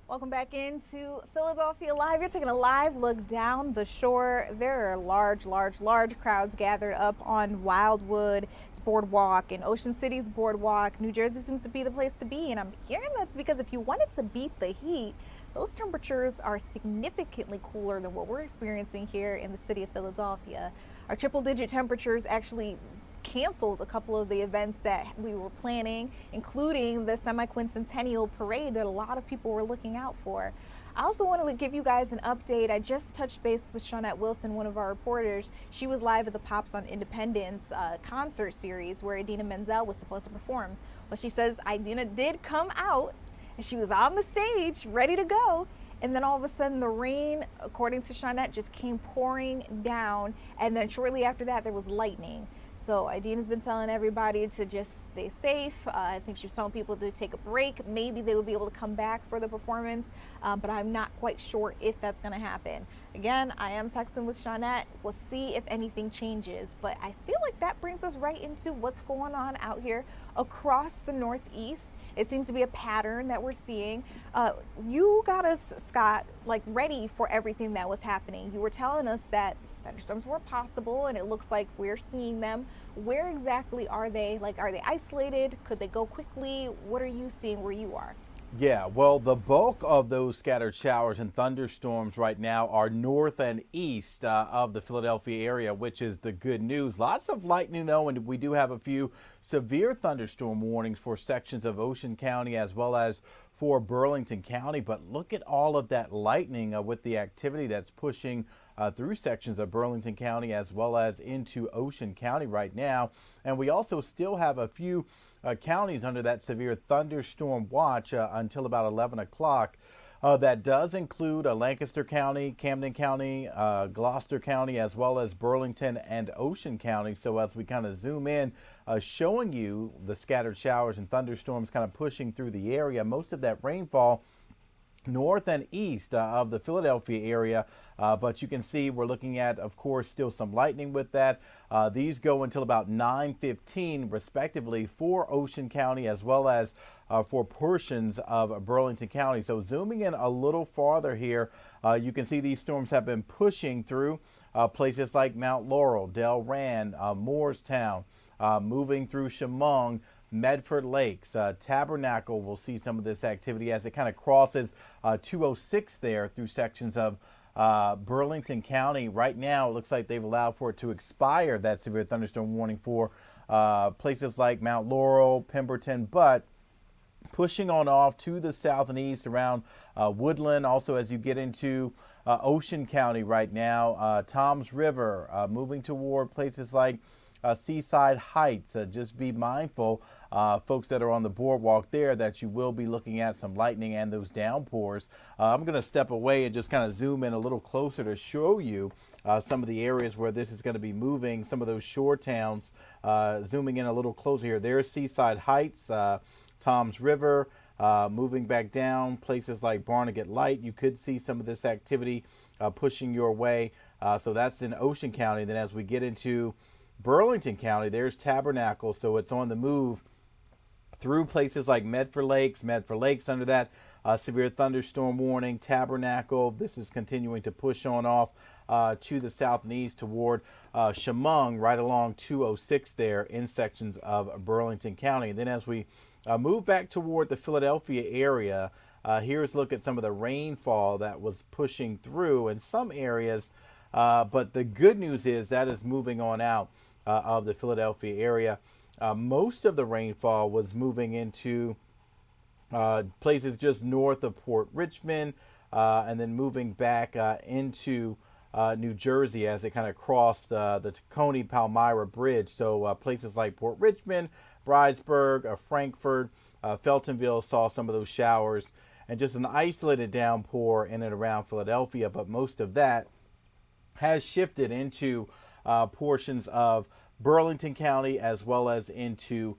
Welcome back into Philadelphia Live. You're taking a live look down the shore. There are large crowds gathered up on Wildwood's boardwalk and Ocean City's boardwalk. New Jersey seems to be the place to be, and I'm hearing that's because if you wanted to beat the heat, those temperatures are significantly cooler than what we're experiencing here in the city of Philadelphia. Our triple-digit temperatures actually canceled a couple of the events that we were planning, including the semi-quincentennial parade that a lot of people were looking out for. I also wanted to give you guys an update. I just touched base with Shawnette Wilson, one of our reporters. She was live at the Pops on Independence concert series where Idina Menzel was supposed to perform. Well, she says Idina did come out and she was on the stage ready to go. And then all of a sudden the rain, according to Shawnette, just came pouring down. And then shortly after that, there was lightning. So Idina's been telling everybody to just stay safe. I think she was telling people to take a break. Maybe they will be able to come back for the performance, but I'm not quite sure if that's going to happen. Again, I am texting with Shawnette. We'll see if anything changes, but I feel like that brings us right into what's going on out here across the Northeast. It seems to be a pattern that we're seeing. You got us, Scott, like ready for everything that was happening. You were telling us that thunderstorms were possible, and it looks like we're seeing them. Where exactly are they? Like, are they isolated? Could they go quickly? What are you seeing where you are? Yeah, well, the bulk of those scattered showers and thunderstorms right now are north and east of the Philadelphia area, which is the good news. Lots of lightning, though, and we do have a few severe thunderstorm warnings for sections of Ocean County as well as for Burlington County. But look at all of that lightning with the activity that's pushing through sections of Burlington County as well as into Ocean County right now. And we also still have a few counties under that severe thunderstorm watch until about 11 o'clock. That does include Lancaster County, Camden County, Gloucester County, as well as Burlington and Ocean County. So as we kind of zoom in, showing you the scattered showers and thunderstorms kind of pushing through the area, most of that rainfall north and east of the Philadelphia area. But you can see we're looking at, of course, still some lightning with that. These go until about 9:15 respectively for Ocean County as well as for portions of Burlington County. So zooming in a little farther here, you can see these storms have been pushing through places like Mount Laurel, Delran, Moorestown, moving through Chemung, Medford Lakes, Tabernacle will see some of this activity as it kind of crosses 206 there through sections of Burlington County. Right now, it looks like they've allowed for it to expire, that severe thunderstorm warning, for places like Mount Laurel, Pemberton, but pushing on off to the south and east around Woodland. Also, as you get into Ocean County right now, Toms River, moving toward places like Seaside Heights. Just be mindful, folks that are on the boardwalk there, that you will be looking at some lightning and those downpours. I'm going to step away and just kind of zoom in a little closer to show you some of the areas where this is going to be moving, some of those shore towns. Zooming in a little closer here. There's Seaside Heights, Toms River, moving back down, places like Barnegat Light. You could see some of this activity pushing your way. So that's in Ocean County. Then as we get into Burlington County, there's Tabernacle, so it's on the move through places like Medford Lakes under that severe thunderstorm warning. Tabernacle, this is continuing to push on off to the south and east toward Chemung, right along 206 there in sections of Burlington County. And then as we move back toward the Philadelphia area, here's a look at some of the rainfall that was pushing through in some areas, but the good news is that is moving on out of the Philadelphia area. Most of the rainfall was moving into places just north of Port Richmond, and then moving back into New Jersey as it kind of crossed the Tacony-Palmyra Bridge. So places like Port Richmond, Bridesburg, Frankfort, Feltonville saw some of those showers, and just an isolated downpour in and around Philadelphia, but most of that has shifted into portions of Burlington County as well as into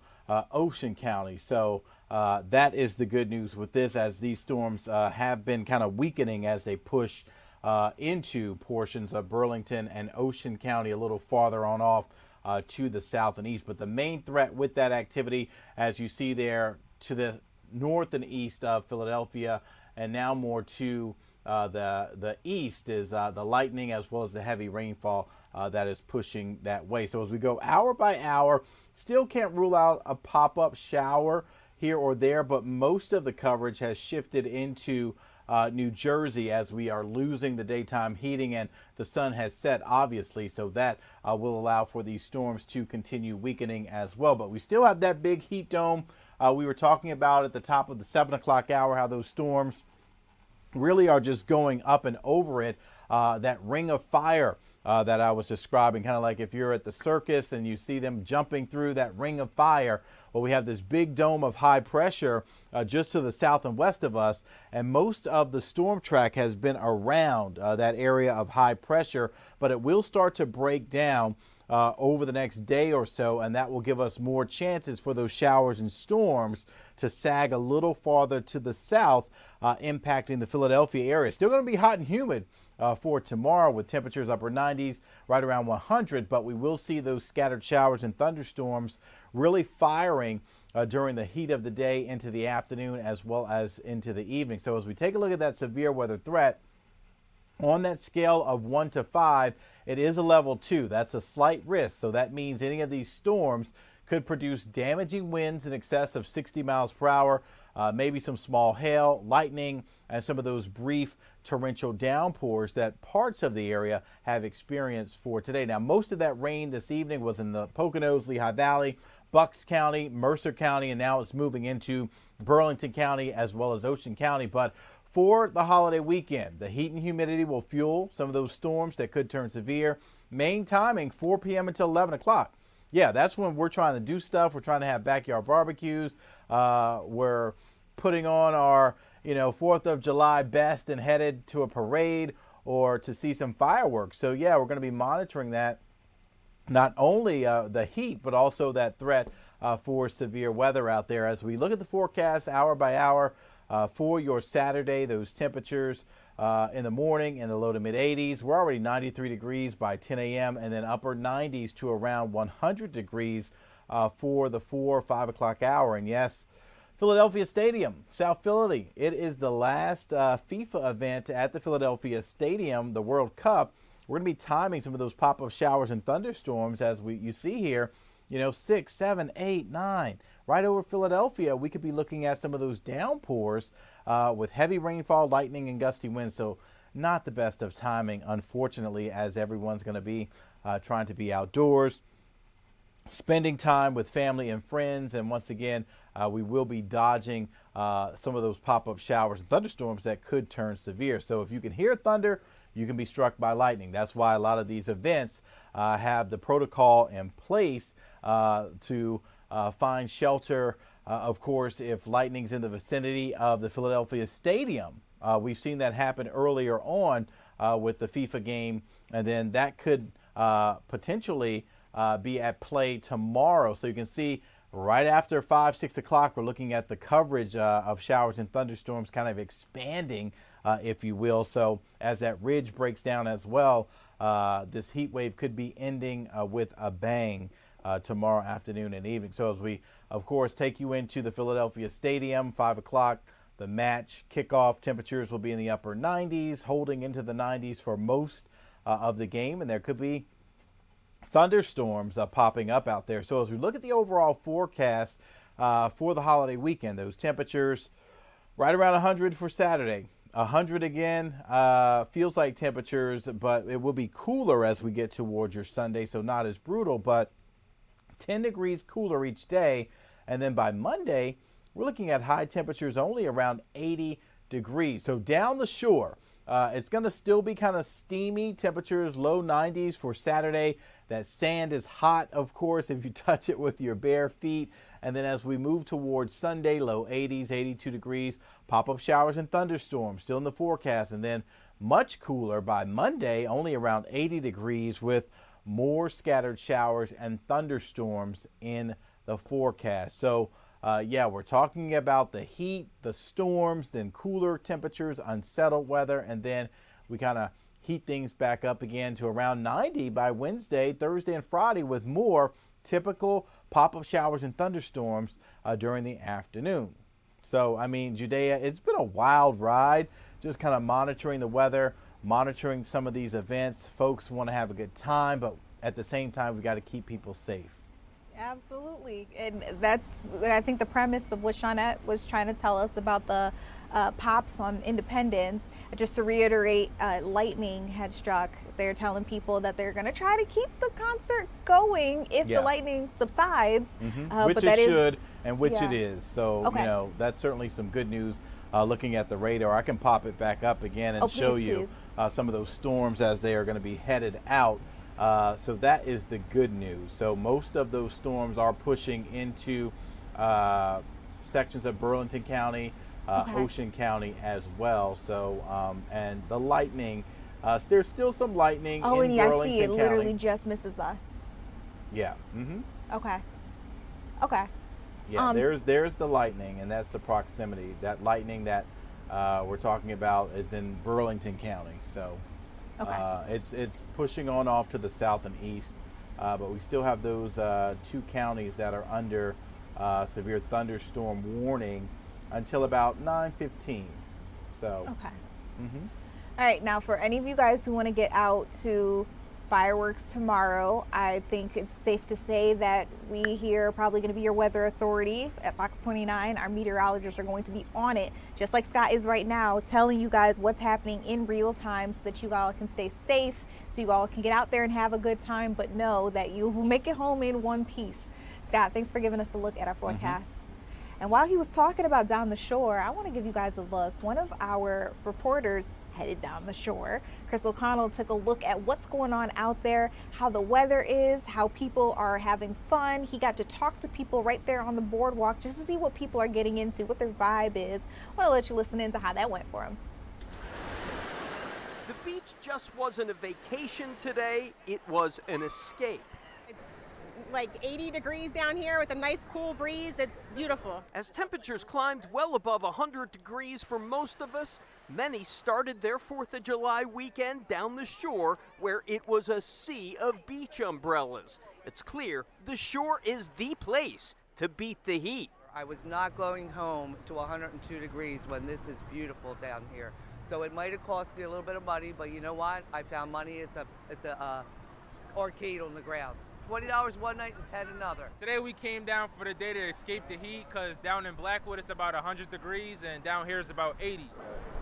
Ocean County. So that is the good news with this, as these storms have been kind of weakening as they push into portions of Burlington and Ocean County a little farther on off to the south and east. But the main threat with that activity, as you see there to the north and east of Philadelphia, and now more to the east, is the lightning as well as the heavy rainfall that is pushing that way. So as we go hour by hour, still can't rule out a pop-up shower here or there, but most of the coverage has shifted into New Jersey as we are losing the daytime heating and the sun has set, obviously, so that will allow for these storms to continue weakening as well. But we still have that big heat dome we were talking about at the top of the 7 o'clock hour, how those storms really are just going up and over it. That ring of fire that I was describing, kind of like if you're at the circus and you see them jumping through that ring of fire. Well, we have this big dome of high pressure just to the south and west of us, and most of the storm track has been around that area of high pressure, but it will start to break down over the next day or so, and that will give us more chances for those showers and storms to sag a little farther to the south, impacting the Philadelphia area. Still going to be hot and humid for tomorrow with temperatures upper 90s, right around 100, but we will see those scattered showers and thunderstorms really firing during the heat of the day into the afternoon as well as into the evening. So as we take a look at that severe weather threat, on that scale of 1 to 5, it is a level 2. That's a slight risk. So that means any of these storms could produce damaging winds in excess of 60 miles per hour, maybe some small hail, lightning, and some of those brief torrential downpours that parts of the area have experienced for today. Now, most of that rain this evening was in the Poconos, Lehigh Valley, Bucks County, Mercer County, and now it's moving into Burlington County as well as Ocean County. But for the holiday weekend, the heat and humidity will fuel some of those storms that could turn severe. Main timing, 4 p.m. until 11 o'clock. Yeah, that's when we're trying to do stuff. We're trying to have backyard barbecues. We're putting on our, 4th of July best and headed to a parade or to see some fireworks. So, yeah, we're going to be monitoring that, not only the heat, but also that threat for severe weather out there. As we look at the forecast hour by hour, For your Saturday, those temperatures in the morning in the low to mid 80s. We're already 93 degrees by 10 a.m. and then upper 90s to around 100 degrees for the 4 or 5 o'clock hour. And yes, Philadelphia Stadium, South Philly. It is the last FIFA event at the Philadelphia Stadium, the World Cup. We're going to be timing some of those pop-up showers and thunderstorms as you see here, 6, 7, 8, 9. Right over Philadelphia, we could be looking at some of those downpours with heavy rainfall, lightning, and gusty winds. So not the best of timing, unfortunately, as everyone's going to be trying to be outdoors, spending time with family and friends. And once again, we will be dodging some of those pop-up showers and thunderstorms that could turn severe. So if you can hear thunder, you can be struck by lightning. That's why a lot of these events have the protocol in place to find shelter. Of course, if lightning's in the vicinity of the Philadelphia Stadium, we've seen that happen earlier on with the FIFA game, and then that could potentially be at play tomorrow. So you can see right after 5, 6 o'clock, we're looking at the coverage of showers and thunderstorms kind of expanding, if you will. So as that ridge breaks down as well, this heat wave could be ending with a bang tomorrow afternoon and evening. So as we, of course, take you into the Philadelphia Stadium, 5 o'clock, the match kickoff temperatures will be in the upper 90s, holding into the 90s for most of the game, and there could be thunderstorms popping up out there. So as we look at the overall forecast for the holiday weekend, those temperatures right around 100 for Saturday. 100 again, feels like temperatures, but it will be cooler as we get towards your Sunday, so not as brutal, but 10 degrees cooler each day. And then by Monday, we're looking at high temperatures only around 80 degrees. So down the shore, it's going to still be kind of steamy. Temperatures low 90s for Saturday. That sand is hot, of course, if you touch it with your bare feet. And then as we move towards Sunday, low 80s, 82 degrees, pop-up showers and thunderstorms still in the forecast. And then much cooler by Monday, only around 80 degrees with more scattered showers and thunderstorms in the forecast. So yeah, we're talking about the heat, the storms, then cooler temperatures, unsettled weather, and then we kind of heat things back up again to around 90 by Wednesday, Thursday, and Friday with more typical pop-up showers and thunderstorms during the afternoon. So, I mean, Judea, it's been a wild ride, just kind of monitoring the weather, monitoring some of these events. Folks want to have a good time, but at the same time, we've got to keep people safe. Absolutely. And that's, I think, the premise of what Shawnette was trying to tell us about the pops on Independence. Just to reiterate, lightning had struck. They're telling people that they're going to try to keep the concert going if the lightning subsides. Which but it should, and which yeah. it is. So, you know, that's certainly some good news looking at the radar. I can pop it back up again and show you some of those storms as they are going to be headed out. So that is the good news. So most of those storms are pushing into sections of Burlington County, Ocean County as well. So, and the lightning, there's still some lightning in Burlington County. I see it literally just misses us. Yeah. Okay. Okay. Yeah, there's the lightning, and that's the proximity. That lightning that we're talking about is in Burlington County. So it's pushing on off to the south and east, but we still have those 2 counties that are under severe thunderstorm warning until about 9:15. So. Okay. All right. Now, for any of you guys who want to get out to fireworks tomorrow, I think it's safe to say that we here are probably going to be your weather authority at Fox 29. Our meteorologists are going to be on it, just like Scott is right now, telling you guys what's happening in real time so that you all can stay safe, so you all can get out there and have a good time, but know that you will make it home in one piece. Scott, thanks for giving us a look at our forecast. And while he was talking about down the shore, I want to give you guys a look. One of our reporters headed down the shore. Chris O'Connell took a look at what's going on out there, how the weather is, how people are having fun. He got to talk to people right there on the boardwalk just to see what people are getting into, what their vibe is. I want to let you listen into how that went for him. The beach just wasn't a vacation today, it was an escape. It's like 80 degrees down here with a nice cool breeze. It's beautiful. As temperatures climbed well above 100 degrees for most of us, many started their 4th of July weekend down the shore where it was a sea of beach umbrellas. It's clear the shore is the place to beat the heat. I was not going home to 102 degrees when this is beautiful down here. So it might have cost me a little bit of money, but you know what? I found money at the arcade on the ground. $20 one night and 10 another. Today we came down for the day to escape the heat because down in Blackwood it's about 100 degrees and down here it's about 80.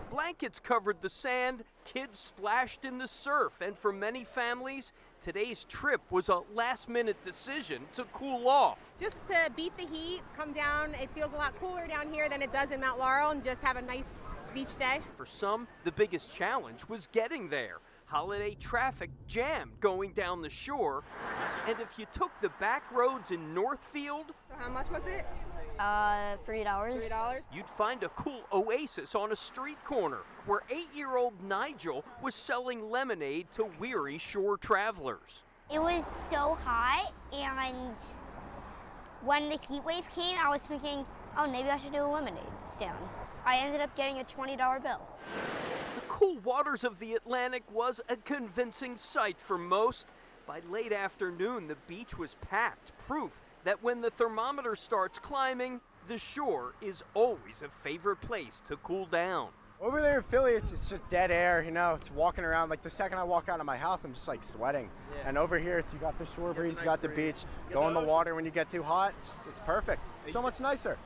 Blankets covered the sand, kids splashed in the surf, and for many families, today's trip was a last-minute decision to cool off. Just to beat the heat, come down. It feels a lot cooler down here than it does in Mount Laurel, and just have a nice beach day. For some, the biggest challenge was getting there. Holiday traffic jammed going down the shore, and if you took the back roads in Northfield, So how much was it? $3. $3. you'd find a cool oasis on a street corner where 8-year-old Nigel was selling lemonade to weary shore travelers. It was so hot, and when the heat wave came, I was thinking, oh, maybe I should do a lemonade stand. I ended up getting a $20 bill. The cool waters of the Atlantic was a convincing sight for most. By late afternoon, the beach was packed, proof that when the thermometer starts climbing, the shore is always a favorite place to cool down. Over there in Philly, it's just dead air, you know, it's walking around. Like the second I walk out of my house, I'm just like sweating. Yeah. And over here, you got the shore breeze, you got the beach. Go in the water when you get too hot, it's perfect. So much nicer.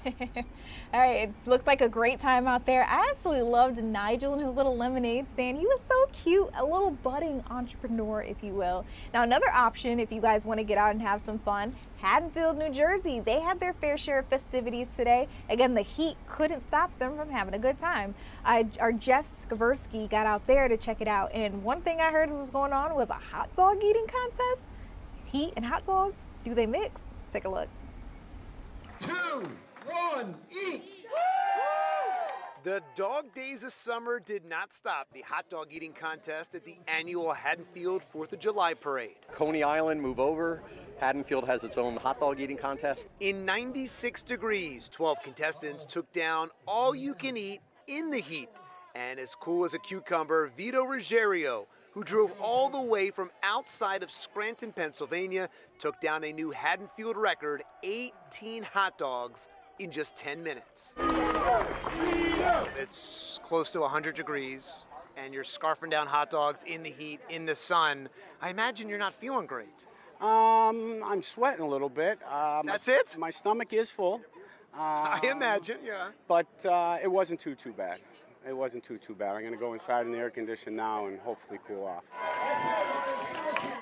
All right, it looks like a great time out there. I absolutely loved Nigel and his little lemonade stand. He was so cute, a little budding entrepreneur, if you will. Now, another option, if you guys want to get out and have some fun, Haddonfield, New Jersey. They had their fair share of festivities today. Again, the heat couldn't stop them from having a good time. Our Jeff Skaversky got out there to check it out, and one thing I heard was going on was a hot dog eating contest. Heat and hot dogs, do they mix? Take a look. 2, 1, eat! The dog days of summer did not stop the hot dog eating contest at the annual Haddonfield 4th of July parade. Coney Island, move over. Haddonfield has its own hot dog eating contest. In 96 degrees, 12 contestants took down all you can eat in the heat. And as cool as a cucumber, Vito Ruggiero, who drove all the way from outside of Scranton, Pennsylvania, took down a new Haddonfield record, 18 hot dogs in just 10 minutes. It's close to 100 degrees, and you're scarfing down hot dogs in the heat, in the sun. I imagine you're not feeling great. I'm sweating a little bit. That's it? My stomach is full. I imagine, yeah. But it wasn't too bad. It wasn't too bad. I'm going to go inside in the air condition now and hopefully cool off.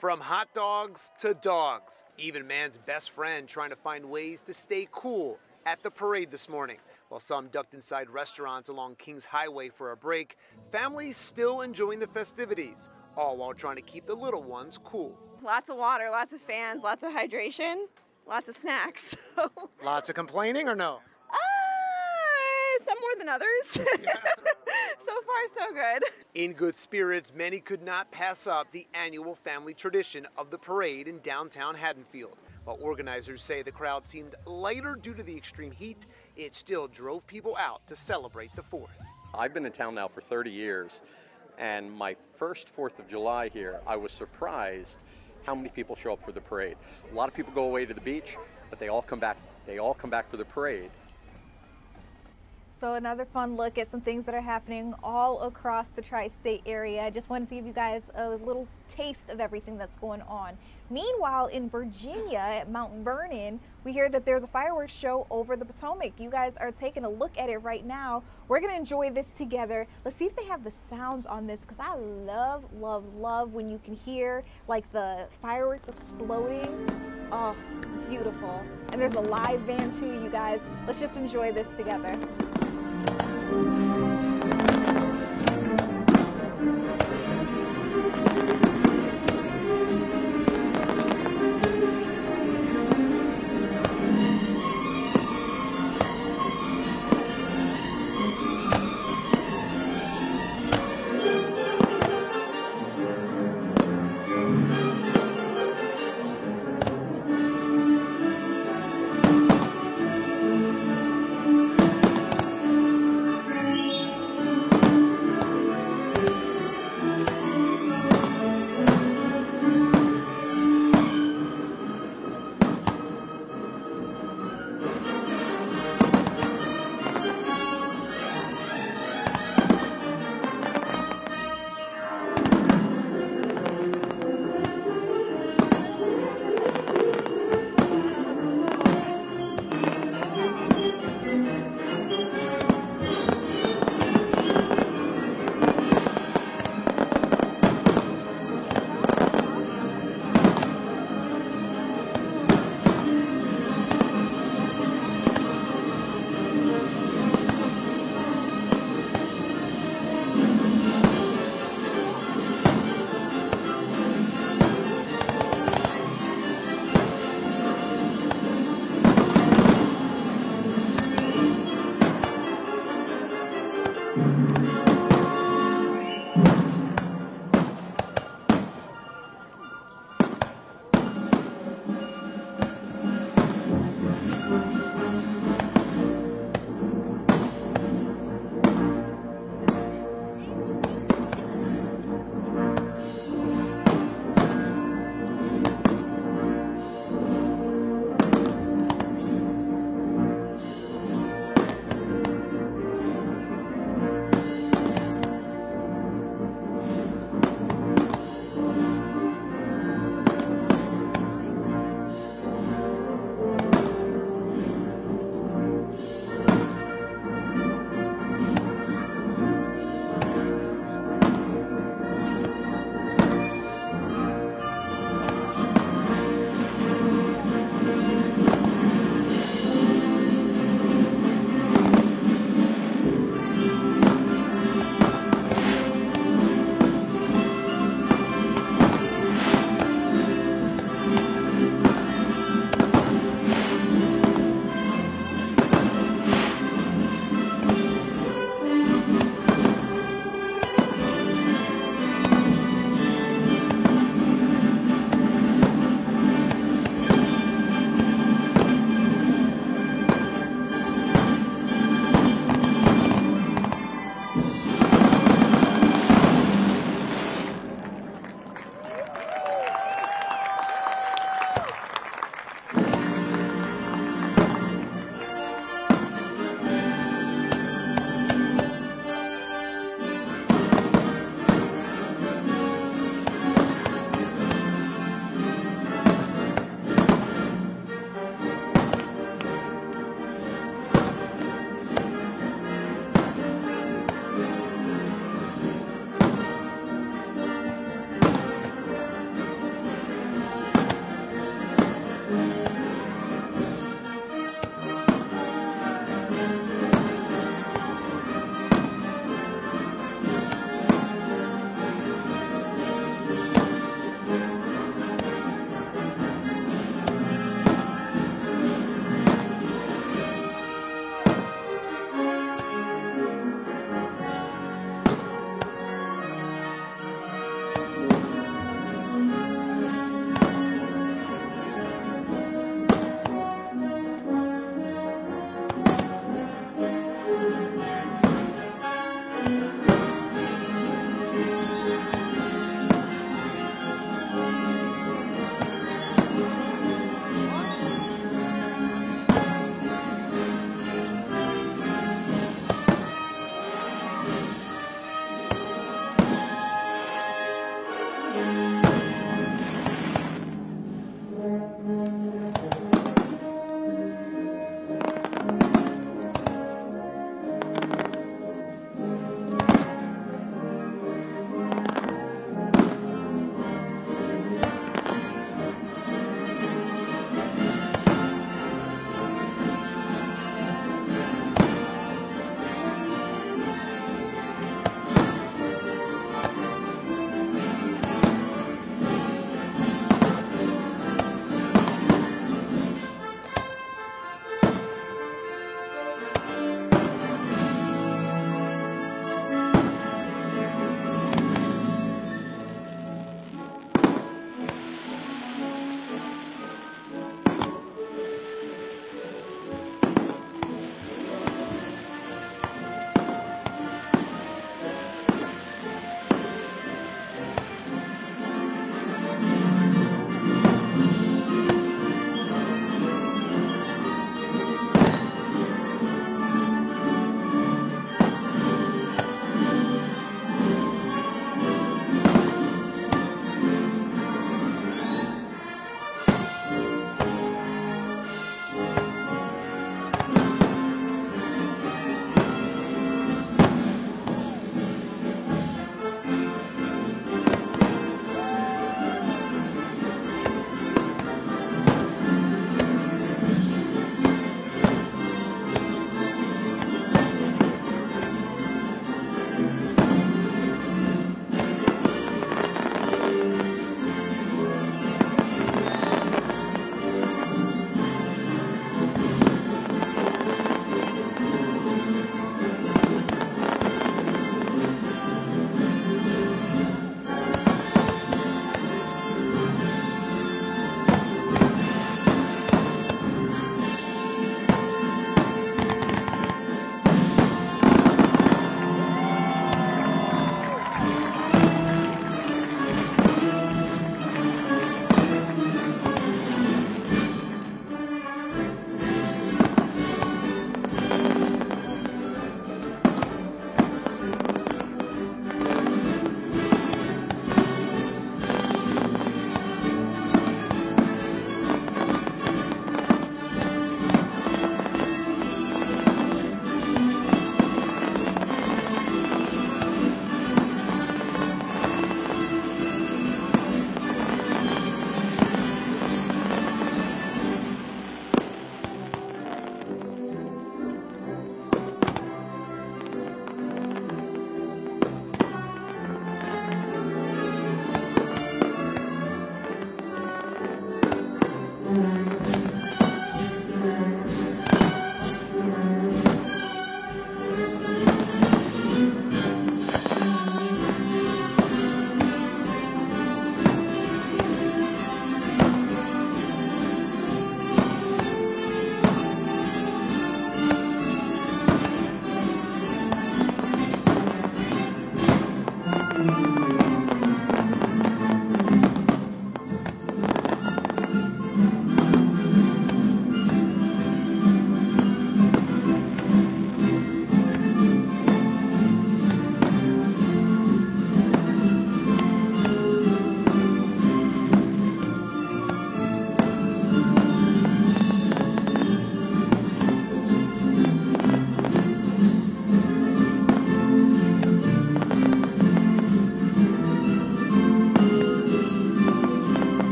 From hot dogs to dogs, even man's best friend trying to find ways to stay cool at the parade this morning. While some ducked inside restaurants along Kings Highway for a break, families still enjoying the festivities, all while trying to keep the little ones cool. Lots of water, lots of fans, lots of hydration, lots of snacks. Lots of complaining or no? Some more than others. So far, so good. In good spirits, many could not pass up the annual family tradition of the parade in downtown Haddonfield. While organizers say the crowd seemed lighter due to the extreme heat, it still drove people out to celebrate the 4th. I've been in town now for 30 years, and my first 4th of July here, I was surprised how many people show up for the parade. A lot of people go away to the beach, but they all come back. They all come back for the parade. So another fun look at some things that are happening all across the tri-state area. I just want to give you guys a little taste of everything that's going on. Meanwhile, in Virginia at Mount Vernon, we hear that there's a fireworks show over the Potomac. You guys are taking a look at it right now. We're going to enjoy this together. Let's see if they have the sounds on this, because I love, love, love when you can hear like the fireworks exploding. Oh, beautiful. And there's a live band too, you guys. Let's just enjoy this together.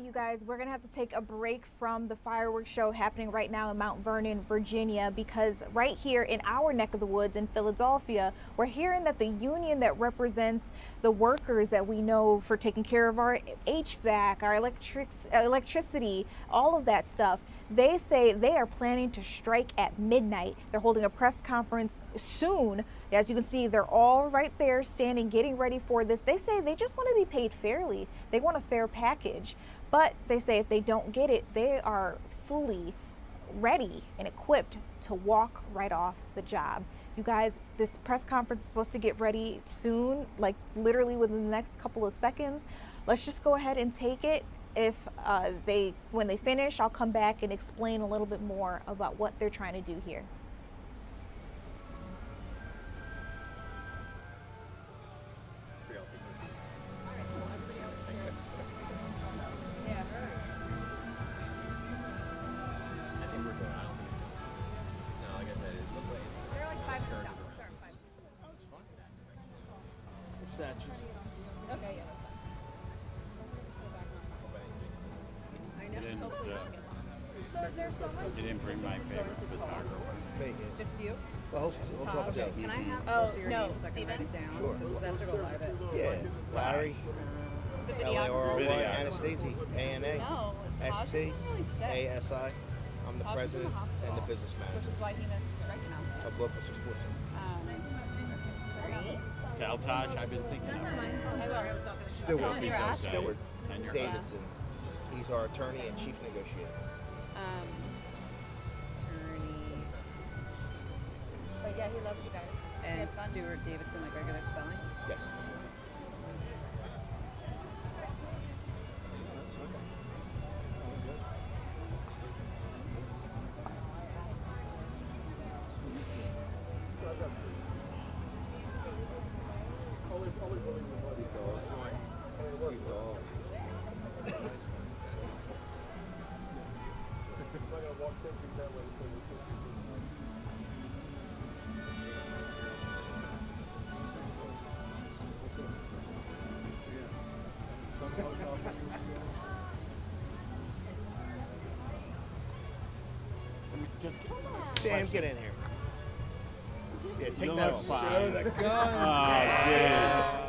you guys, we're going to have to take a break from the fireworks show happening right now in Mount Vernon, Virginia, because right here in our neck of the woods in Philadelphia, we're hearing that the union that represents the workers that we know for taking care of our HVAC, our electricity, all of that stuff, they say they are planning to strike at midnight. They're holding a press conference soon. As you can see, they're all right there standing, getting ready for this. They say they just want to be paid fairly. They want a fair package. But they say if they don't get it, they are fully ready and equipped to walk right off the job. You guys, this press conference is supposed to get ready soon, like literally within the next couple of seconds. Let's just go ahead and take it. If when they finish, I'll come back and explain a little bit more about what they're trying to do here. Statues. Okay, yeah. So is there someone? You didn't bring my favorite photographer. Just you? Well, I'll talk to you. Can I have both of your names so I can write it down? Sure. Just 'cause I have to go live it. Yeah. Larry. The video. Larry. Video. Anastasia. ANA. No, Taj ST. is really sick. ASI. I'm the Taj is in president the hospital, and the business Which manager is why he missed the strike announcement. of Local 614. Great. Tell Taj I've been thinking of I will. Stewart. Your ass? Stewart And your Davidson. He's our attorney and chief negotiator. Attorney. But yeah, he loves you guys. And Stuart Davidson, like regular spelling? Yes. Sam, get in here. Yeah, take that off. Show the gun.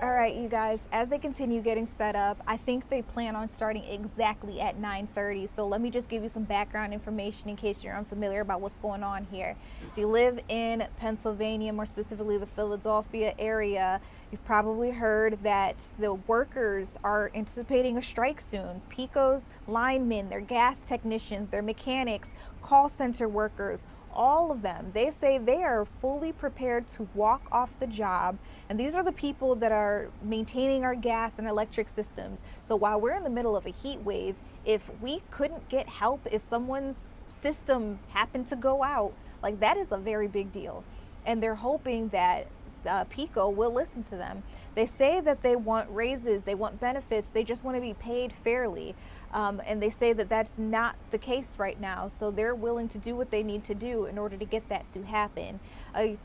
All right, you guys, as they continue getting set up, I think they plan on starting exactly at 9:30. So let me just give you some background information in case you're unfamiliar about what's going on here. If you live in Pennsylvania, more specifically the Philadelphia area, you've probably heard that the workers are anticipating a strike soon. PECO's linemen, their gas technicians, their mechanics, call center workers, all of them, they say they are fully prepared to walk off the job. And these are the people that are maintaining our gas and electric systems. So while we're in the middle of a heat wave, if we couldn't get help, if someone's system happened to go out, like that is a very big deal. And they're hoping that PECO will listen to them. They say that they want raises, they want benefits, they just want to be paid fairly. And they say that that's not the case right now. So they're willing to do what they need to do in order to get that to happen.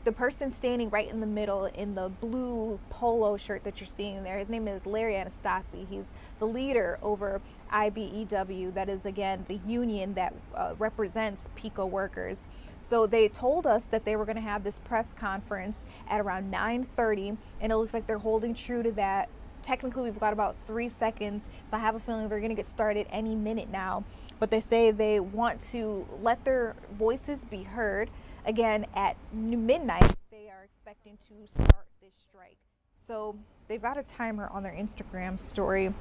The person standing right in the middle in the blue polo shirt that you're seeing there, his name is Larry Anastasi. He's the leader over IBEW, that is again the union that represents PECO workers. So they told us that they were going to have this press conference at around 9:30, and it looks like they're holding true to that. Technically, we've got about 3 seconds, so I have a feeling they're going to get started any minute now. But they say they want to let their voices be heard. Again, at midnight, they are expecting to start this strike. So they've got a timer on their Instagram story.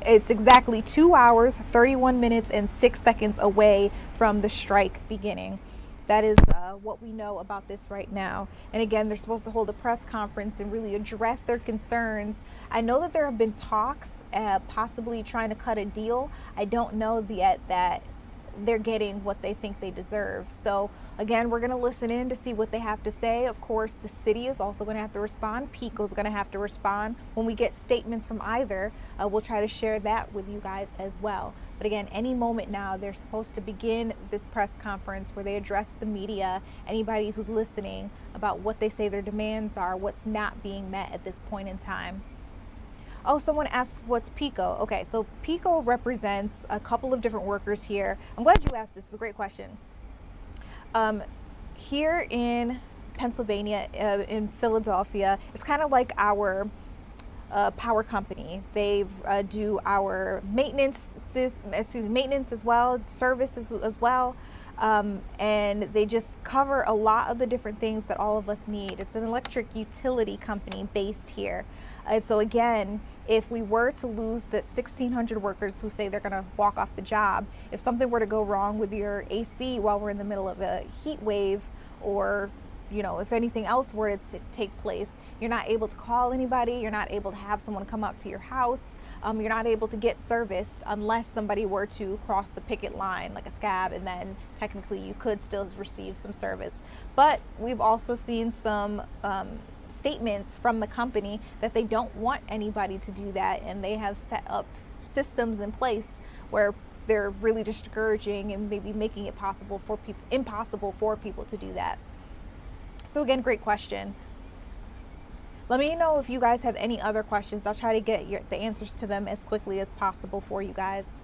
It's exactly 2 hours, 31 minutes, and 6 seconds away from the strike beginning. That is what we know about this right now. And again, they're supposed to hold a press conference and really address their concerns. I know that there have been talks, possibly trying to cut a deal. I don't know yet that they're getting what they think they deserve. So again, we're going to listen in to see what they have to say. Of course, the city is also going to have to respond. PECO's going to have to respond. When we get statements from either, we'll try to share that with you guys as well. But again, any moment now, they're supposed to begin this press conference where they address the media, anybody who's listening, about what they say their demands are, what's not being met at this point in time. Oh, someone asked what's PICO. Okay, so PICO represents a couple of different workers here. I'm glad you asked this. It's a great question. Here in Pennsylvania, in Philadelphia, it's kind of like our power company. They do our maintenance as well, services as well. And they just cover a lot of the different things that all of us need. It's an electric utility company based here. And so again, if we were to lose the 1,600 workers who say they're going to walk off the job, if something were to go wrong with your AC while we're in the middle of a heat wave, or if anything else were to take place, you're not able to call anybody, you're not able to have someone come up to your house, you're not able to get serviced unless somebody were to cross the picket line like a scab, and then technically you could still receive some service. But we've also seen some statements from the company that they don't want anybody to do that, and they have set up systems in place where they're really discouraging and maybe making it impossible for people to do that. So again, great question. Let me know if you guys have any other questions. I'll try to get the answers to them as quickly as possible for you guys.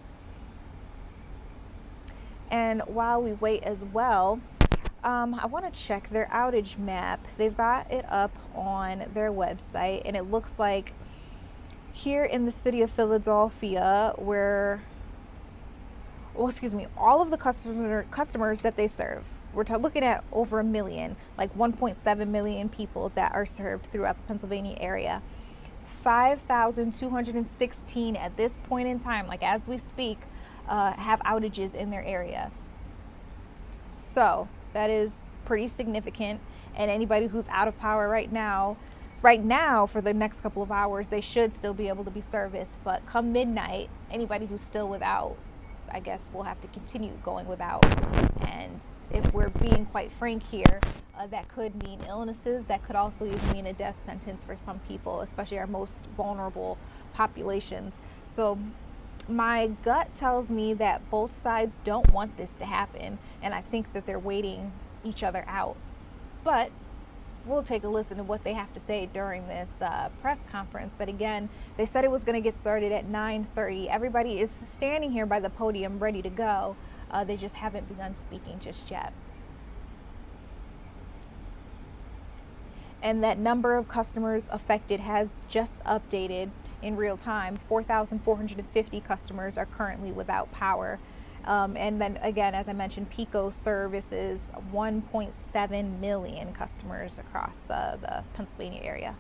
And while we wait as well, I want to check their outage map. They've got it up on their website, and it looks like here in the city of Philadelphia, where, all of the customers that they serve, we're looking at over 1 million, like 1.7 million people that are served throughout the Pennsylvania area. 5,216 at this point in time, like as we speak, have outages in their area. So that is pretty significant. And anybody who's out of power right now for the next couple of hours, they should still be able to be serviced. But come midnight, anybody who's still without, I guess we'll have to continue going without. And if we're being quite frank here, that could mean illnesses. That could also even mean a death sentence for some people, especially our most vulnerable populations. So my gut tells me that both sides don't want this to happen, and I think that they're waiting each other out. But we'll take a listen to what they have to say during this press conference that, again, they said it was going to get started at 9:30. Everybody is standing here by the podium ready to go. They just haven't begun speaking just yet. And that number of customers affected has just updated in real time. 4,450 customers are currently without power. And then again, as I mentioned, PICO services 1.7 million customers across the Pennsylvania area.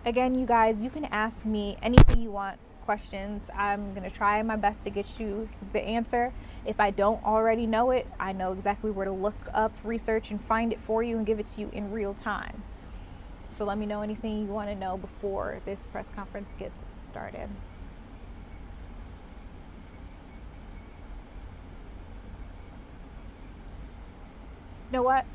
Again, you guys, you can ask me anything you want, questions. I'm going to try my best to get you the answer. If I don't already know it, I know exactly where to look up, research, and find it for you and give it to you in real time. So let me know anything you want to know before this press conference gets started. You know what?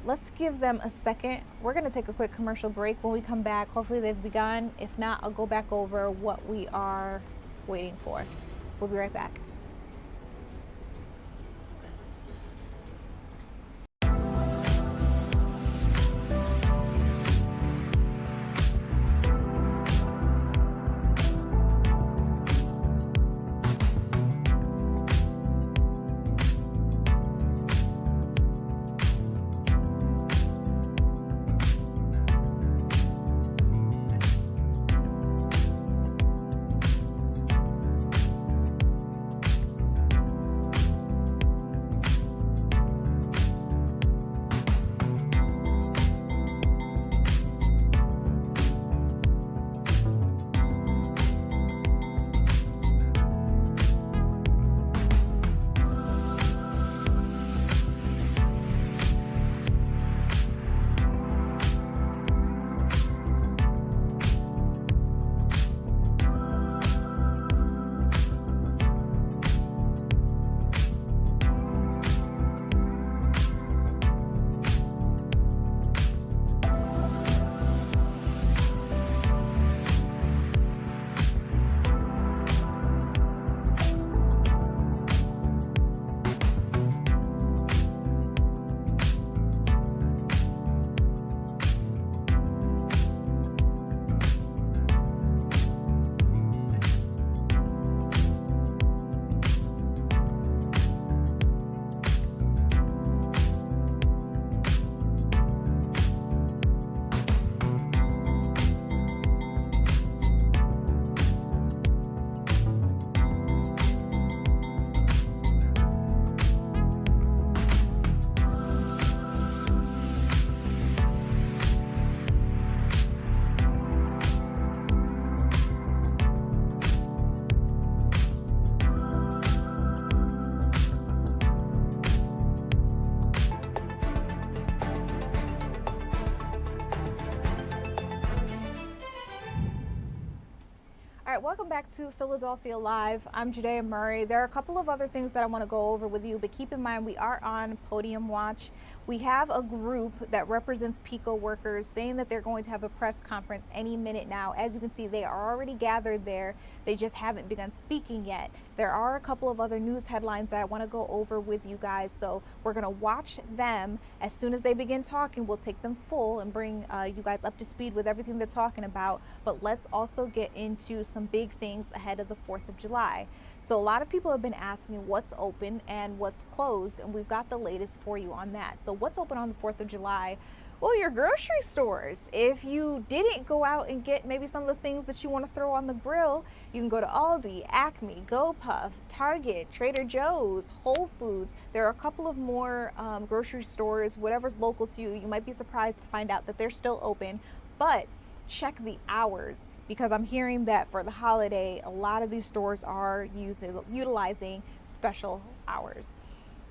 Let's give them a second. We're going to take a quick commercial break. When we come back, hopefully they've begun. If not, I'll go back over what we are waiting for. We'll be right back. welcome back to Philadelphia Live. I'm Judea Murray. There are a couple of other things that I want to go over with you, but keep in mind we are on Podium Watch. We have a group that represents PECO workers saying that they're going to have a press conference any minute now. As you can see, they are already gathered there. They just haven't begun speaking yet. There are a couple of other news headlines that I want to go over with you guys, so we're going to watch them. As soon as they begin talking, we'll take them full and bring you guys up to speed with everything they're talking about. But let's also get into some big things ahead of the 4th of July. So a lot of people have been asking what's open and what's closed, and we've got the latest for you on that. So what's open on the 4th of July? Well, your grocery stores. If you didn't go out and get maybe some of the things that you want to throw on the grill, you can go to Aldi, Acme, GoPuff, Target, Trader Joe's, Whole Foods. There are a couple of more grocery stores, whatever's local to you. You might be surprised to find out that they're still open, but check the hours, because I'm hearing that for the holiday, a lot of these stores are utilizing special hours.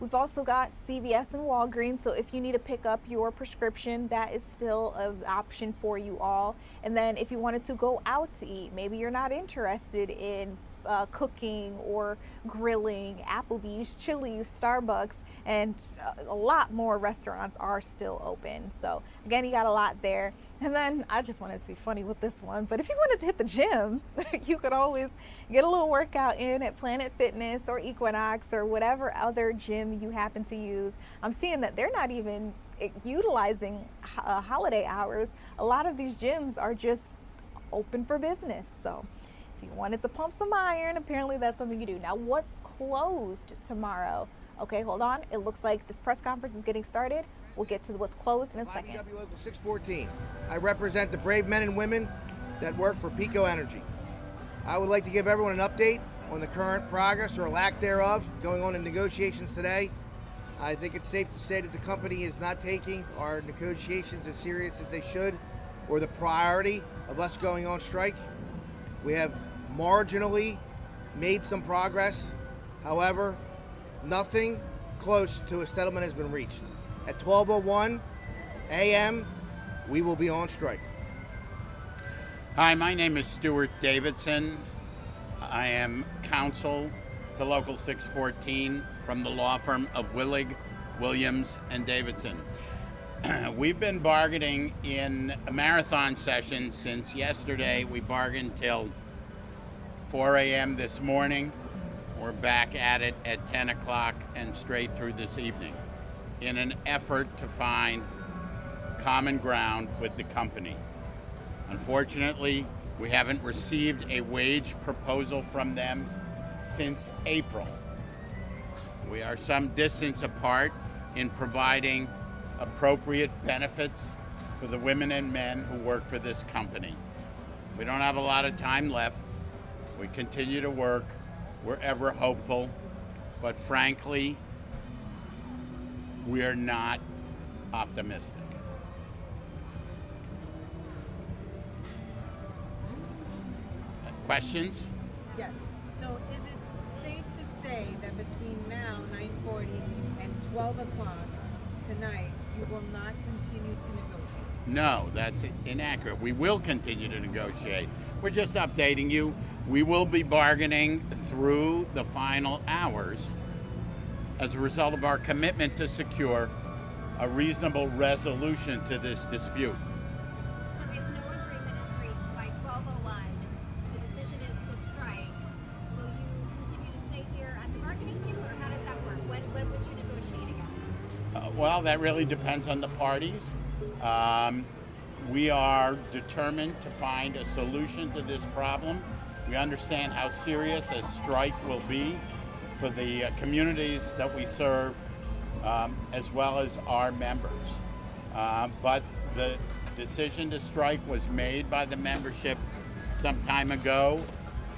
We've also got CVS and Walgreens, so if you need to pick up your prescription, that is still an option for you all. And then if you wanted to go out to eat, maybe you're not interested in cooking or grilling, Applebee's, Chili's, Starbucks, and a lot more restaurants are still open. So again, you got a lot there. And then I just wanted to be funny with this one, but if you wanted to hit the gym, you could always get a little workout in at Planet Fitness or Equinox or whatever other gym you happen to use. I'm seeing that they're not even utilizing holiday hours. A lot of these gyms are just open for business. So if you wanted to pump some iron, apparently that's something you do. Now, what's closed tomorrow? Okay, hold on. It looks like this press conference is getting started. We'll get to what's closed in a second. IBW Local 614. I represent the brave men and women that work for PECO Energy. I would like to give everyone an update on the current progress or lack thereof going on in negotiations today. I think it's safe to say that the company is not taking our negotiations as serious as they should, or the priority of us going on strike. We have marginally made some progress. However, nothing close to a settlement has been reached. At 12:01 a.m., we will be on strike. Hi, my name is Stuart Davidson. I am counsel to Local 614 from the law firm of Willig, Williams, and Davidson. We've been bargaining in a marathon session since yesterday. We bargained till 4 a.m. this morning. We're back at it at 10 o'clock and straight through this evening in an effort to find common ground with the company. Unfortunately, we haven't received a wage proposal from them since April. We are some distance apart in providing appropriate benefits for the women and men who work for this company. We don't have a lot of time left. We continue to work. We're ever hopeful, but frankly, we are not optimistic. Questions? Yes. So is it safe to say that between now, 9:40, and 12 o'clock tonight, you will not continue to negotiate? No, that's inaccurate. We will continue to negotiate. We're just updating you. We will be bargaining through the final hours as a result of our commitment to secure a reasonable resolution to this dispute. If no agreement is reached by 12:01, the decision is to strike, will you continue to stay here at the bargaining table, or how does that work? When would you negotiate again? Well, that really depends on the parties. We are determined to find a solution to this problem. We understand how serious a strike will be for the communities that we serve, as well as our members. But the decision to strike was made by the membership some time ago,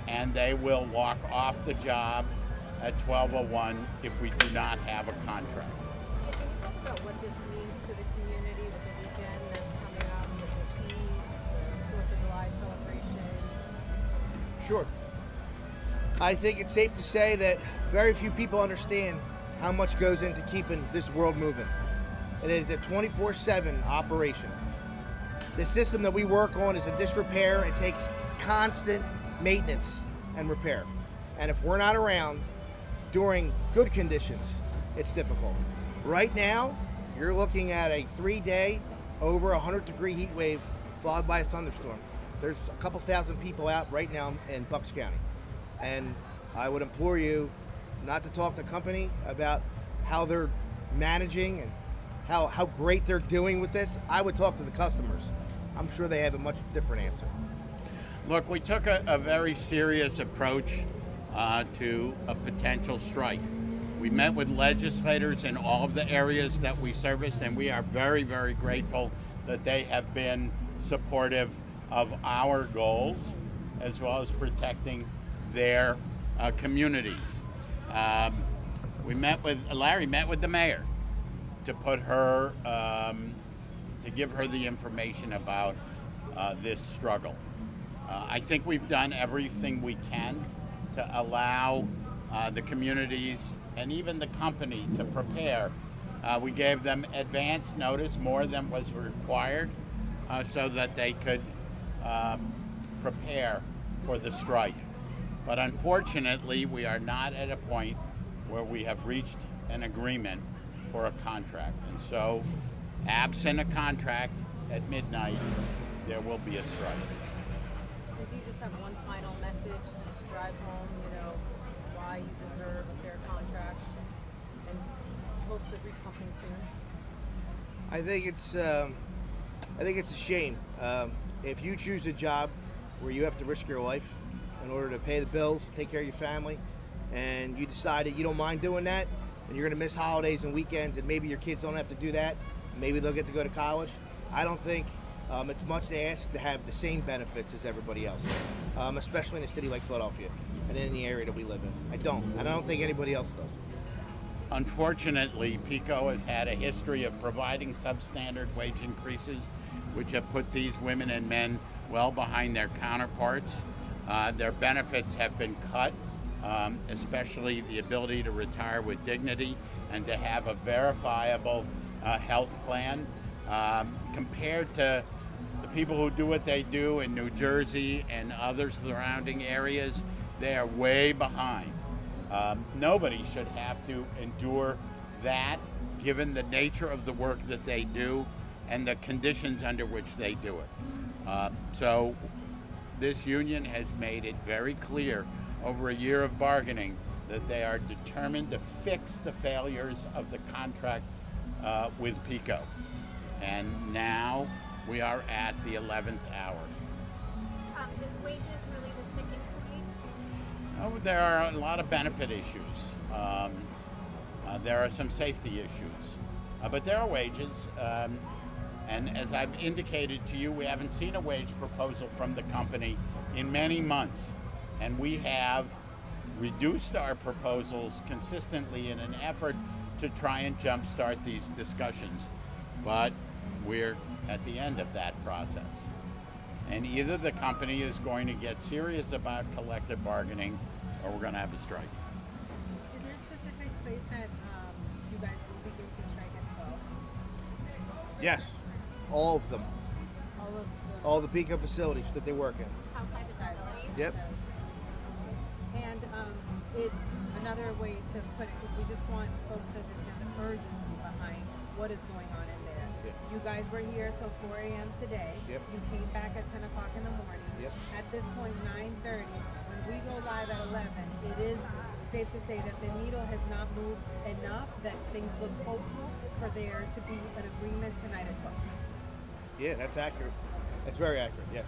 and they will walk off the job at 12:01 if we do not have a contract. Can you talk about what this means to the community, this weekend that's coming up with the Eve, the 4th of July celebrations? Sure. I think it's safe to say that very few people understand how much goes into keeping this world moving. It is a 24/7 operation. The system that we work on is in disrepair. It takes constant maintenance, and repair. And if we're not around during good conditions, it's difficult. Right now, you're looking at a 3-day, over 100-degree heat wave followed by a thunderstorm. There's a couple thousand people out right now in Bucks County. And I would implore you not to talk to the company about how they're managing and how great they're doing with this. I would talk to the customers. I'm sure they have a much different answer. Look, we took a very serious approach to a potential strike. We met with legislators in all of the areas that we serviced, and we are very, very grateful that they have been supportive of our goals as well as protecting their communities. Larry met with the mayor to put her, to give her the information about this struggle. I think we've done everything we can to allow the communities and even the company to prepare. We gave them advance notice, more than was required, so that they could prepare for the strike. But unfortunately, we are not at a point where we have reached an agreement for a contract. And so, absent a contract at midnight, there will be a strike. And do you just have one final message to just drive home, why you deserve a fair contract and hope to reach something soon? I think it's a shame. If you choose a job where you have to risk your life in order to pay the bills, take care of your family, and you decide that you don't mind doing that, and you're going to miss holidays and weekends, and maybe your kids don't have to do that, maybe they'll get to go to college, I don't think it's much to ask to have the same benefits as everybody else, especially in a city like Philadelphia and in the area that we live in. I don't think anybody else does. Unfortunately, PECO has had a history of providing substandard wage increases, which have put these women and men well behind their counterparts. Their benefits have been cut, especially the ability to retire with dignity and to have a verifiable health plan. Compared to the people who do what they do in New Jersey and other surrounding areas, they are way behind. Nobody should have to endure that, given the nature of the work that they do and the conditions under which they do it. So this union has made it very clear over a year of bargaining that they are determined to fix the failures of the contract with PECO. And now we are at the 11th hour. Is wages really the sticking point? There are a lot of benefit issues. There are some safety issues. But there are wages. And as I've indicated to you, we haven't seen a wage proposal from the company in many months. And we have reduced our proposals consistently in an effort to try and jumpstart these discussions. But we're at the end of that process. And either the company is going to get serious about collective bargaining, or we're going to have a strike. Is there a specific place that you guys will begin to strike at 12? Yes, all of them. All of them? All the PECO facilities that they work in. Outside the facility? Yep. And another way to put it, because we just want folks to understand the urgency behind what is going on in there. Yep. You guys were here till 4 a.m. today. Yep. You came back at 10 o'clock in the morning. Yep. At this point, 9:30, when we go live at 11, it is safe to say that the needle has not moved enough, that things look hopeful for there to be an agreement tonight at 12. Yeah, that's accurate. That's very accurate, yes.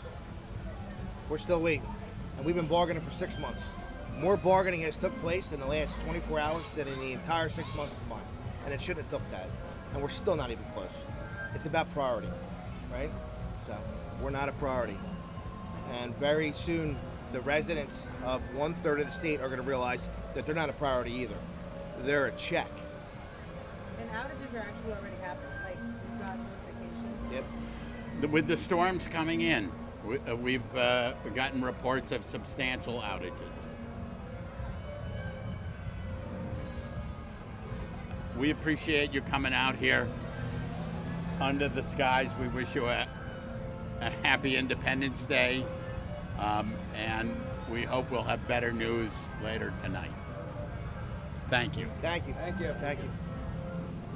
We're still waiting. And we've been bargaining for 6 months. More bargaining has took place in the last 24 hours than in the entire 6 months combined. And it shouldn't have took that. And we're still not even close. It's about priority, right? So we're not a priority. And very soon, the residents of 1/3 of the state are going to realize that they're not a priority either. They're a check. And outages are actually already happening. Like, we've got notifications. Yep. With the storms coming in, we've gotten reports of substantial outages. We appreciate you coming out here under the skies. We wish you a happy Independence Day. And we hope we'll have better news later tonight. Thank you. Thank you. Thank you. Thank you.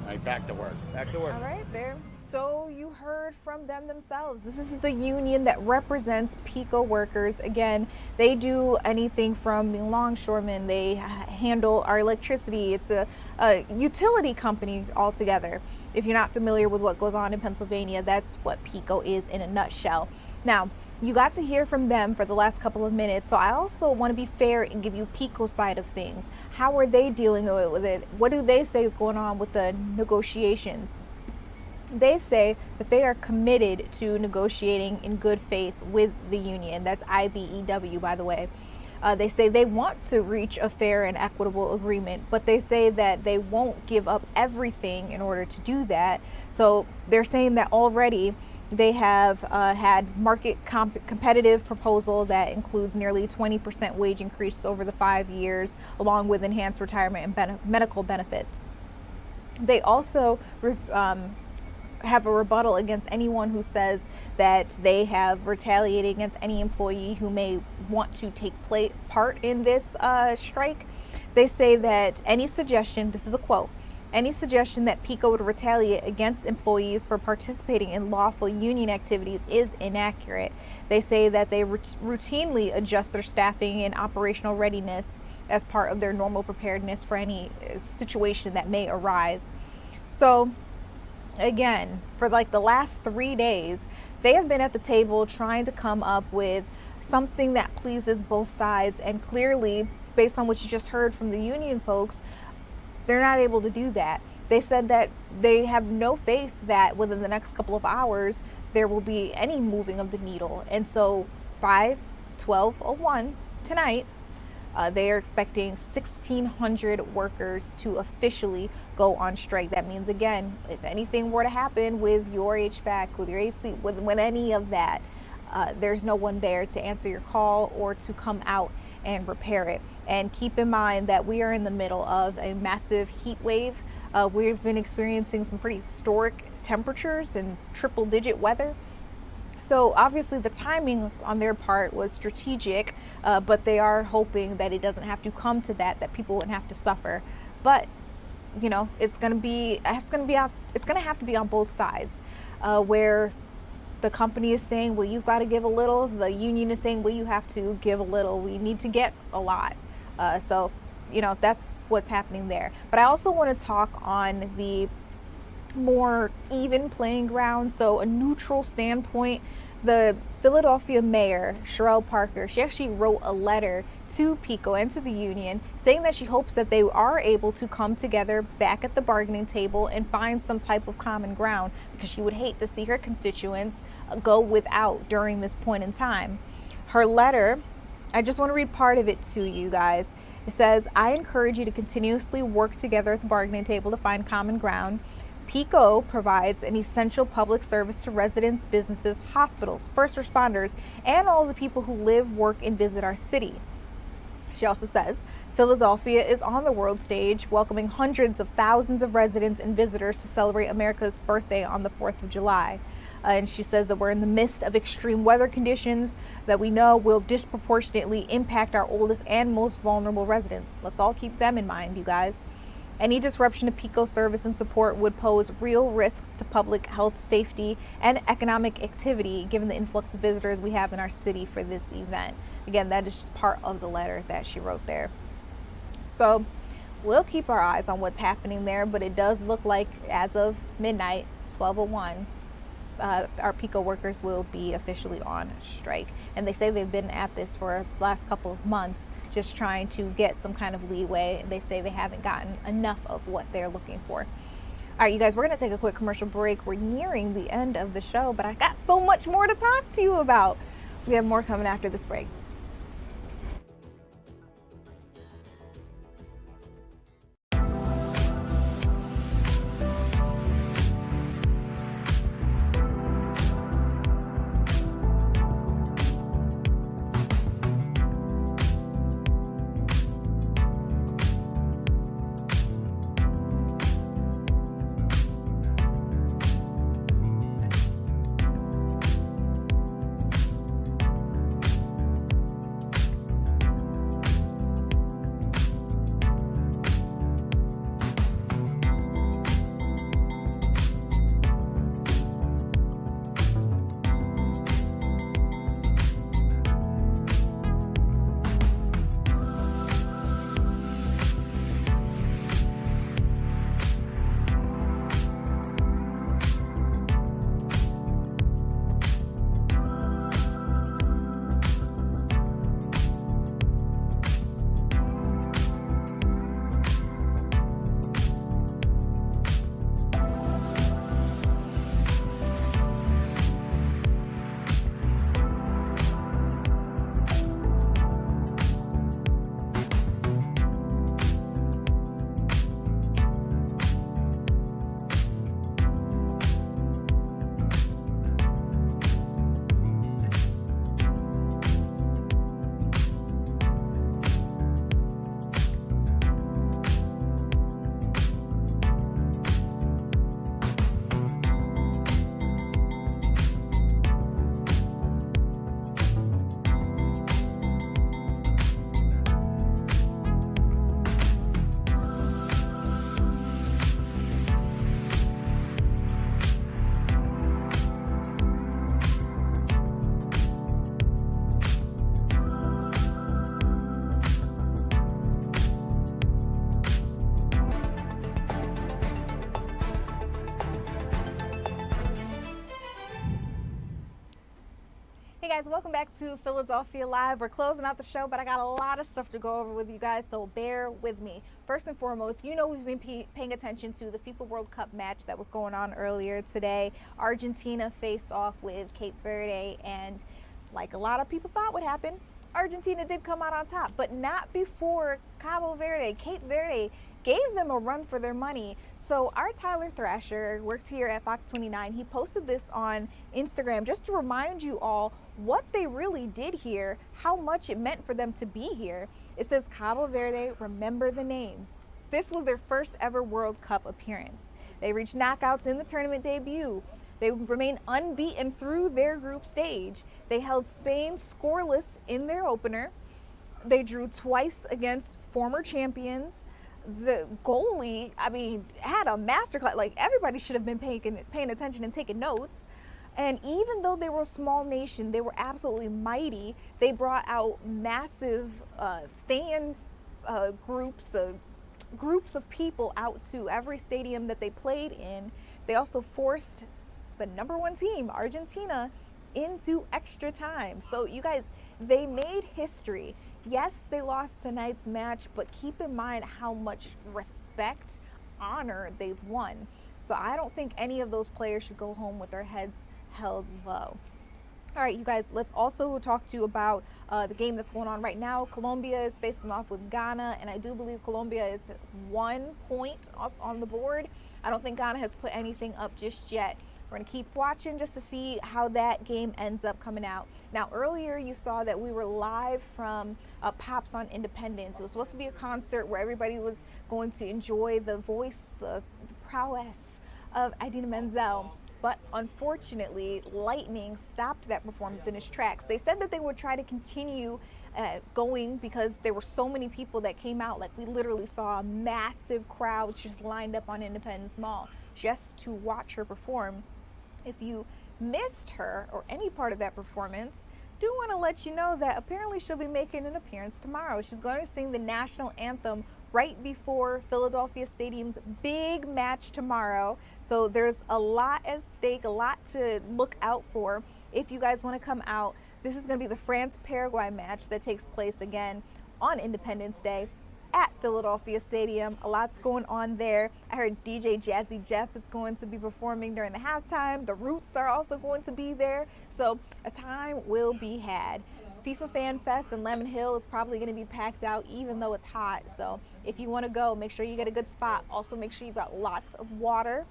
All right, back to work. Back to work. All right, there. So you heard from them themselves. This is the union that represents PECO workers. Again, they do anything from longshoremen. They handle our electricity. It's a utility company altogether. If you're not familiar with what goes on in Pennsylvania, that's what PECO is in a nutshell. Now, you got to hear from them for the last couple of minutes, so I also want to be fair and give you PECO's side of things. How are they dealing with it? What do they say is going on with the negotiations? They say that they are committed to negotiating in good faith with the union. That's IBEW, by the way. They say they want to reach a fair and equitable agreement, but they say that they won't give up everything in order to do that. So they're saying that already they have had market competitive proposal that includes nearly 20% wage increase over the 5 years, along with enhanced retirement and medical benefits. They also have a rebuttal against anyone who says that they have retaliated against any employee who may want to take part in this strike. They say that any suggestion, this is a quote, any suggestion that PECO would retaliate against employees for participating in lawful union activities is inaccurate. They say that they routinely adjust their staffing and operational readiness as part of their normal preparedness for any situation that may arise. So again, for like the last 3 days, they have been at the table trying to come up with something that pleases both sides, and clearly, based on what you just heard from the union folks, they're not able to do that. They said that they have no faith that within the next couple of hours there will be any moving of the needle. And so by 12:01 tonight, they are expecting 1,600 workers to officially go on strike. That means, again, if anything were to happen with your HVAC, with your AC, with any of that, there's no one there to answer your call or to come out and repair it. And keep in mind that we are in the middle of a massive heat wave. We've been experiencing some pretty historic temperatures and triple-digit weather. So obviously the timing on their part was strategic, but they are hoping that it doesn't have to come to that people wouldn't have to suffer. But you know, it's going to have to be on both sides, where the company is saying, well, you've got to give a little. The union is saying, well, you have to give a little. We need to get a lot. So, you know, that's what's happening there. But I also want to talk on the more even playing ground, so a neutral standpoint. The Philadelphia mayor, Sherelle Parker, she actually wrote a letter to PECO and to the union saying that she hopes that they are able to come together back at the bargaining table and find some type of common ground, because she would hate to see her constituents go without during this point in time. Her letter, I just want to read part of it to you guys. It says, I encourage you to continuously work together at the bargaining table to find common ground. PECO provides an essential public service to residents, businesses, hospitals, first responders, and all the people who live, work, and visit our city. She also says, Philadelphia is on the world stage, welcoming hundreds of thousands of residents and visitors to celebrate America's birthday on the 4th of July. And she says that we're in the midst of extreme weather conditions that we know will disproportionately impact our oldest and most vulnerable residents. Let's all keep them in mind, you guys. Any disruption to PECO service and support would pose real risks to public health, safety, and economic activity, given the influx of visitors we have in our city for this event. Again, that is just part of the letter that she wrote there. So we'll keep our eyes on what's happening there, but it does look like as of midnight, 12:01, our PECO workers will be officially on strike. And they say they've been at this for the last couple of months, just trying to get some kind of leeway. They say they haven't gotten enough of what they're looking for. All right, you guys, we're going to take a quick commercial break. We're nearing the end of the show, but I got so much more to talk to you about. We have more coming after this break. guys, welcome back to Philadelphia Live. We're closing out the show, but I got a lot of stuff to go over with you guys, so bear with me. First and foremost, you know we've been paying attention to the FIFA World Cup match that was going on earlier today. Argentina faced off with Cape Verde, and like a lot of people thought would happen, Argentina did come out on top, but not before Cabo Verde. Cape Verde gave them a run for their money. So our Tyler Thrasher works here at Fox 29. He posted this on Instagram just to remind you all what they really did here, how much it meant for them to be here. It says Cabo Verde, remember the name. This was their first ever World Cup appearance. They reached knockouts in the tournament debut. They remained unbeaten through their group stage. They held Spain scoreless in their opener. They drew twice against former champions. The goalie, I mean, had a masterclass. Like, everybody should have been paying attention and taking notes. And even though they were a small nation, they were absolutely mighty. They brought out massive fan groups of people out to every stadium that they played in. They also forced the number one team, Argentina, into extra time. So you guys, they made history. Yes, they lost tonight's match, but keep in mind how much respect, honor they've won. So I don't think any of those players should go home with their heads held low. All right, you guys, let's also talk to you about the game that's going on right now. Colombia is facing off with Ghana, and I do believe Colombia is 1 point up on the board. I don't think Ghana has put anything up just yet. We're going to keep watching just to see how that game ends up coming out. Now, earlier you saw that we were live from Pops on Independence. It was supposed to be a concert where everybody was going to enjoy the voice, the prowess of Idina Menzel. But unfortunately, lightning stopped that performance in its tracks. They said that they would try to continue going because there were so many people that came out. Like, we literally saw a massive crowd just lined up on Independence Mall just to watch her perform. If you missed her or any part of that performance, do want to let you know that apparently she'll be making an appearance tomorrow. She's going to sing the national anthem right before Philadelphia Stadium's big match tomorrow. So there's a lot at stake, a lot to look out for. If you guys want to come out, this is going to be the France-Paraguay match that takes place again on Independence Day at Philadelphia Stadium. A lot's going on there. I heard DJ Jazzy Jeff is going to be performing during the halftime. The Roots are also going to be there. So a time will be had. FIFA Fan Fest in Lemon Hill is probably going to be packed out even though it's hot. So if you want to go, make sure you get a good spot. Also make sure you've got lots of water.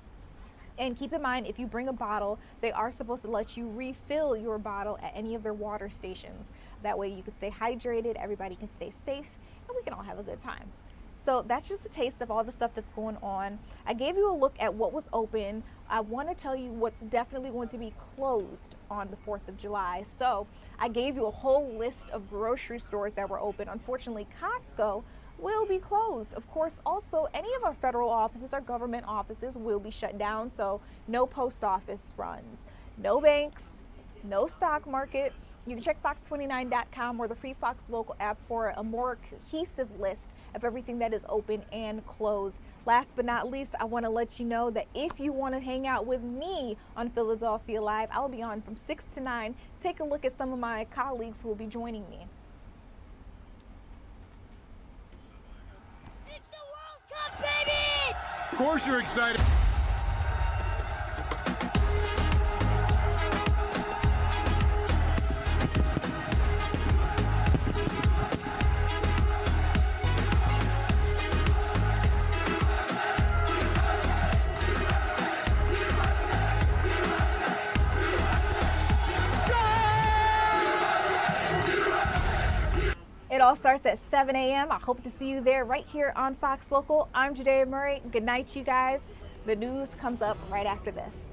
And keep in mind, if you bring a bottle, they are supposed to let you refill your bottle at any of their water stations. That way you can stay hydrated, everybody can stay safe, and we can all have a good time. So that's just a taste of all the stuff that's going on. I gave you a look at what was open. I want to tell you what's definitely going to be closed on the 4th of July. So I gave you a whole list of grocery stores that were open. Unfortunately, Costco will be closed. Of course, also any of our federal offices, our government offices will be shut down. So no post office runs, no banks, no stock market. You can check fox29.com or the free Fox Local app for a more cohesive list of everything that is open and closed. Last but not least, I want to let you know that if you want to hang out with me on Philadelphia Live, I'll be on from 6 to 9. Take a look at some of my colleagues who will be joining me. It's the World Cup, baby! Of course you're excited. It all starts at 7 a.m. I hope to see you there right here on Fox Local. I'm Judea Murray. Good night, you guys. The news comes up right after this.